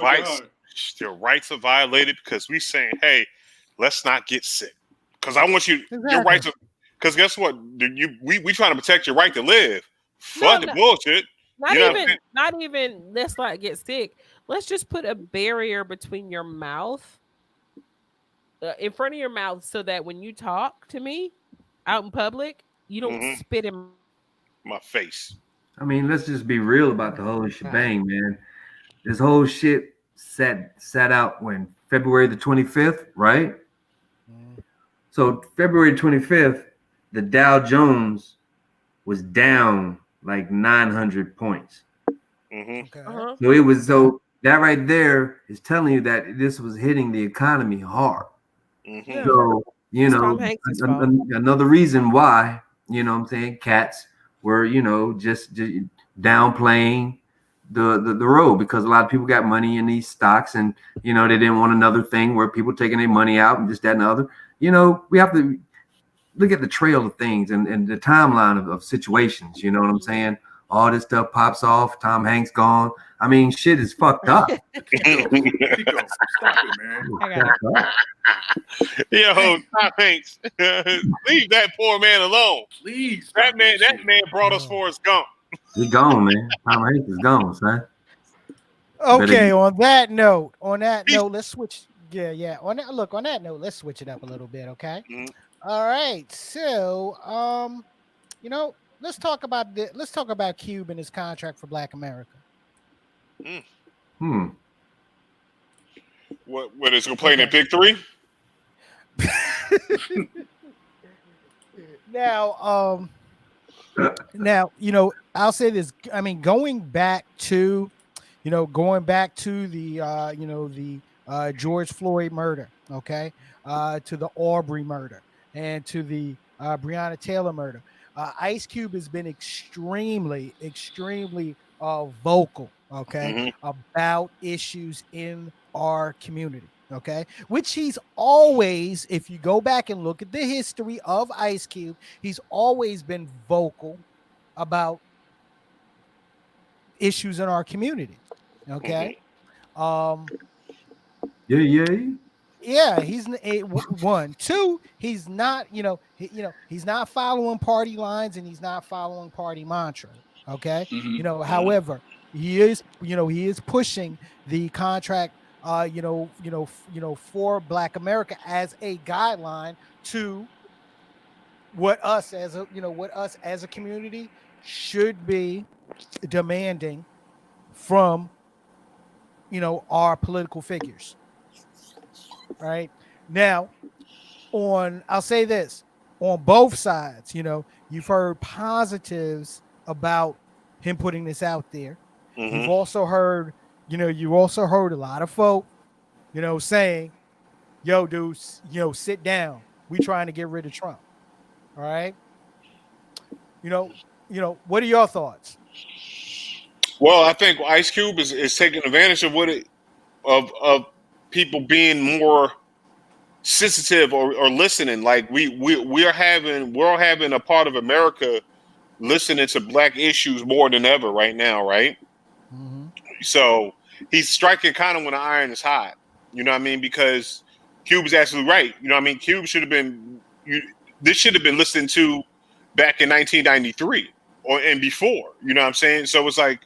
rights are violated because we saying, hey, let's not get sick. Because I want you your right to. Because guess what? We trying to protect your right to live. Fuck the bullshit. Not even. Let's not get sick. Let's just put a barrier between your mouth, in front of your mouth, so that when you talk to me out in public, you don't spit in my face. I mean, let's just be real about the whole shebang, man. This whole shit sat out when February the 25th, right? So February 25th, the Dow Jones was down like 900 points. Okay. So it was that right there is telling you that this was hitting the economy hard. So another reason why, you know what I'm saying, cats were, just downplaying the road, because a lot of people got money in these stocks, and they didn't want another thing where people taking their money out and just that and the other. We have to look at the trail of things and the timeline of situations. You know what I'm saying? All this stuff pops off. Tom Hanks gone. I mean, shit is fucked up. Stop it, man. Yo, Tom Hanks, leave that poor man alone. Please. That man brought us Forrest Gump. He gone, man. Tom Hanks is gone, son. Okay, on that note, let's switch. Yeah. On that note, let's switch it up a little bit, okay? All right. So, let's talk about Cube and his contract for Black America. What is he playing in Big Three? Now, I'll say this. I mean, going back to the George Floyd murder, okay, to the Aubrey murder, and to the Breonna Taylor murder. Ice Cube has been extremely vocal, okay, about issues in our community, okay, which he's always, if you go back and look at the history of Ice Cube, he's always been vocal about issues in our community, okay. Yeah, he's one. Two, he's not, he's not following party lines, and he's not following party mantra. Okay. However, he is pushing the contract, for Black America as a guideline to what us as a community should be demanding from, our political figures. Right now, I'll say this, on both sides, you've heard positives about him putting this out there. You've also heard, a lot of folk, saying, yo, dude, sit down. We trying to get rid of Trump. All right. What are your thoughts? Well, I think Ice Cube is taking advantage of of people being more sensitive or listening. Like we're having a part of America listening to Black issues more than ever right now, right? So he's striking kind of when the iron is hot. You know what I mean? Because Cube is absolutely right. You know what I mean? Cube should have been. This should have been listened to back in 1993 and before. You know what I'm saying? So it's like,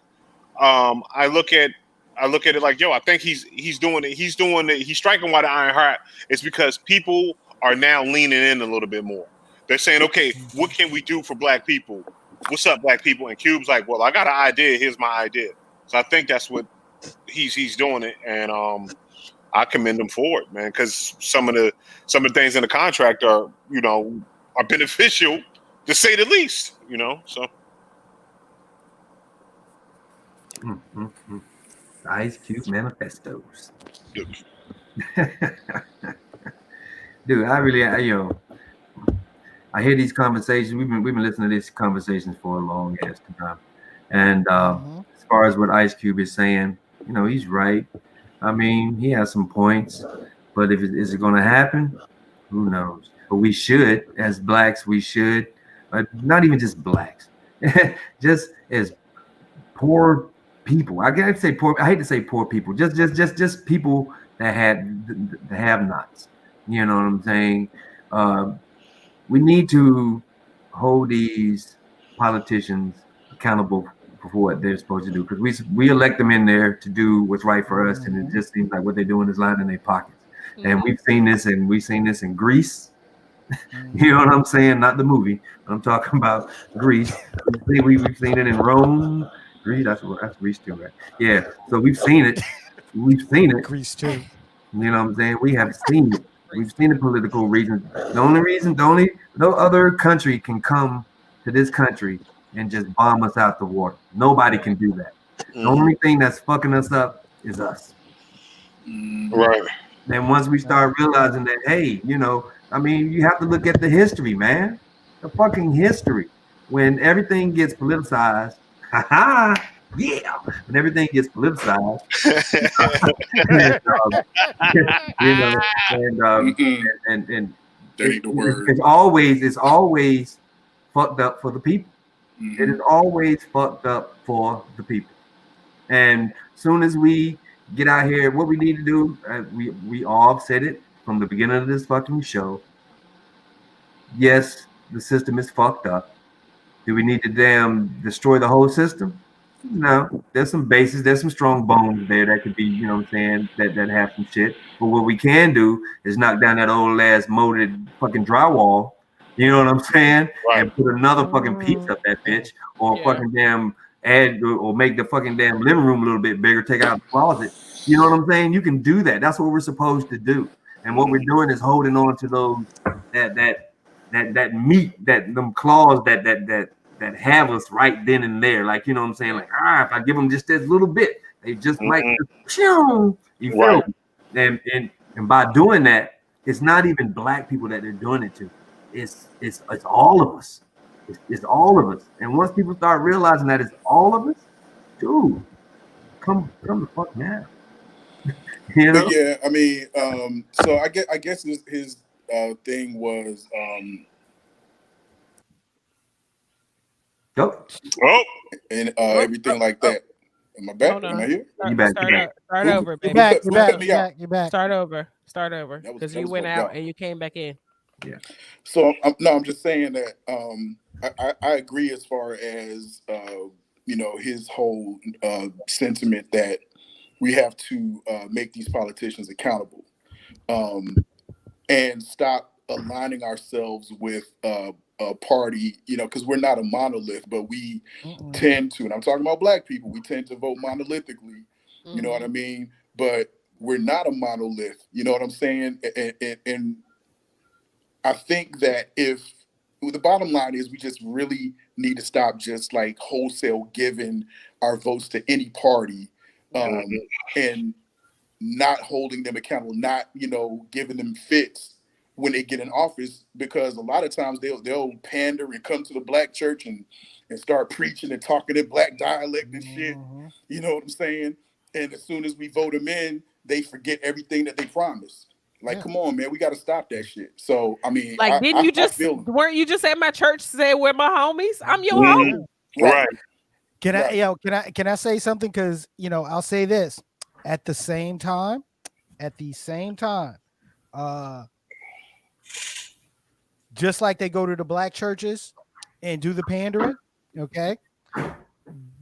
I look at it like, yo, I think he's doing it. He's striking while the iron hot. It's because people are now leaning in a little bit more. They're saying, okay, what can we do for Black people? What's up, Black people? And Cube's like, well, I got an idea. Here's my idea. So I think that's what he's doing it, and I commend him for it, man. Because some of the things in the contract are beneficial, to say the least. So. Ice Cube manifestos. Dude, I hear these conversations. We've been listening to these conversations for a long ass time. And as far as what Ice Cube is saying, he's right. I mean, he has some points, but is it going to happen? Who knows? But we should, as Blacks, not even just Blacks, just as poor people. I hate to say poor people. Just people that have nots. You know what I'm saying? We need to hold these politicians accountable for what they're supposed to do, because we elect them in there to do what's right for us, and it just seems like what they're doing is lying in their pockets. And we've seen this in Greece. You know what I'm saying? Not the movie. I'm talking about Greece. We've seen it in Rome. Greece, that's Greece too, right? Yeah. So we've seen it. We've seen it. Greece too. You know what I'm saying? We have seen it. We've seen the political reasons. No other country can come to this country and just bomb us out the water. Nobody can do that. The only thing that's fucking us up is us. Right. And once we start realizing that, hey, you know, I mean, you have to look at the history, man. The fucking history. When everything gets politicized, yeah, when everything gets politicized, you know, and it's always fucked up for the people. It is always fucked up for the people. And soon as we get out here, what we need to do, we all said it from the beginning of this fucking show. Yes, the system is fucked up. Do we need to damn destroy the whole system? No, there's some bases, there's some strong bones there that could be, you know what I'm saying, that have some shit. But what we can do is knock down that old ass molded fucking drywall, you know what I'm saying? Right. And put another fucking piece up that bitch, or fucking damn add or make the fucking damn living room a little bit bigger, take out the closet. You know what I'm saying? You can do that. That's what we're supposed to do. And what we're doing is holding on to those that meat, that them claws that have us right then and there. Like, you know what I'm saying? Like, if I give them just this little bit, they just might, you feel me? And by doing that, it's not even black people that they're doing it to. It's all of us. It's all of us. And once people start realizing that it's all of us, dude, come the fuck now. You know? But yeah, I mean, so I guess his thing was and everything like that. Am I back? Am I here? You back? Start over, baby. You're back. Start over. Because you went out and you came back in. Yeah. So I'm just saying that I agree as far as you know, his whole sentiment that we have to make these politicians accountable and stop aligning ourselves with a party, you know, because we're not a monolith, but we tend to, and I'm talking about black people, we tend to vote monolithically, you know what I mean? But we're not a monolith, you know what I'm saying? And I think that if the bottom line is we just really need to stop just like wholesale giving our votes to any party and not holding them accountable, not, you know, giving them fits when they get in office, because a lot of times they'll pander and come to the black church and start preaching and talking in black dialect and shit. You know what I'm saying? And as soon as we vote them in, they forget everything that they promised. Like, come on, man, we got to stop that shit. So, I mean, like, weren't you just at my church saying we're my homies? I'm your homie. Right. Can I say something? Because, you know, I'll say this at the same time, just like they go to the black churches and do the pandering, okay,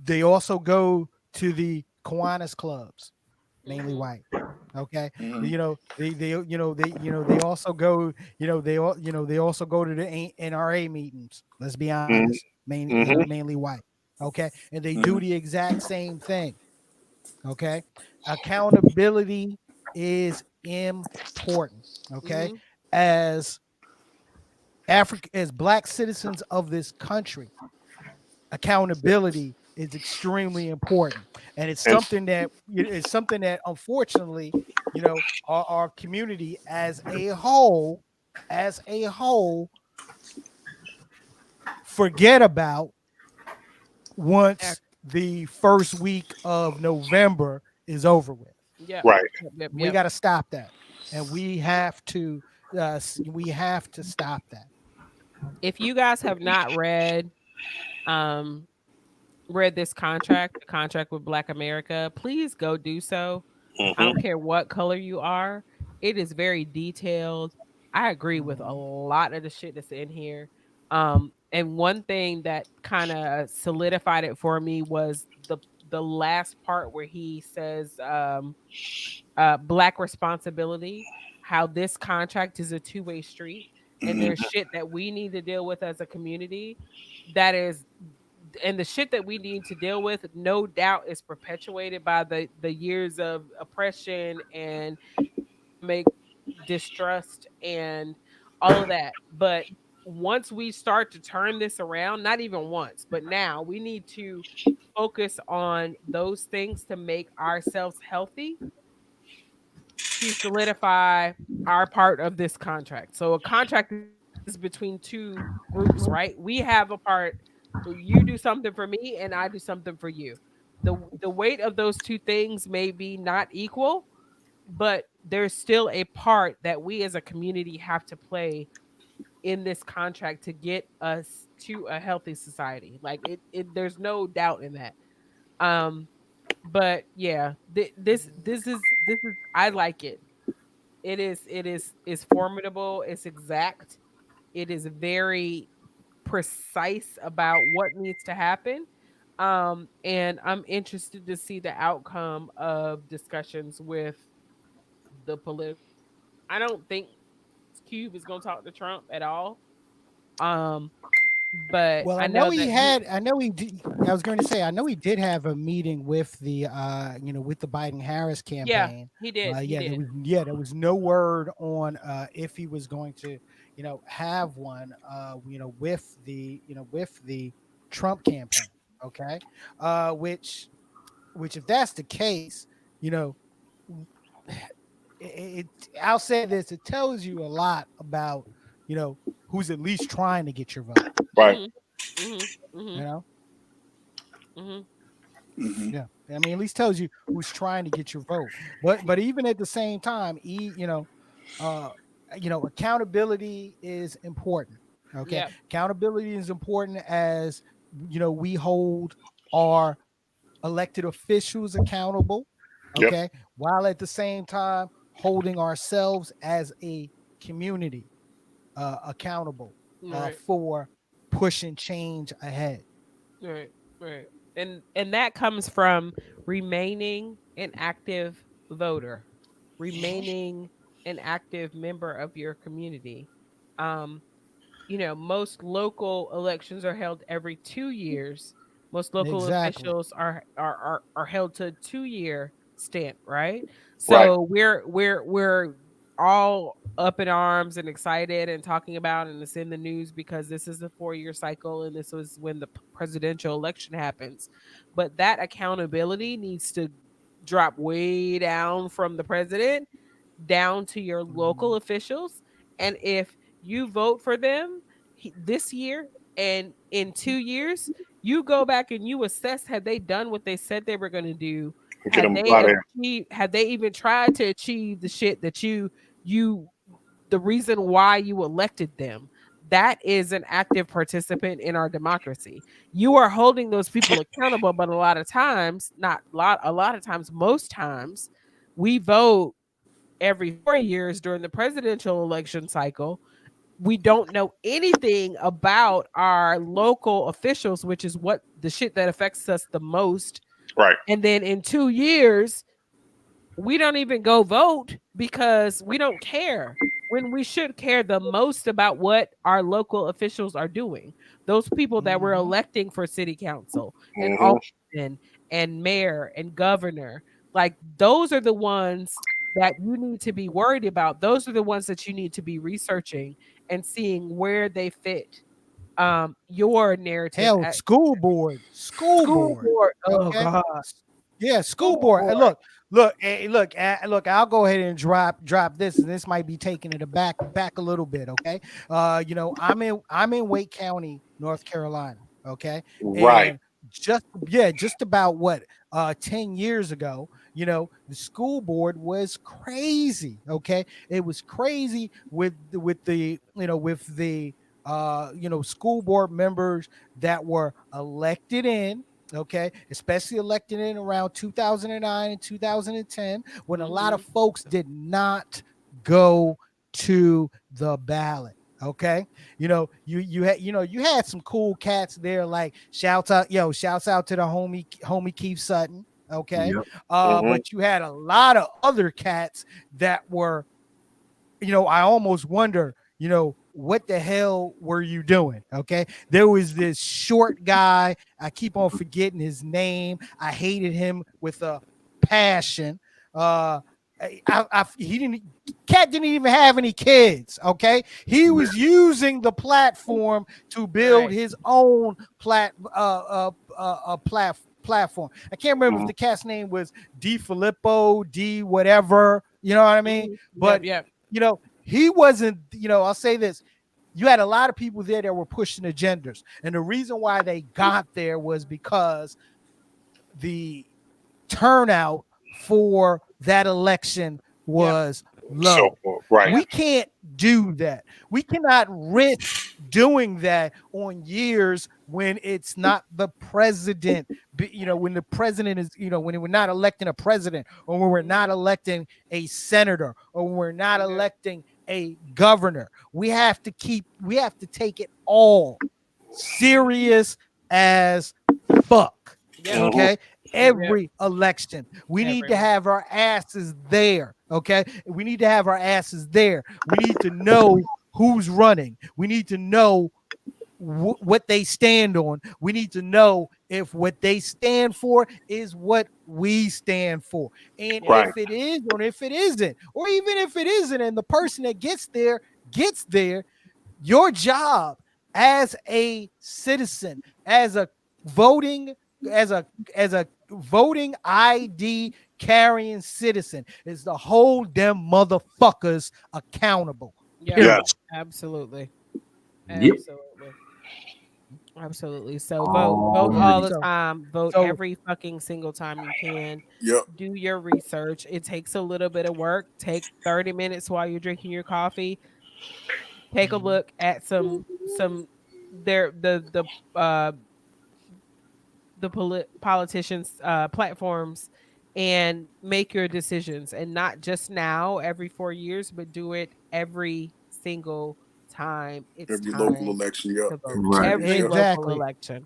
they also go to the Kiwanis clubs, mainly white. Okay, you know, they also go, they also go to the NRA meetings. Let's be honest, mainly white. Okay, and they do the exact same thing. Okay, accountability is important. Okay, as black citizens of this country, accountability is extremely important, and it's something that unfortunately, you know, our community as a whole forget about once the first week of November is over with. Yeah, right. We got to stop that, and we have to stop that. If you guys have not read this contract with Black America, please go do so. I don't care what color you are. It is very detailed. I agree with a lot of the shit that's in here. And one thing that kind of solidified it for me was the last part where he says black responsibility, how this contract is a two-way street, and there's shit that we need to deal with as a community that is, and the shit that we need to deal with, no doubt, is perpetuated by the years of oppression and make distrust and all of that. But once we start to turn this around, not even once, but now we need to focus on those things to make ourselves healthy to solidify our part of this contract. So a contract is between two groups, right? We have a part, you do something for me and I do something for you. The weight of those two things may be not equal, but there's still a part that we as a community have to play in this contract to get us to a healthy society. Like it there's no doubt in that. But yeah, this is I like it. It's formidable, it's exact, it is very precise about what needs to happen. And I'm interested to see the outcome of discussions with the political. I don't think Cube is going to talk to Trump at all. But well, I know he did. I was going to say, I know he did have a meeting with the, with the Biden-Harris campaign. Yeah, he did. He did. There was no word on if he was going to, have one, with the Trump campaign. Okay, which if that's the case, I'll say this: it tells you a lot about, who's at least trying to get your vote. Right. Mm-hmm. Yeah. I mean, at least tells you who's trying to get your vote. But even at the same time, accountability is important. Okay. Yep. Accountability is important as, we hold our elected officials accountable. Okay. Yep. While at the same time holding ourselves as a community accountable for pushing change ahead. Right. And that comes from remaining an active voter, remaining an active member of your community. Most local elections are held every 2 years. Most local officials are held to a 2-year stint, right? So we're all up in arms and excited and talking about, and it's in the news because this is the 4-year cycle and this was when the presidential election happens. But that accountability needs to drop way down from the president down to your local officials. And if you vote for them this year and in 2 years, you go back and you assess, have they done what they said they were going to do? Have they even tried to achieve the shit that the reason why you elected them? That is an active participant in our democracy. You are holding those people accountable, but a lot of times, most times, we vote every 4 years during the presidential election cycle. We don't know anything about our local officials, which is what the shit that affects us the most. Right. And then in 2 years, we don't even go vote because we don't care, when we should care the most about what our local officials are doing. Those people that we're electing for city council and alderman and mayor and governor, like those are the ones that you need to be worried about. Those are the ones that you need to be researching and seeing where they fit your narrative. Hell, school board. Oh okay? God. Yeah, school board. Look. I'll go ahead and drop this, and this might be taking it back a little bit. Okay, I'm in Wake County, North Carolina. Okay, right. And just about 10 years ago, the school board was crazy. Okay, it was crazy with the school board members that were elected in. Okay, especially elected in around 2009 and 2010, when a lot of folks did not go to the ballot. Okay, you had some cool cats there. Like shouts out to the homie Keith Sutton. Okay, Yep. But you had a lot of other cats that were, I almost wonder, what the hell were you doing? Okay, there was this short guy. I keep on forgetting his name. I hated him with a passion. Cat didn't even have any kids. Okay, he was using the platform to build his own platform. I can't remember if the cat's name was D Filippo, D whatever. You know what I mean? But he wasn't. I'll say this. You had a lot of people there that were pushing agendas, and the reason why they got there was because the turnout for that election was low. Right. We can't do that. We cannot risk doing that on years when it's not the president, when the president is, when we're not electing a president, or when we're not electing a senator, or when we're not electing a governor. We have to take it all serious as fuck. Okay. Every election, we need to have our asses there. Okay, we need to have our asses there. We need to know who's running. We need to know what they stand on. We need to know if what they stand for is what we stand for. And if it is, or if it isn't, or even if it isn't, and the person that gets there, your job as a citizen, as a voting ID carrying citizen, is to hold them motherfuckers accountable. Yes. Absolutely. Yep. Absolutely. So vote all the time. Vote every fucking single time you can. Yep. Do your research. It takes a little bit of work. Take 30 minutes while you're drinking your coffee. Take a look at the politicians' platforms, and make your decisions, and not just now every 4 years, but do it every single time it's every time local election. to vote. Right. Every local election.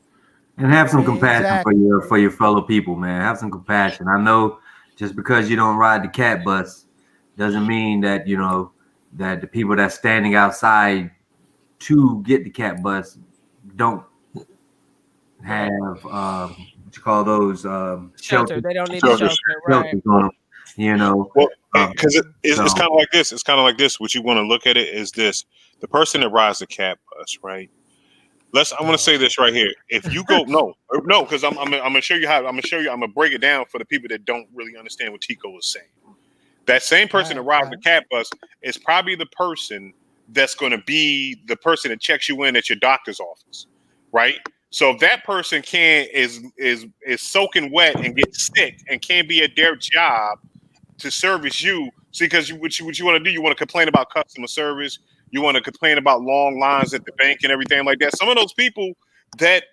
And have some compassion for your fellow people, man. Have some compassion. I know just because you don't ride the cat bus doesn't mean that that the people that's standing outside to get the cat bus don't have what you call those shelter. They don't need a shelter, right? On them, Well, because it's kind of like this. It's kind of like this. What you want to look at it is this: the person that rides the cat bus, right? I'm going to say this right here. If you go, no, because I'm going to show you how. I'm going to break it down for the people that don't really understand what Tico is saying. That same person that rides the cat bus is probably the person that's going to be the person that checks you in at your doctor's office, right? So if that person is soaking wet and gets sick and can't be at their job to service you, see, because what you want to do, you want to complain about customer service, you want to complain about long lines at the bank and everything like that. Some of those people that,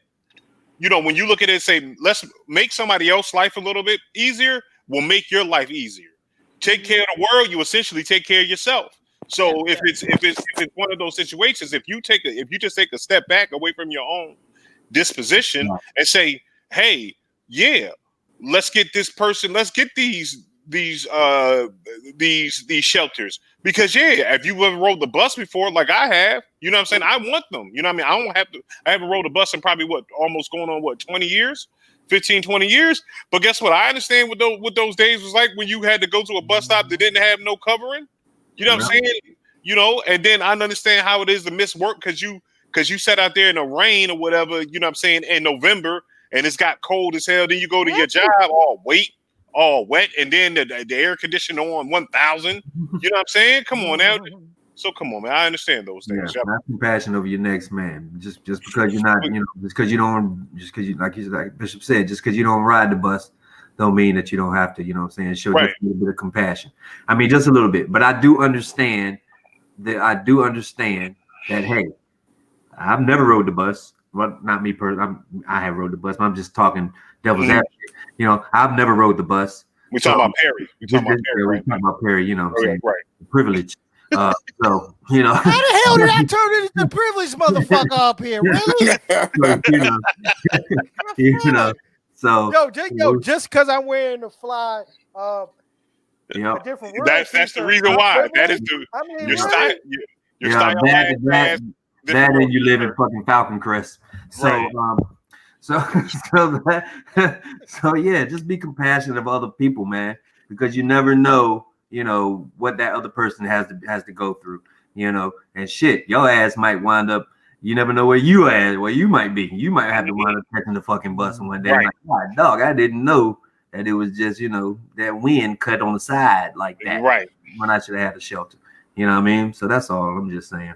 when you look at it and say, let's make somebody else's life a little bit easier, will make your life easier. Take care of the world, you essentially take care of yourself. So if it's one of those situations, if you just take a step back away from your own disposition and say, hey, let's get this person, let's get these shelters, because if you ever rode the bus before, like I have, what I'm saying, I want them. I haven't rode a bus in probably almost going on 20 years, 15, 20 years. But guess what? I understand what those days was like when you had to go to a bus stop that didn't have no covering. You know what I'm saying? And then I understand how it is to miss work because you sat out there in the rain or whatever, in November, and it's got cold as hell. Then you go to your job all wet, and then the air conditioner on 1,000. You know what I'm saying? Come on now. So come on, man. I understand those things. Yeah, have compassion over your next man. Just because you're not, just because you, like Bishop said, just because you don't ride the bus, don't mean that you don't have to. You know what I'm saying? Show just a little bit of compassion. I mean, just a little bit. But I do understand that. Hey, I've never rode the bus. Well, not me personally. I have rode the bus. But I'm just talking devil's advocate. I've never rode the bus. We talking about Perry. We talking about Perry. We talking about Perry. You know what I'm saying? Right. Privilege. So you know. How the hell did I turn into the privileged motherfucker up here? Really? you know. So just because I'm wearing the fly, different. That's the reason why. That is your style. Your style. That and you live in fucking Falcon Crest. So right. So yeah, just be compassionate of other people, man, because you never know, what that other person has to go through, and shit, your ass might wind up. You never know where you might be. You might have to wind up catching the fucking bus one day. Right. Like, God, dog, I didn't know that it was just, that wind cut on the side like that. Right. When I should have had a shelter. You know what I mean? So that's all I'm just saying.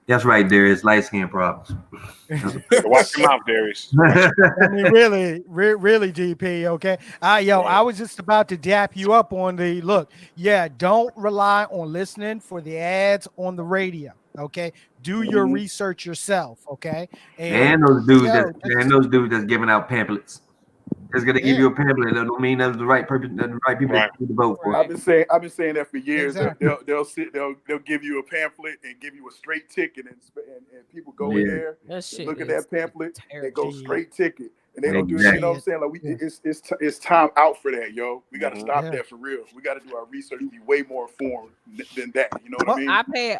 That's right, Darius. Light skin problems. Watch your mouth, Darius. I mean, really, GP. Okay, I was just about to dap you up on the look. Yeah, don't rely on listening for the ads on the radio. Okay, do your research yourself. Okay, and those dudes that's giving out pamphlets. It's gonna give you a pamphlet. That don't mean that's the right people to vote for. I've been saying that for years. Exactly. They'll give you a pamphlet and give you a straight ticket, and people go in there, look at that pamphlet, and go straight ticket, and they don't do. You know what I'm saying? Like it's time out for that, yo. We got to stop that for real. We got to do our research and be way more informed than that. You know what I mean?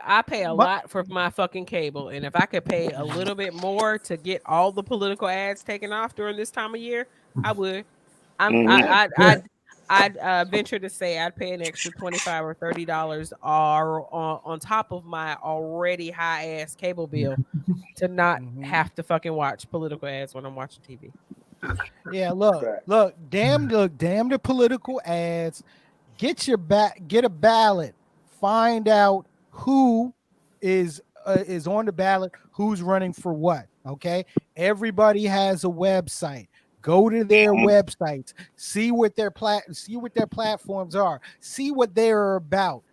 I pay a lot for my fucking cable, and if I could pay a little bit more to get all the political ads taken off during this time of year, I would. I'd venture to say I'd pay an extra $25 or $30 on top of my already high ass cable bill to not have to fucking watch political ads when I'm watching TV. Yeah, look, damn the political ads. Get a ballot. Find out who is on the ballot, who's running for what. Okay, everybody has a website. Go to their websites, see what their platforms are, see what they're about,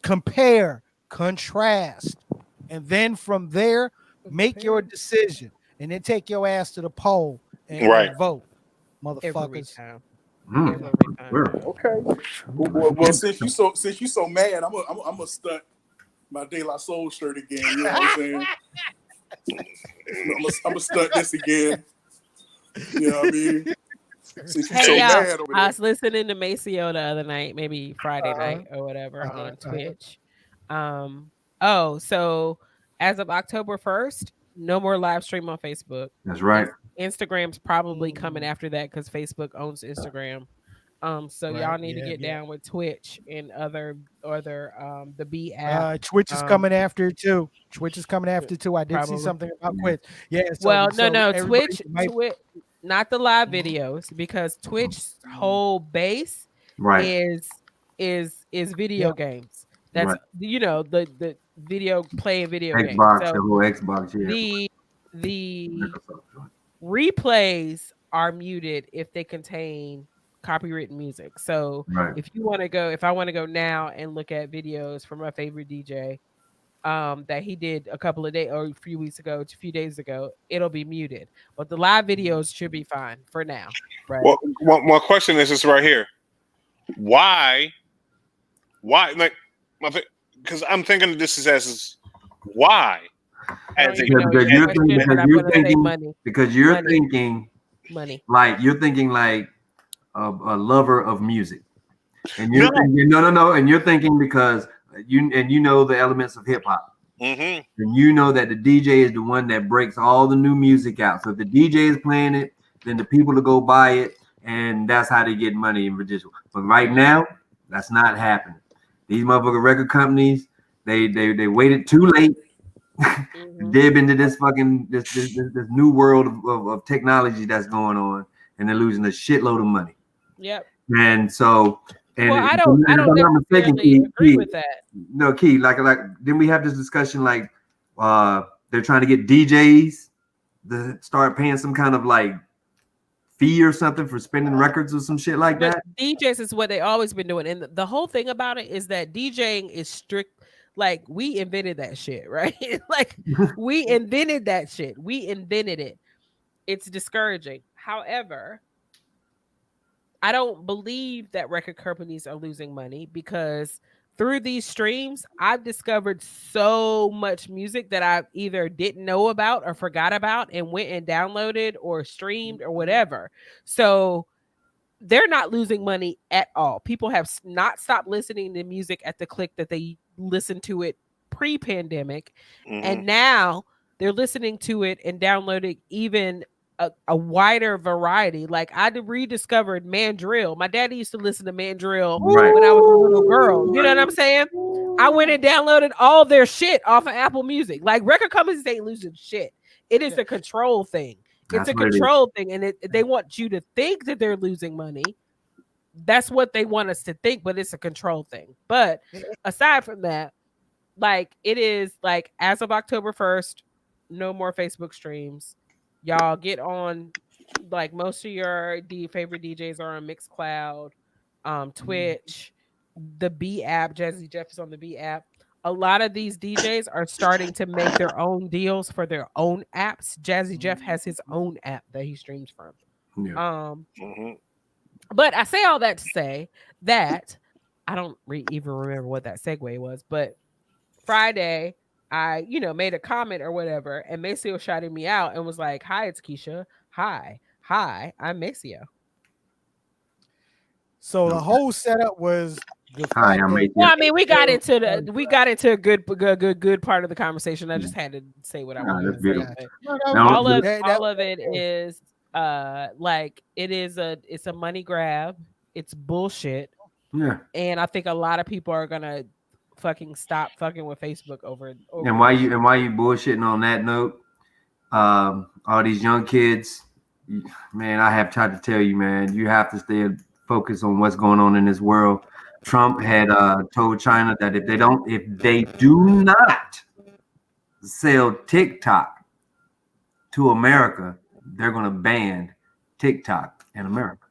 compare, contrast, and then from there, make your decision, and then take your ass to the poll and vote, motherfuckers. Every time. Okay. Well, since you so mad, I'm gonna stunt my De La Soul shirt again. You know what I'm saying? I'm gonna stunt this again. You know what I mean? Hey, I was listening to Maceo the other night, maybe Friday night or whatever on Twitch. So as of October 1st, no more live stream on Facebook. That's right. Instagram's probably coming after that because Facebook owns Instagram. So y'all need to get down with Twitch and other the B app. Twitch is coming after too. I did see something about Twitch. Yeah. Twitch, not the live videos, because Twitch's whole base is video games. That's the video playing video games. Xbox, the whole Xbox. The replays are muted if they contain copywritten music. So if I want to go now and look at videos from my favorite DJ that he did a couple of days or a few days ago, it'll be muted. But the live videos should be fine for now. Right. Well, one question is this right here. Why like because I'm thinking of this as why? Because you're thinking money. Like you're thinking like a lover of music, and you're thinking, and you're thinking because you know the elements of hip hop, and you know that the DJ is the one that breaks all the new music out. So if the DJ is playing it, then the people will go buy it, and that's how they get money in residual. But right now, that's not happening. These motherfucking record companies, they waited too late. Dib into this fucking this new world of technology that's going on, and they're losing a shitload of money. Yep. And so, I don't necessarily agree with that. No, Key, like then we have this discussion like they're trying to get DJs to start paying some kind of like fee or something for spinning records or some shit like that. DJs is what they always been doing, and the whole thing about it is that DJing is strict. Like we invented that shit, right? Like we invented that shit. We invented it. It's discouraging. However, I don't believe that record companies are losing money because through these streams, I've discovered so much music that I either didn't know about or forgot about and went and downloaded or streamed or whatever. So they're not losing money at all. People have not stopped listening to music at the click that they listened to it pre-pandemic. And now they're listening to it and downloading even a wider variety. Like I rediscovered Mandrill. My daddy used to listen to Mandrill when I was a little girl. You know what I'm saying? I went and downloaded all their shit off of Apple Music. Like record companies ain't losing shit. It is a control thing. It's a control thing, and they want you to think that they're losing money. That's what they want us to think, but it's a control thing. But aside from that, like it is like as of October 1st, no more Facebook streams. Y'all get on, like most of your favorite DJs are on Mixcloud, Twitch, the B app. Jazzy Jeff is on the B app. A lot of these DJs are starting to make their own deals for their own apps. Jazzy Jeff has his own app that he streams from. Yeah. But I say all that to say that I don't even remember what that segue was, but Friday, I, made a comment or whatever, and Maceo shouted me out and was like, "Hi, it's Keisha. Hi, I'm Maceo." So the whole setup was well, I mean, we got into a good part of the conversation. I just had to say what I wanted to say. All of it is like it's a money grab. It's bullshit. Yeah. And I think a lot of people are gonna fucking stop fucking with Facebook over and why you bullshitting on that note? All these young kids, man, I have tried to tell you, man, you have to stay focused on what's going on in this world. Trump had told China that if they do not sell TikTok to America, they're going to ban TikTok in America.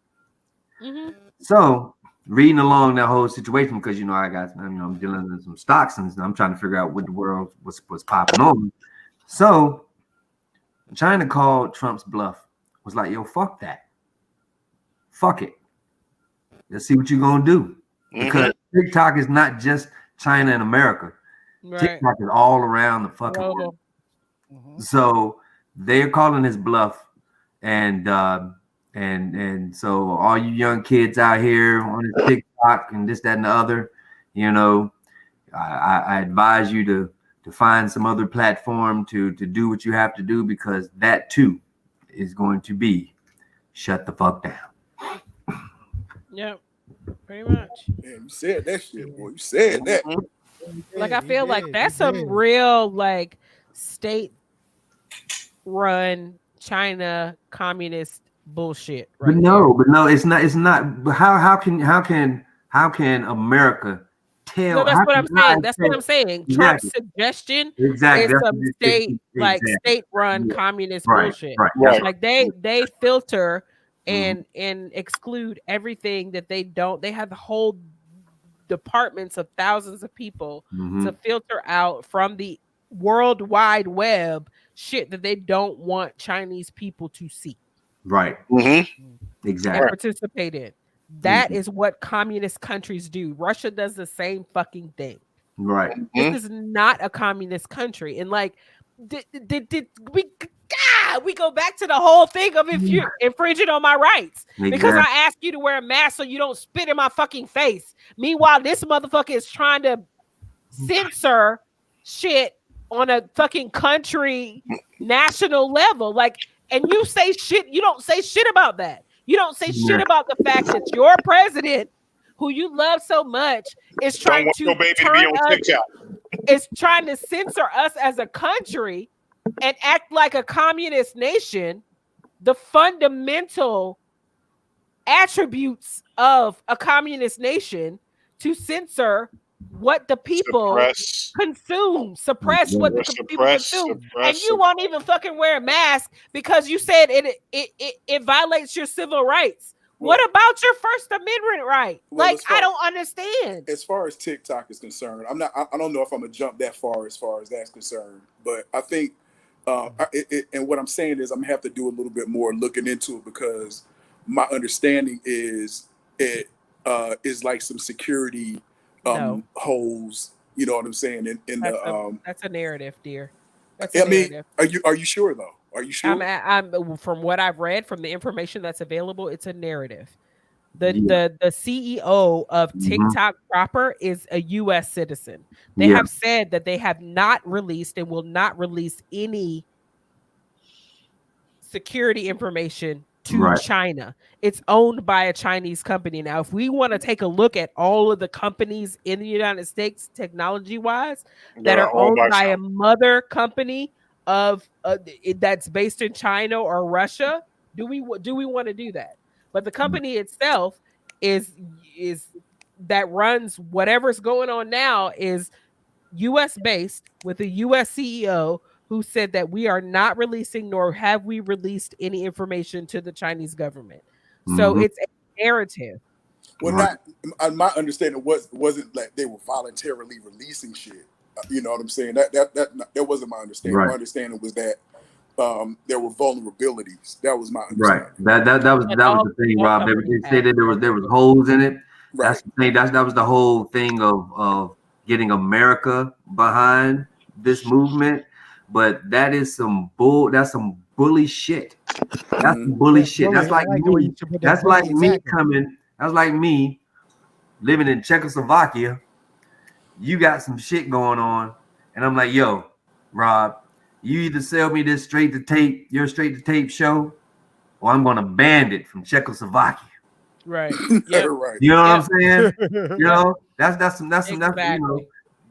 So reading along that whole situation, because I'm dealing with some stocks and I'm trying to figure out what the world was popping on. So China called Trump's bluff. Was like, yo, fuck that. Fuck it. Let's see what you're gonna do. Because TikTok is not just China and America. Right. TikTok is all around the fucking world. So they're calling his bluff, and so all you young kids out here on TikTok and this, that, and the other, I advise you to find some other platform to do what you have to do, because that too is going to be shut the fuck down. Yep. Pretty much. Man, you said that shit, boy. You said that. Like, I feel like that's some real, like, state-run China communist bullshit. Right, but no, it's not. But how can America tell? No, that's what I'm saying. That's what I'm saying. Exactly. Trump's suggestion is some state-run communist bullshit. Right. Like they filter and exclude everything that they don't. They have the whole departments of thousands of people to filter out from the World Wide Web shit that they don't want Chinese people to see. Right. Exactly. And participate in. That is what communist countries do. Russia does the same fucking thing. Right. This is not a communist country. And like, did we go back to the whole thing of if you're infringing on my rights because I asked you to wear a mask so you don't spit in my fucking face. Meanwhile, this motherfucker is trying to censor shit on a fucking country national level. Like, and you say shit, you don't say shit about that. You don't say shit about the fact that your president, who you love so much, is trying to is trying to censor us as a country and act like a communist nation. The fundamental attributes of a communist nation to censor what the people suppress what the people consume, and you won't even fucking wear a mask because you said it violates your civil rights. What about your First Amendment right? Like, I don't understand. As far as TikTok is concerned, I don't know if I'm gonna jump that far as that's concerned, but I think, and what I'm saying is I'm gonna have to do a little bit more looking into it, because my understanding is it is like some security holes. You know what I'm saying? That's a narrative, dear. That's a narrative. Are you sure though? Are you sure? I'm from what I've read, from the information that's available, it's a narrative. The CEO of TikTok proper is a U.S. citizen. They have said that they have not released and will not release any security information to China. It's owned by a Chinese company. Now, if we want to take a look at all of the companies in the United States, technology-wise, that are owned by a mother company of that's based in China or Russia, do we want to do that? But the company itself is that runs whatever's going on now is U.S. based with a U.S. CEO who said that we are not releasing, nor have we released any information to the Chinese government. So it's a narrative. Well, not my understanding wasn't like they were voluntarily releasing shit. You know what I'm saying? That wasn't my understanding. My understanding was that there were vulnerabilities. That was my understanding. Right. That was the thing, Rob. They said that there was holes in it. Right. That's the thing. That was the whole thing of getting America behind this movement. But that is some that's some bully shit. That's some bully shit. That's like me. That's like me coming. That's like me living in Czechoslovakia. You got some shit going on, and I'm like, yo, Rob, you either sell me this straight to tape show, or I'm gonna ban it from Czechoslovakia. Right. Yeah. Right. You know what I'm saying? You know, that's some exactly. You know,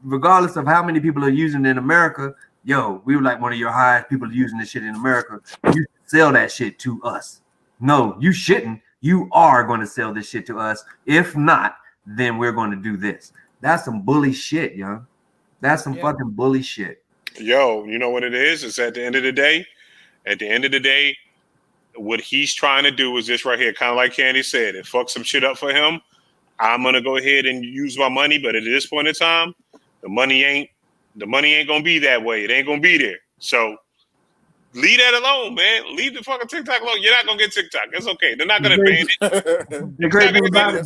regardless of how many people are using it in America, yo, we were like one of your highest people using this shit in America. You sell that shit to us. No, you shouldn't. You are going to sell this shit to us. If not, then we're going to do this. That's some bully shit, young. That's some fucking bully shit. Yo, you know what it is? It's at the end of the day, what he's trying to do is this right here. Kind of like Candy said, it fucks some shit up for him. I'm going to go ahead and use my money. But at this point in time, the money ain't going to be that way. It ain't going to be there. So leave that alone, man. Leave the fucking TikTok alone. You're not going to get TikTok. It's okay. They're not going to ban it. The great thing about it,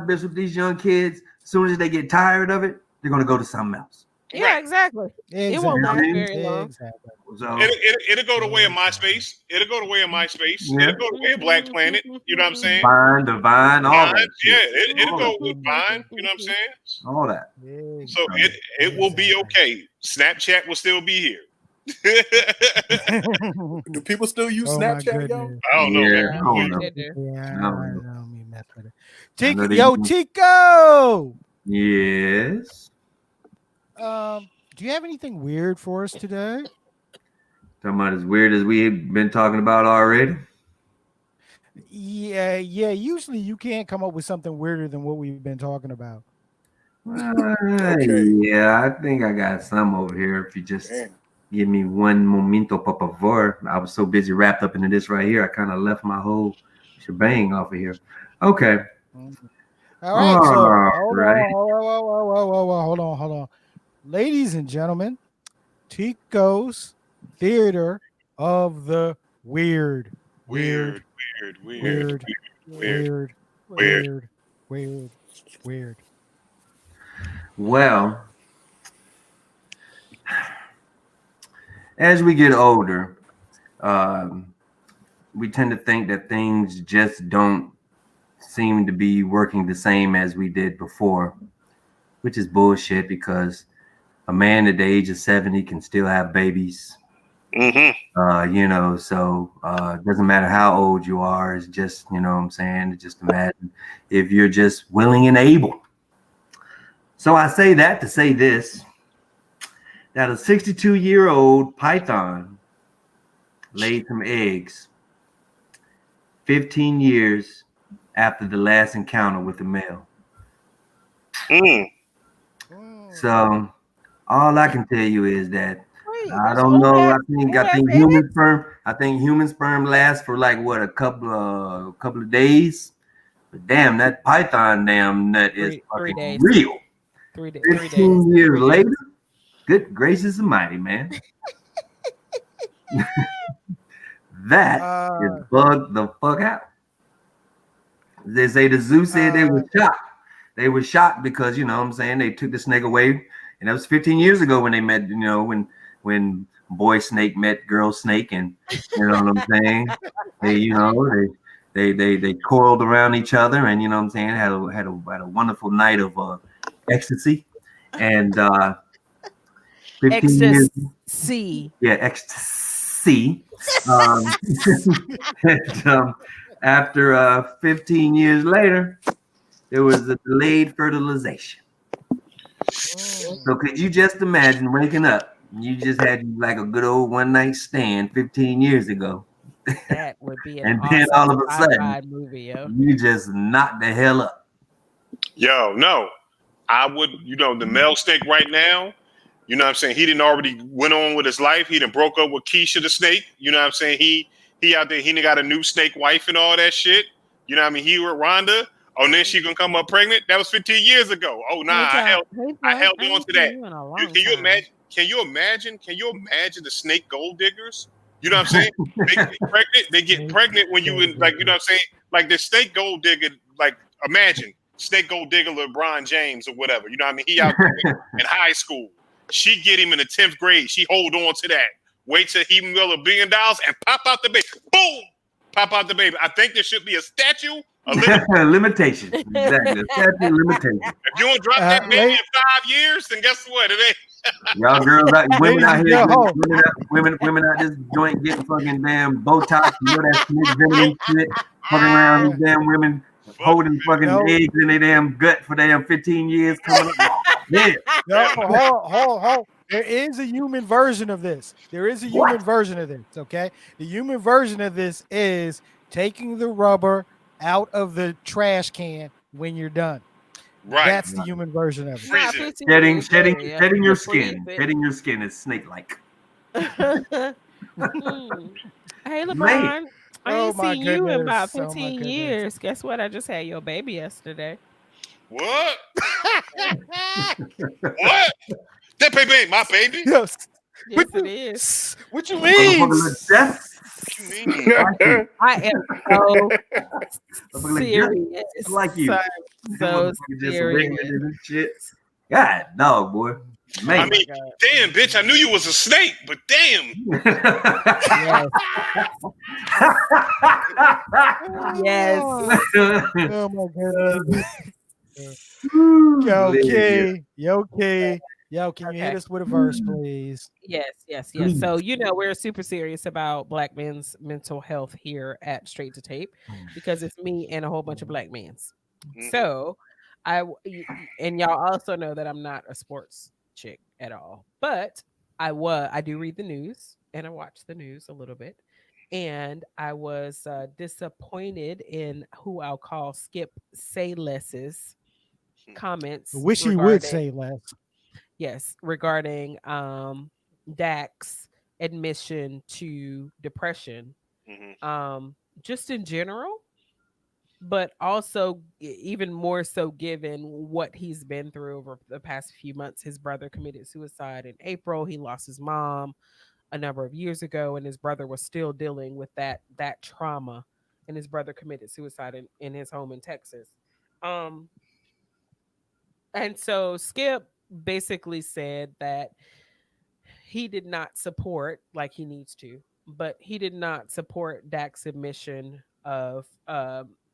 bitch, with these young kids, as soon as they get tired of it, they're going to go to something else. Yeah, exactly. It won't last very long. Exactly. So, it'll go the way of MySpace. It'll go the way of MySpace. Yeah. It'll go the way of Black Planet. You know what I'm saying? Divine, all that. Yeah, it'll go with Vine. You know what I'm saying? All that. So it will be okay. Snapchat will still be here. Do people still use Snapchat, yo? I don't know. Yo, Tico. Yes. Do you have anything weird for us today? Talking about as weird as we've been talking about already? Yeah. Usually you can't come up with something weirder than what we've been talking about. Okay. Yeah, I think I got some over here. If you just give me one momento, por favor. I was so busy wrapped up into this right here, I kind of left my whole shebang off of here. Okay. All right. Hold on. Ladies and gentlemen, Tico's Theater of the Weird. Weird. Well, as we get older, we tend to think that things just don't seem to be working the same as we did before, which is bullshit because a man at the age of 70 can still have babies. You know, so it doesn't matter how old you are. It's just, you know what I'm saying? Just imagine if you're just willing and able. So I say that to say this, that a 62-year-old python laid some eggs 15 years after the last encounter with the male. So all I can tell you is that I don't know. I think human sperm lasts for like what, a couple of days. But damn, that python damn nut is fucking real. 15 years later, good gracious almighty, man. That is bugged the fuck out. They say the zoo said they were shocked. They were shocked because, you know what I'm saying, they took the snake away. And that was 15 years ago when they met, you know, when boy snake met girl snake, and you know what I'm saying? They, you know, they coiled around each other, and you know what I'm saying, had a wonderful night of ecstasy. And 15 years. Yeah, ecstasy. And, after 15 years later, there was a delayed fertilization. So could you just imagine waking up and you just had like a good old one night stand 15 years ago? That would be an and awesome then all of a sudden movie, yo. You just knocked the hell up. Yo, no. I would, you know, the male snake right now, you know what I'm saying? He didn't already went on with his life. He done broke up with Keisha the snake. You know what I'm saying? He out there, he done got a new snake wife and all that shit. You know what I mean? He with Rhonda. Oh, and then she gonna come up pregnant. That was 15 years ago. Oh, nah, I held on to that. Can you imagine the snake gold diggers? You know what I'm saying? They get pregnant when you in, like, you know what I'm saying? Like the snake gold digger, like imagine snake gold digger LeBron James or whatever. You know what I mean? He out there in high school. She get him in the 10th grade. She hold on to that. Wait till he will $1 billion and pop out the baby. Boom! Pop out the baby. I think there should be a statue. Limitation. Exactly. Statute limitation. If you don't drop that baby in 5 years, then guess what? It ain't. Y'all girls, women out here, women out this joint getting fucking damn Botox, you know that Smith shit, fucking around these damn women holding fucking eggs in their damn gut for damn 15 years coming up. Yeah. Hold. There is a human version of this. Okay? The human version of this is taking the rubber out of the trash can when you're done. Right. That's the human version of it. Shedding your skin. Shedding your skin is snake-like. Hey, LeBron. I ain't seen you in about 15 years. Guess what? I just had your baby yesterday. What? What? That baby ain't my baby. Yes, it is. What you mean? I am so serious. I like you. So serious. Shit. God, no, boy. Man. I mean, damn, bitch, I knew you was a snake, but damn. Yes. Oh my God. Okay. Yo, can you hit us with a verse, please? Yes. So, you know, we're super serious about Black men's mental health here at Straight to Tape because it's me and a whole bunch of Black men. So, and y'all also know that I'm not a sports chick at all, but I do read the news and I watch the news a little bit, and I was disappointed in who I'll call Skip Say Less's comments. I wish he would say less. Yes, regarding Dak's admission to depression, just in general, but also even more so given what he's been through over the past few months. His brother committed suicide in April. He lost his mom a number of years ago, and his brother was still dealing with that trauma, and his brother committed suicide in his home in Texas. And so Skip basically said that he did not support, like he needs to, but he did not support Dak's admission of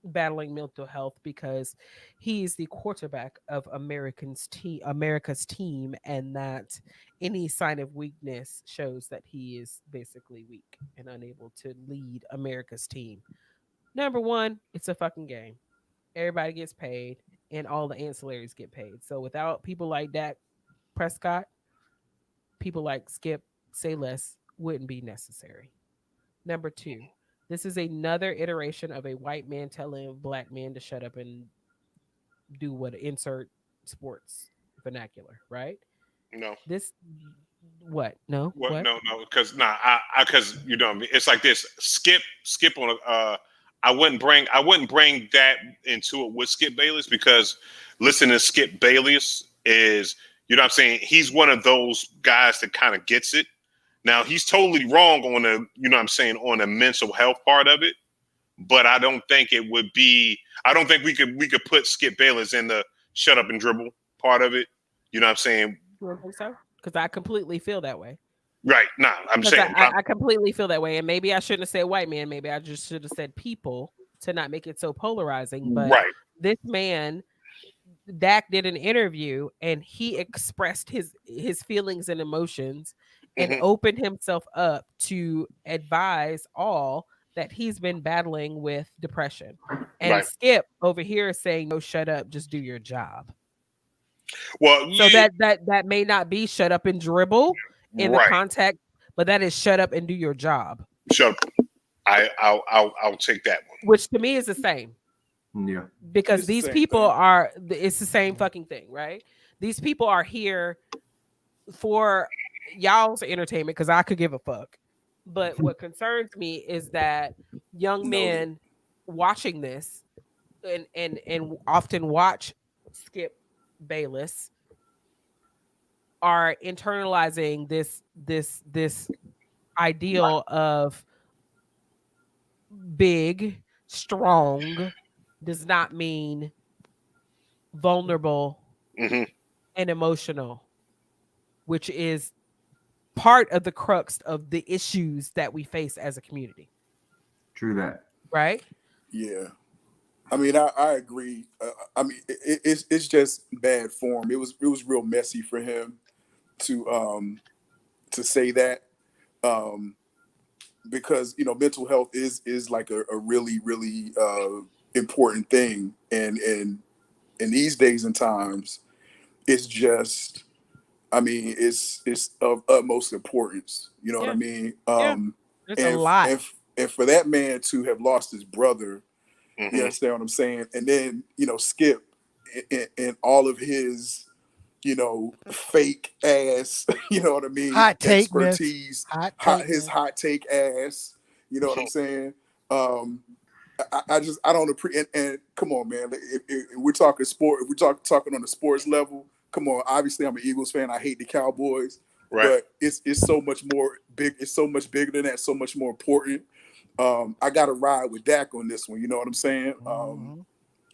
battling mental health because he's the quarterback of America's team, and that any sign of weakness shows that he is basically weak and unable to lead America's team. Number one, it's a fucking game. Everybody gets paid and all the ancillaries get paid. So without people like Dak Prescott, people like Skip Say Less wouldn't be necessary. Number two, this is another iteration of a white man telling Black men to shut up and do what insert sports vernacular, right? No. This what? No. What? No, because because you know, it's like this. Skip on I wouldn't bring that into it with Skip Bayless, because listening to Skip Bayless is, you know what I'm saying, he's one of those guys that kind of gets it. Now, he's totally wrong on the, you know what I'm saying, on the mental health part of it. but I don't think it would be. I don't think we could put Skip Bayless in the shut up and dribble part of it. You know what I'm saying? You don't think so? Because I completely feel that way. Right. Nah, I'm saying I completely feel that way, and maybe I shouldn't have said white man. Maybe I just should have said people to not make it so polarizing. But this man, Dak, did an interview and he expressed his feelings and emotions and opened himself up to advise all that he's been battling with depression. And Skip over here is saying, "No, shut up, just do your job." Well, so that may not be shut up and dribble in the context, but that is shut up and do your job. Shut up. I'll take that one. Which to me is the same. Yeah. Because it's these people are, it's the same fucking thing, right? These people are here for y'all's entertainment because I could give a fuck. But what concerns me is that young men watching this and often watch Skip Bayless are internalizing this ideal of big, strong does not mean vulnerable and emotional, which is part of the crux of the issues that we face as a community. True that. Right? Yeah. I mean, I agree. I mean, it's just bad form. It was real messy for him to say that, because mental health is like a really important thing, and in these days and times, it's just, I mean, it's of utmost importance. You know what I mean? It's a lot. And for that man to have lost his brother. You understand what I'm saying? And then, Skip and all of his, fake ass, you know what I mean? Hot take expertise, his hot take ass, you know what I'm saying? I don't appreciate, and come on, man. If we're talking sport, if we're talking on the sports level, come on. Obviously, I'm an Eagles fan. I hate the Cowboys, but it's so much more big. It's so much bigger than that. So much more important. I got to ride with Dak on this one. You know what I'm saying?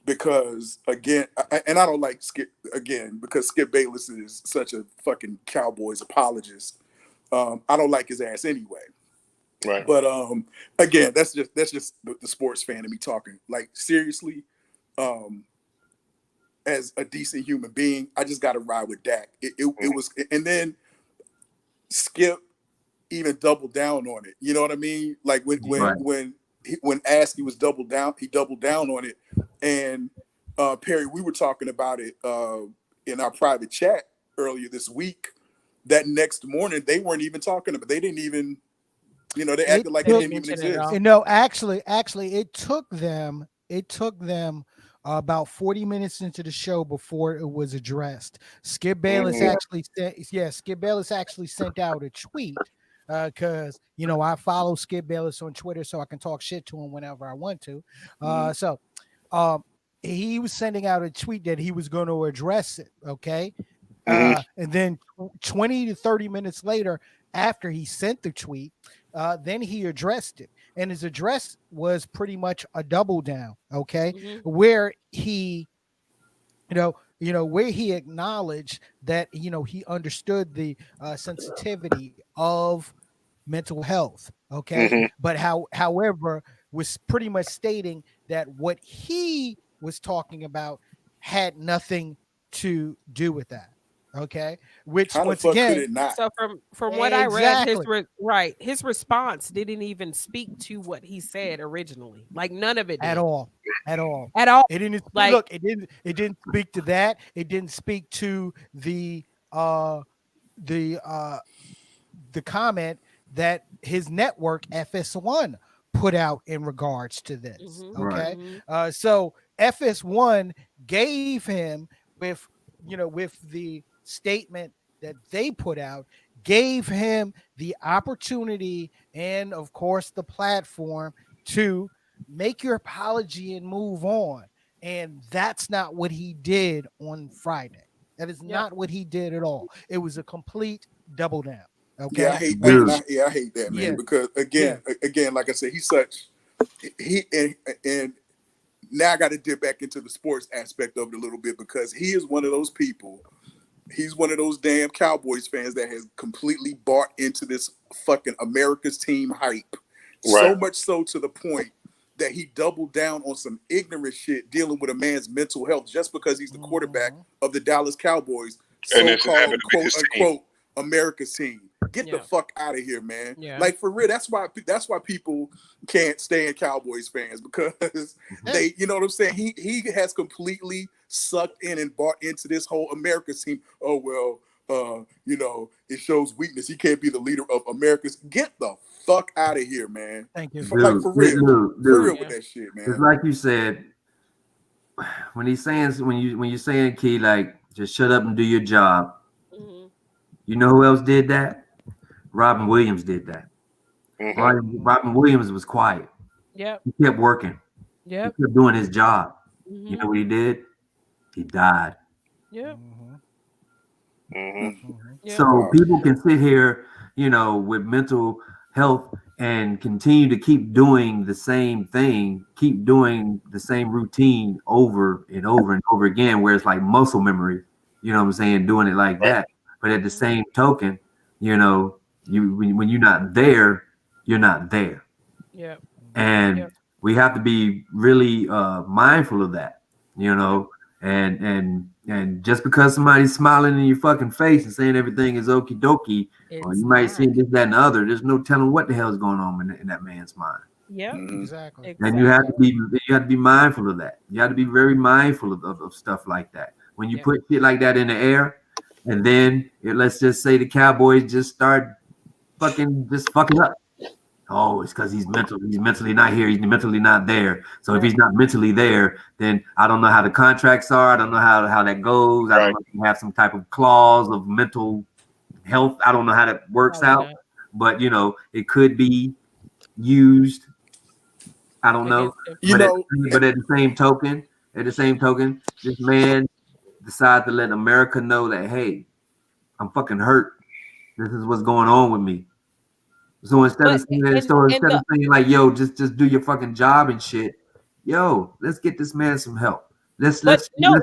Because again, and I don't like Skip again because Skip Bayless is such a fucking Cowboys apologist. I don't like his ass anyway. Right. But again, that's just the sports fan in me talking. Like seriously, as a decent human being, I just got to ride with Dak. It was, and then Skip even doubled down on it. You know what I mean? Like when asked, he doubled down on it. And Perry, we were talking about it in our private chat earlier this week. That next morning, they weren't even talking about. They didn't even, they acted like it didn't even exist. No, actually, it took them about 40 minutes into the show before it was addressed. Skip Bayless actually sent out a tweet. Because I follow Skip Bayless on Twitter, so I can talk shit to him whenever I want to. So he was sending out a tweet that he was going to address it. Okay, and then 20 to 30 minutes later, after he sent the tweet, then he addressed it, and his address was pretty much a double down. Okay, where he, where he acknowledged that he understood the sensitivity of mental health, but however was pretty much stating that what he was talking about had nothing to do with that. Which once again, so from what I read, his response didn't even speak to what he said originally. Like none of it did. At all. It didn't it didn't speak to that. It didn't speak to the comment that his network FS1 put out in regards to this. So FS1 gave him with the statement that they put out, gave him the opportunity and of course the platform to make your apology and move on. And that's not what he did on Friday. That is not what he did at all. It was a complete double down. Okay. Yeah, I hate that, man. Because again, like I said, he's such and now I got to dip back into the sports aspect of it a little bit, because he is one of those people. He's one of those damn Cowboys fans that has completely bought into this fucking America's team hype. Right. So much so to the point that he doubled down on some ignorant shit dealing with a man's mental health just because he's the quarterback of the Dallas Cowboys, so-called quote unquote America's team. Get the fuck out of here, man. Yeah. Like, for real, that's why people can't stand Cowboys fans, because they, you know what I'm saying? He has completely sucked in and bought into this whole America's team. Oh, well, you know, it shows weakness. He can't be the leader of America's. Get the fuck out of here, man. Thank you. For real with that shit, man. It's like you said, when you're saying, Key, like, just shut up and do your job. Mm-hmm. You know who else did that? Robin Williams did that. Mm-hmm. Robin Williams was quiet. Yep. He kept working. Yep. He kept doing his job. Mm-hmm. You know what he did? He died. Yep. Mm-hmm. Yep. So people can sit here, you know, with mental health and continue to keep doing the same thing, keep doing the same routine over and over and over again, where it's like muscle memory, you know what I'm saying, doing it like that. But at the same token, you know, when you're not there, you're not there. Yeah. And we have to be really mindful of that, you know, and just because somebody's smiling in your fucking face and saying everything is okie dokie, or you might see this, that, and the other, there's no telling what the hell is going on in that man's mind. Yeah, exactly. And you have to be mindful of that. You have to be very mindful of stuff like that. When you put shit like that in the air, and then let's just say the Cowboys just start fucking up. Oh, it's because he's mentally not here. He's mentally not there. So if he's not mentally there, then I don't know how the contracts are. I don't know how that goes. I don't know if you have some type of clause of mental health. I don't know how that works out. But, you know, it could be used. I don't know. But at the same token, this man decided to let America know that, hey, I'm fucking hurt. This is what's going on with me. So instead of saying like, yo, just do your fucking job and shit, yo, let's get this man some help. He got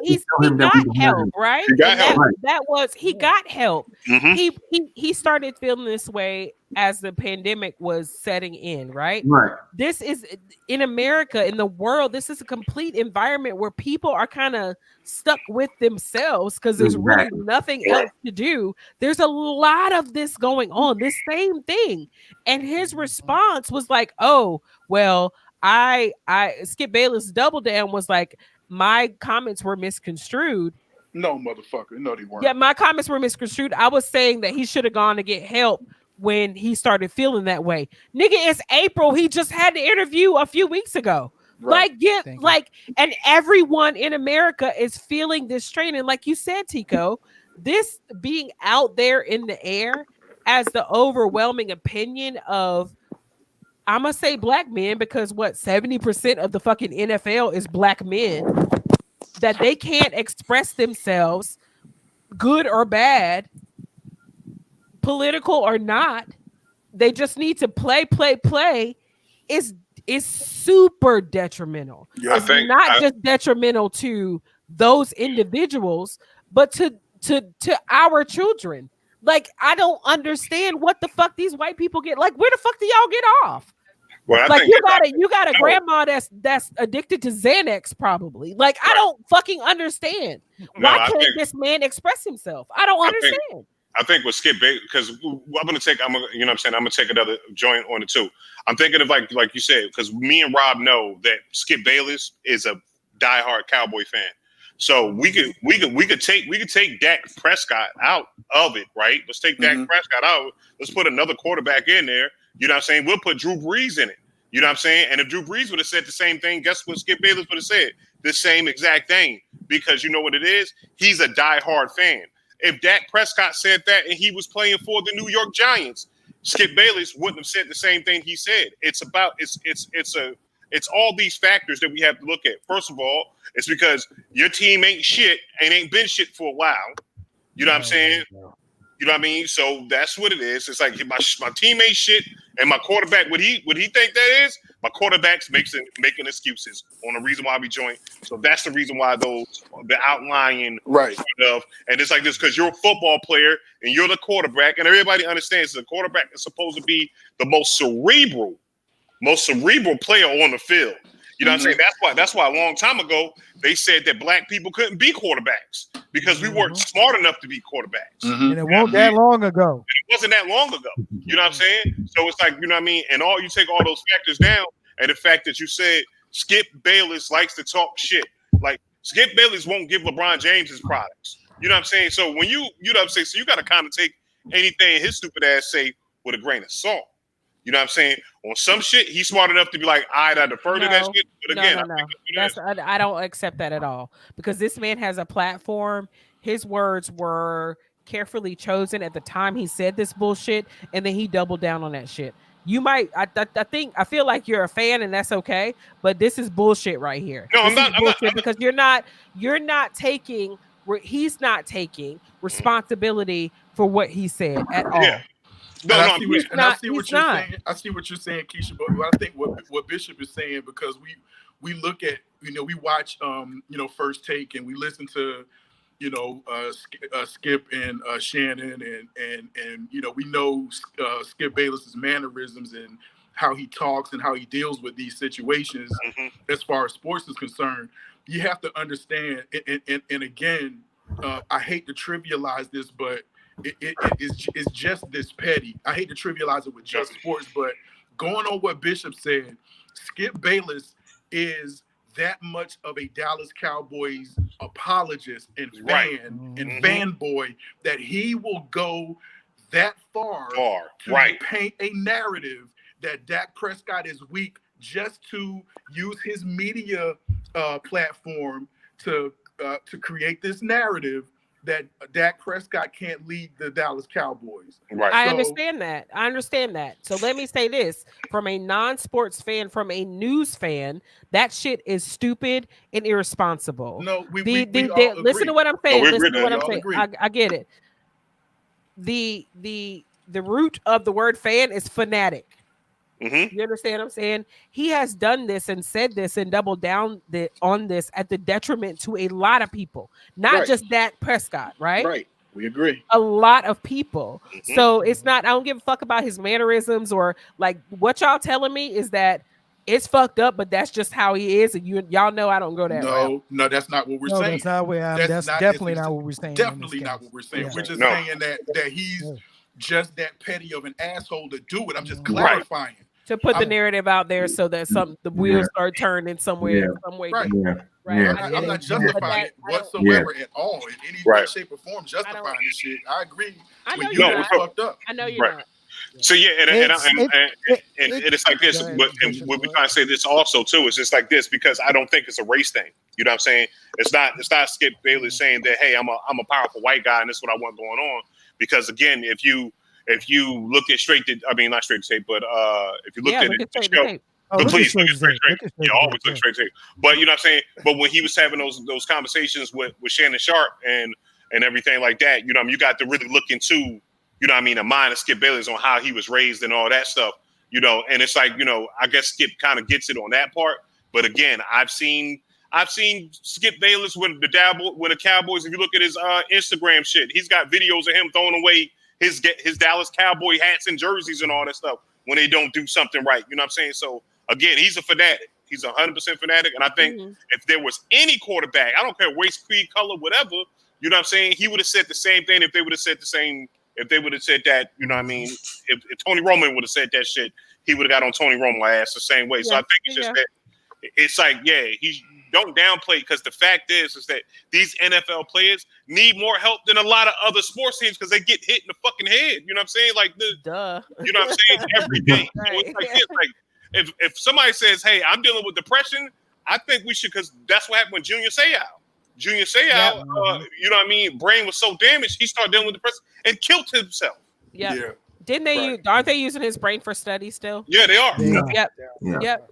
help, right? He got help. He got help. Mm-hmm. He started feeling this way as the pandemic was setting in, right? Right. This is in America, in the world, this is a complete environment where people are kind of stuck with themselves because there's really nothing else to do. There's a lot of this going on, this same thing. And his response was like, oh, well, Skip Bayless double down was like, my comments were misconstrued. No, motherfucker. No, they weren't. Yeah, my comments were misconstrued. I was saying that he should have gone to get help when he started feeling that way. Nigga, it's April. He just had the interview a few weeks ago. Right. And everyone in America is feeling this strain. And like you said, Tico, this being out there in the air as the overwhelming opinion of, I'm gonna say black men, because 70% of the fucking NFL is black men, that they can't express themselves, good or bad, political or not. They just need to play is super detrimental. Yeah, it's not just detrimental to those individuals, but to our children. Like, I don't understand what the fuck these white people get. Like, where the fuck do y'all get off? Well, like, you got a grandma that's addicted to Xanax, probably. Like, I don't fucking understand. Why can't this man express himself? I don't understand. I think with Skip Bayless, because I'm gonna take another joint on it too. I'm thinking of like you said, because me and Rob know that Skip Bayless is a diehard Cowboy fan. So we could take Dak Prescott out of it, right? Let's take Dak Prescott out. Let's put another quarterback in there. You know what I'm saying? We'll put Drew Brees in it. You know what I'm saying? And if Drew Brees would have said the same thing, guess what Skip Bayless would have said? The same exact thing. Because you know what it is? He's a diehard fan. If Dak Prescott said that and he was playing for the New York Giants, Skip Bayless wouldn't have said the same thing he said. It's all these factors that we have to look at. First of all, it's because your team ain't shit and ain't been shit for a while. You know what I'm saying? You know what I mean? So that's what it is. It's like my team ain't shit and my quarterback, what he think that is, My quarterback's making excuses on the reason why we joined. So that's the reason why the outlying of, and it's like this because you're a football player and you're the quarterback, and everybody understands the quarterback is supposed to be the most cerebral player on the field. You know what I'm saying? That's why a long time ago they said that black people couldn't be quarterbacks because we weren't smart enough to be quarterbacks. And it wasn't that long ago. It wasn't that long ago. You know what I'm saying? So it's like, you know what I mean? And you take all those factors down, and the fact that you said Skip Bayless likes to talk shit. Like Skip Bayless won't give LeBron James his products. You know what I'm saying? So when you know what I'm saying, so you gotta kind of take anything his stupid ass say with a grain of salt. You know what I'm saying? On some shit, he's smart enough to be like, I defer to that shit. But again, I don't accept that at all because this man has a platform. His words were carefully chosen at the time he said this bullshit, and then he doubled down on that shit. You might, I feel like you're a fan, and that's okay. But this is bullshit right here. No, I'm not because you're not taking he's not taking responsibility for what he said at all. Yeah. I see what you're saying. I see what you're saying, Keisha. But I think what Bishop is saying, because we look at, we watch First Take, and we listen to Skip and Shannon, and we know Skip Bayless's mannerisms and how he talks and how he deals with these situations as far as sports is concerned. You have to understand, and again, I hate to trivialize this, but it's just this petty. I hate to trivialize it with just sports, but going on what Bishop said, Skip Bayless is that much of a Dallas Cowboys apologist and fan and fanboy that he will go that far to paint a narrative that Dak Prescott is weak just to use his media platform to create this narrative that Dak Prescott can't lead the Dallas Cowboys. Right. I understand that. So let me say this from a non-sports fan, from a news fan, that shit is stupid and irresponsible. No, we listen to what I'm saying. Listen to what I'm saying. Agree. I get it. The root of the word fan is fanatic. You understand what I'm saying? He has done this and said this and doubled down on this at the detriment to a lot of people, not just Dak Prescott, right? Right. We agree. A lot of people. So it's not, I don't give a fuck about his mannerisms or like what y'all telling me is that it's fucked up, but that's just how he is. And y'all know I don't go that route. No, that's not what we're saying. That's definitely not what we're saying. Definitely not what we're saying. Yeah. We're just saying that he's just that petty of an asshole to do it. I'm just clarifying. To put the narrative out there so that the wheels start turning somewhere, some way. Right. Right. I'm not justifying it whatsoever at all in any way, shape, or form. Justifying this shit. I agree. I know you're not. Fucked up. I know you're not. So and it's like this. And what we trying to say this also too is just like this because I don't think it's a race thing. You know what I'm saying? It's not Skip Bayless saying that hey I'm a powerful white guy and this is what I want going on. Because again, if you look at not straight to tape, but if you look at the show, please look at straight tape. You always look straight tape. But you know what I'm saying? But when he was having those conversations with Shannon Sharp and everything like that, you know, you got to really look into, you know what I mean, the mind of Skip Bayless on how he was raised and all that stuff, you know, and it's like, you know, I guess Skip kind of gets it on that part. But again, I've seen Skip Bayless with the Cowboys. If you look at his Instagram shit, he's got videos of him throwing away his Dallas Cowboy hats and jerseys and all that stuff when they don't do something right. You know what I'm saying? So again, he's a fanatic. He's 100% fanatic. And I think if there was any quarterback, I don't care race, creed, color, whatever, you know what I'm saying? He would have said the same thing if they would have said that, you know what I mean? If Tony Romo would have said that shit, he would have got on Tony Romo's ass the same way. So I think it's just that it's like, he don't downplay because the fact is that these NFL players need more help than a lot of other sports teams because they get hit in the fucking head. You know what I'm saying? Like you know what I'm saying? Every day. So it's like this. Like if somebody says, "Hey, I'm dealing with depression," I think we should because that's what happened with Junior Seau. You know what I mean? Brain was so damaged, he started dealing with depression and killed himself. Yeah. Didn't they? Aren't they using his brain for study still? Yeah, they are. Yep.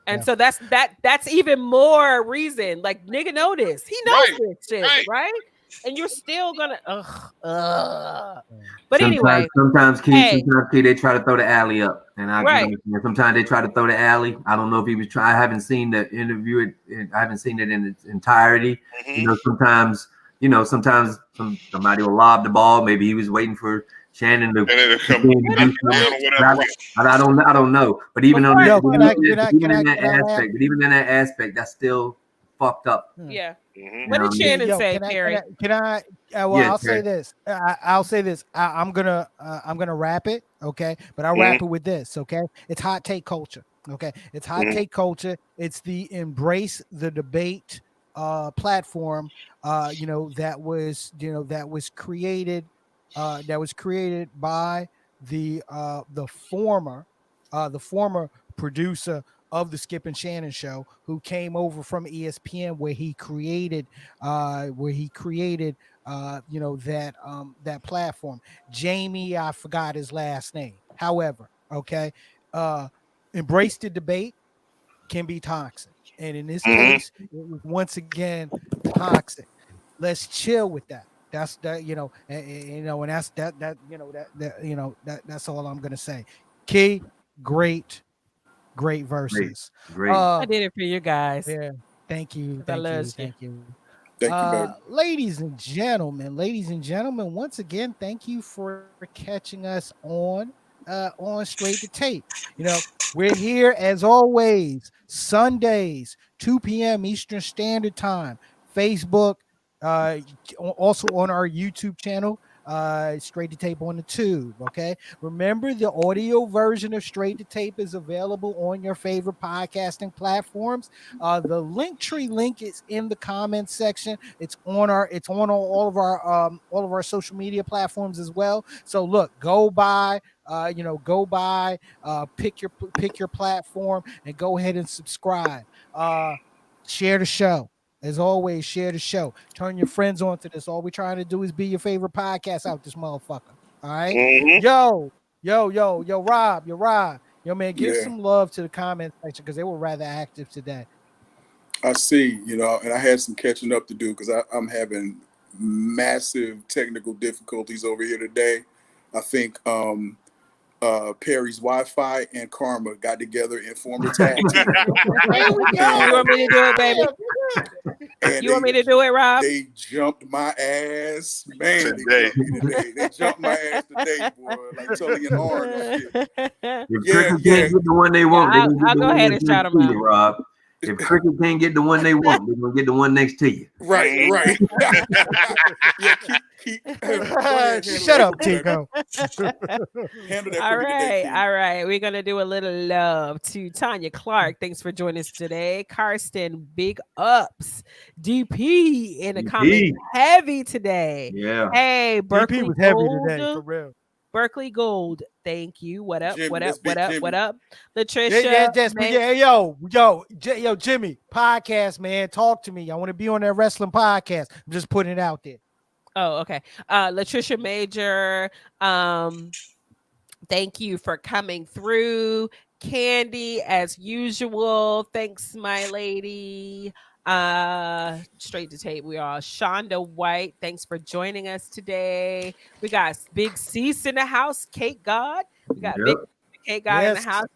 And so that's even more reason. Like nigga know this. He knows this shit, right? and you're still gonna But anyway, sometimes Key, they try to throw the alley up, and sometimes they try to throw the alley. I don't know if he was trying. I haven't seen the interview. I haven't seen it in its entirety. Sometimes somebody will lob the ball. Maybe he was waiting for Shannon to come. I don't know. But even in that aspect, that's still fucked up. Yeah. What did Shannon say, Perry? I'll say this. I'll say this. I'm gonna wrap it, okay? But I'll wrap it with this, okay? It's hot take culture, okay? It's hot take culture. It's the embrace the debate platform, that was created by the former producer of the Skip and Shannon show, who came over from ESPN, where he created that platform. Jamie, I forgot his last name. However, okay, embrace the debate can be toxic, and in this case, it was once again toxic. Let's chill with that. That's that, and that's that's all I'm gonna say. Key, great verses. Great. I did it for you guys. Yeah, thank you. Thank you, baby. Ladies and gentlemen, once again, thank you for catching us on Straight to Tape. We're here as always Sundays, 2 p.m. Eastern Standard Time. Facebook, also on our YouTube channel, Straight to Tape on the Tube. Okay, remember, the audio version of Straight to Tape is available on your favorite podcasting platforms. The Linktree link is in the comments section. It's on all of our social media platforms as well. So look, go by, pick your platform and go ahead and subscribe. Share the show. As always, share the show. Turn your friends on to this. All we're trying to do is be your favorite podcast out this motherfucker. All right? Yo, Rob. Yo, man, give some love to the comment section, because they were rather active today. I see, and I had some catching up to do, because I'm having massive technical difficulties over here today. I think Perry's Wi-Fi and Karma got together and formed a tag team. You want me to do it, baby? You want me to do it, Rob? They jumped my ass, man. They jumped my ass today, boy. Like Tully and Horn and shit. If Cricket can't get the one they want, I'll go ahead and shout them out, Rob. If Cricket can't get the one they want, they're gonna get the one next to you. Right. Shut up, Tico. All right. We're gonna do a little love to Tanya Clark. Thanks for joining us today. Karsten, big ups. DP in the comments, heavy today. Yeah. Hey, Berkeley DP was heavy Gold. today, for real. Berkeley Gold, thank you. What up? Jimmy, what up? Jimmy. What up? Latricia. Yo, Jimmy, podcast, man. Talk to me. I want to be on that wrestling podcast. I'm just putting it out there. Oh, okay. Latricia Major, thank you for coming through. Candy, as usual. Thanks, my lady. Straight to Tape, we are Shonda White. Thanks for joining us today. We got Big Cease in the house, Cake God. We got Big Cake God in the house.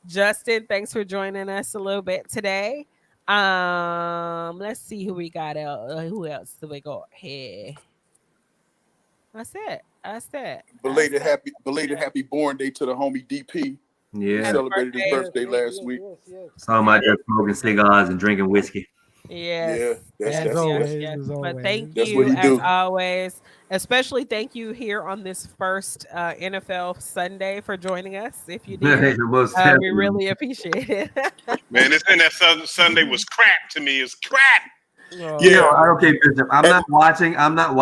Justin, thanks for joining us a little bit today. Let's see who we got. Who else do we got here? That's it. Belated happy born day to the homie DP. Yeah, celebrated his birthday last week. Saw my just smoking cigars and drinking whiskey. Yes. That's always. But thank you as always. Especially thank you here on this first NFL Sunday for joining us. If you did, we really appreciate it. Man, this NFL Sunday was crap to me. It's crap. Okay, Bishop. I'm not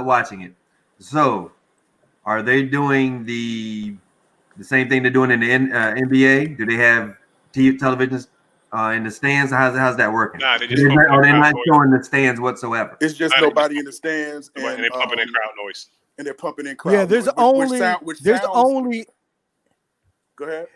watching it. So, are they doing the same thing they're doing in the NBA? Do they have televisions in the stands? How's that working? Nah, they're not showing the stands whatsoever. It's just nobody in the stands, and they're pumping in crowd noise. And they're pumping in crowd. Yeah, there's noise, only Go ahead.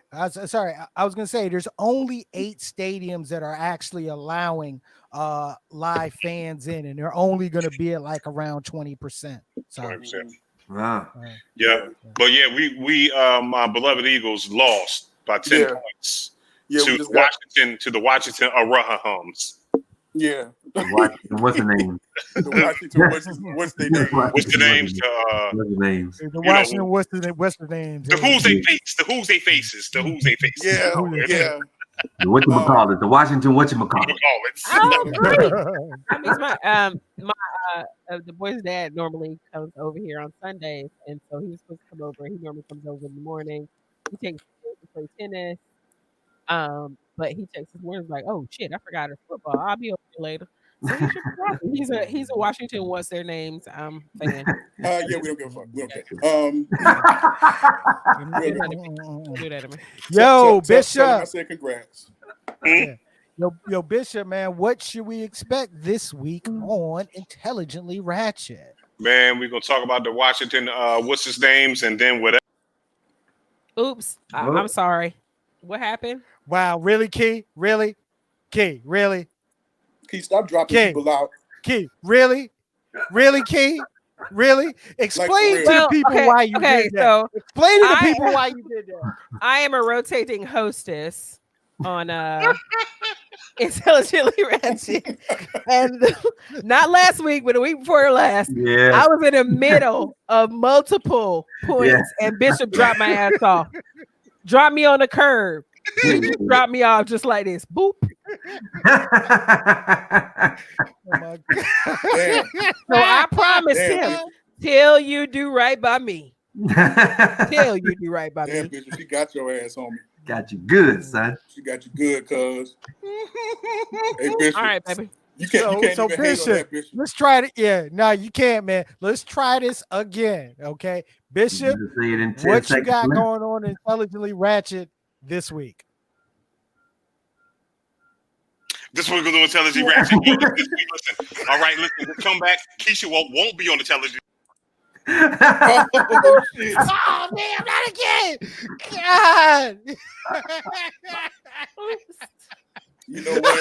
Sorry, I was gonna say there's only 8 stadiums that are actually allowing live fans in, and they're only gonna be at like around 20%. So 20%. Wow. Yeah. But yeah, we my beloved Eagles lost by 10 points to the Washington Arahams. Yeah. What's the name? The Washington, what's their name? What's the names? What's the names? The Washington, what's the names? The who's they face? The who's they faces? The who's they faces? Yeah. Whatchamacallit? The Washington whatchamacallit? Oh, great. That means the boy's dad normally comes over here on Sundays, and so he was supposed to come over. He normally comes over in the morning. He takes to play tennis. But he texts his morning like, "Oh shit, I forgot it's football. I'll be over here later." So he's a Washington. What's their names? Fan. Yeah, we don't give a fuck. We don't care. Do that to me. Yo, Bishop. I said congrats. Yeah. Yo, Bishop, man, what should we expect this week on Intelligently Ratchet? Man, we're gonna talk about the Washington what's his names, and then whatever. Oops, I'm sorry. What happened? Wow, really, Key? Really? Key, really? Key, stop dropping people out. Key, really? Really, Key? Really? Explain to the people why you did that. So explain to the people why you did that. I am a rotating hostess on Intelligently Ratchet. And not last week, but the week before last, I was in the middle of multiple points, and Bishop dropped my ass off. Dropped me on the curb. He just dropped me off just like this. Boop. Oh my God. So I promised him, till you do right by me. Till you do right by me. Bishop, she got your ass, homie. Got you good, son. She got you good, cuz. Hey, Bishop. All right, baby. You can't even Bishop, hate on that, Bishop. Let's try it. Yeah, no, you can't, man. Let's try this again, okay? Bishop, what you got going on Intelligently Ratchet this week? This week we're going to Intelligently Ratchet. Listen. All right, listen. Come back. Keisha won't be on the television. Oh, shit. Oh, man, not again. God. You know what?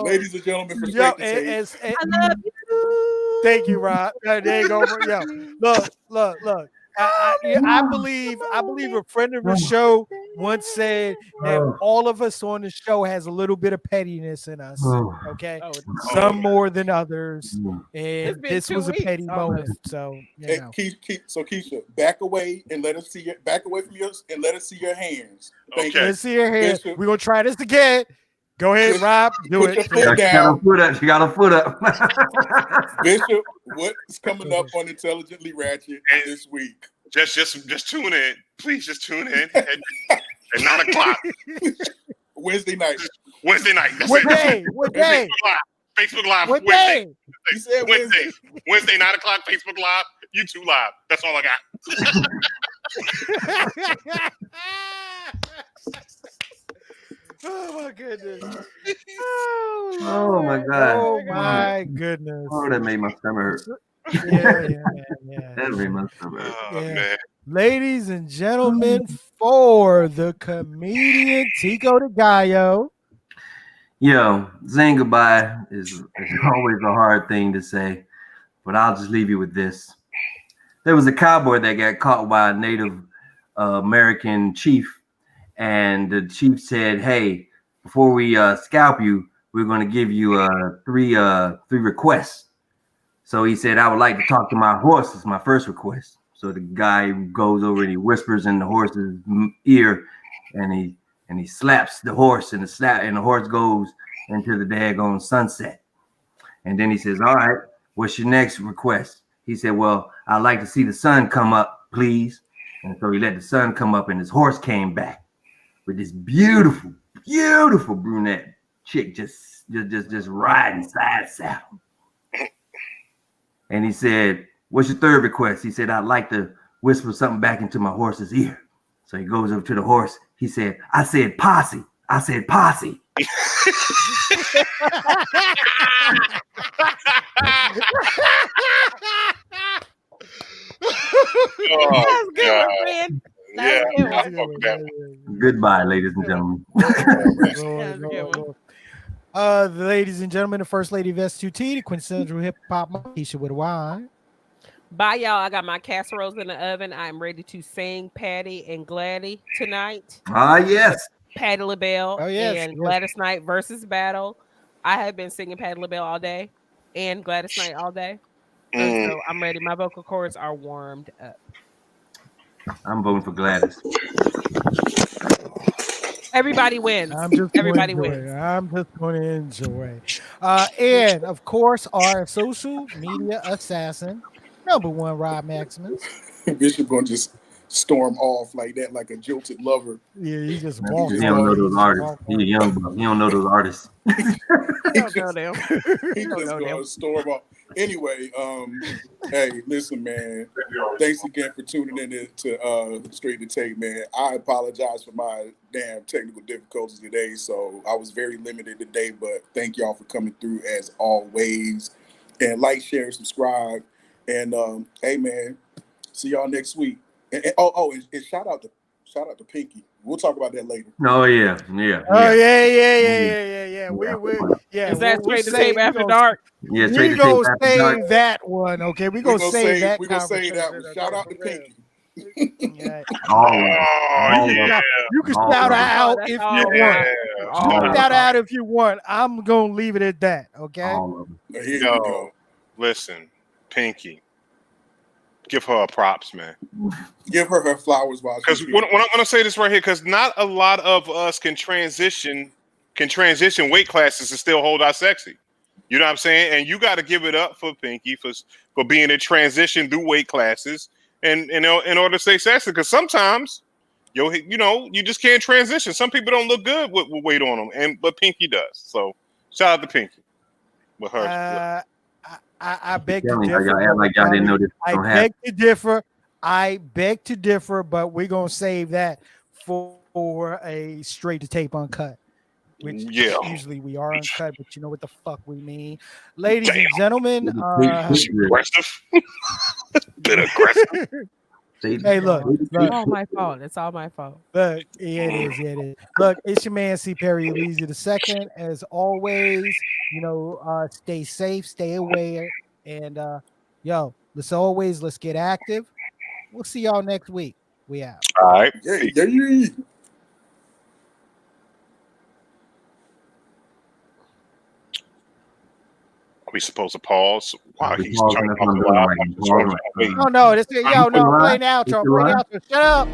Ladies and gentlemen, for I love you. Thank you, Rob. There you go. Yo, look. I believe a friend of the show once said that all of us on the show has a little bit of pettiness in us. Okay, some more than others, and this was a petty moment. So, Keisha, back away and let us see your from yours and let us see your hands. Okay, let's see your hands. We're gonna try this again. Go ahead, Rob. Do it. She got her foot up. Bishop, what's coming up on Intelligently Ratchet this week? Just tune in. Please just tune in at 9 o'clock. Wednesday night. What day? What day? Facebook Live. What Wednesday. day? He said Wednesday. Wednesday, 9 o'clock, Facebook Live, YouTube Live. That's all I got. Oh my goodness. Oh my God. Oh my goodness. Oh, that made my stomach hurt. Yeah. That made my stomach hurt. Oh, man. Ladies and gentlemen, for the comedian Tico de Gallo. Yo, saying goodbye is always a hard thing to say, but I'll just leave you with this. There was a cowboy that got caught by a Native American chief. And the chief said, "Hey, before we scalp you, we're going to give you three requests." So he said, "I would like to talk to my horse. It's my first request." So the guy goes over and he whispers in the horse's ear, and he slaps the horse, and the horse goes into the daggone sunset. And then he says, "All right, what's your next request?" He said, "Well, I'd like to see the sun come up, please." And so he let the sun come up, and his horse came back with this beautiful brunette chick just riding side saddle. And he said, "What's your third request?" He said, "I'd like to whisper something back into my horse's ear." So he goes over to the horse. He said, "I said posse. I said posse." That's good one, friend. That's a good one. Goodbye, ladies and gentlemen. Ladies and gentlemen, the First Lady of S2T, the quintessential hip hop Keisha with a Y. Bye, y'all. I got my casseroles in the oven. I'm ready to sing Patty and Gladys tonight. Ah, yes. Patty LaBelle and Gladys Knight versus battle. I have been singing Patty LaBelle all day and Gladys Knight all day. So I'm ready. My vocal cords are warmed up. I'm voting for Gladys. Everybody wins. Everybody wins. I'm just going to enjoy. And of course, our social media assassin, #1 Rob Maximus. Bishop gonna just storm off like that, like a jilted lover. Yeah, he just walks. He don't know those artists. He's a young buck. He don't know those artists. He's just gonna storm off. Anyway, hey, listen, man. Thanks again for tuning in to Straight to Tape, man. I apologize for my damn technical difficulties today, so I was very limited today. But thank y'all for coming through as always. And like, share, subscribe, and hey, man, see y'all next week. And shout out to Pinky. We'll talk about that later. Oh yeah. Oh yeah. Is that Straight to Tape after dark? Yeah, we gonna save that one. Okay, we gonna save that. We gonna save that one. Shout out to Pinky. Yeah. You can shout her out if you want. You can shout out if you want. I'm gonna leave it at that. Okay. Here you go. Listen, Pinky. Give her props, man. Give her flowers while because when I'm gonna say this right here, because not a lot of us can transition weight classes and still hold our sexy. You know what I'm saying? And you got to give it up for Pinky for being a transition through weight classes and in order to stay sexy. Because sometimes you just can't transition. Some people don't look good with weight on them, but Pinky does. So shout out to Pinky with her. I beg to differ. I beg to differ, but we're gonna save that for a Straight to Tape uncut. Which usually we are uncut, but you know what the fuck we mean. Ladies and gentlemen, aggressive. Bit aggressive. Hey, look. It's all my fault. It's all my fault. Look, it is. Look, it's your man C. Perry Elysia II. As always, stay safe, stay aware, and let's get active. We'll see y'all next week. We out. All right. Yeah. We supposed to pause? Wow, he's trying to. Oh no, this is no play now, Trump. Shut up.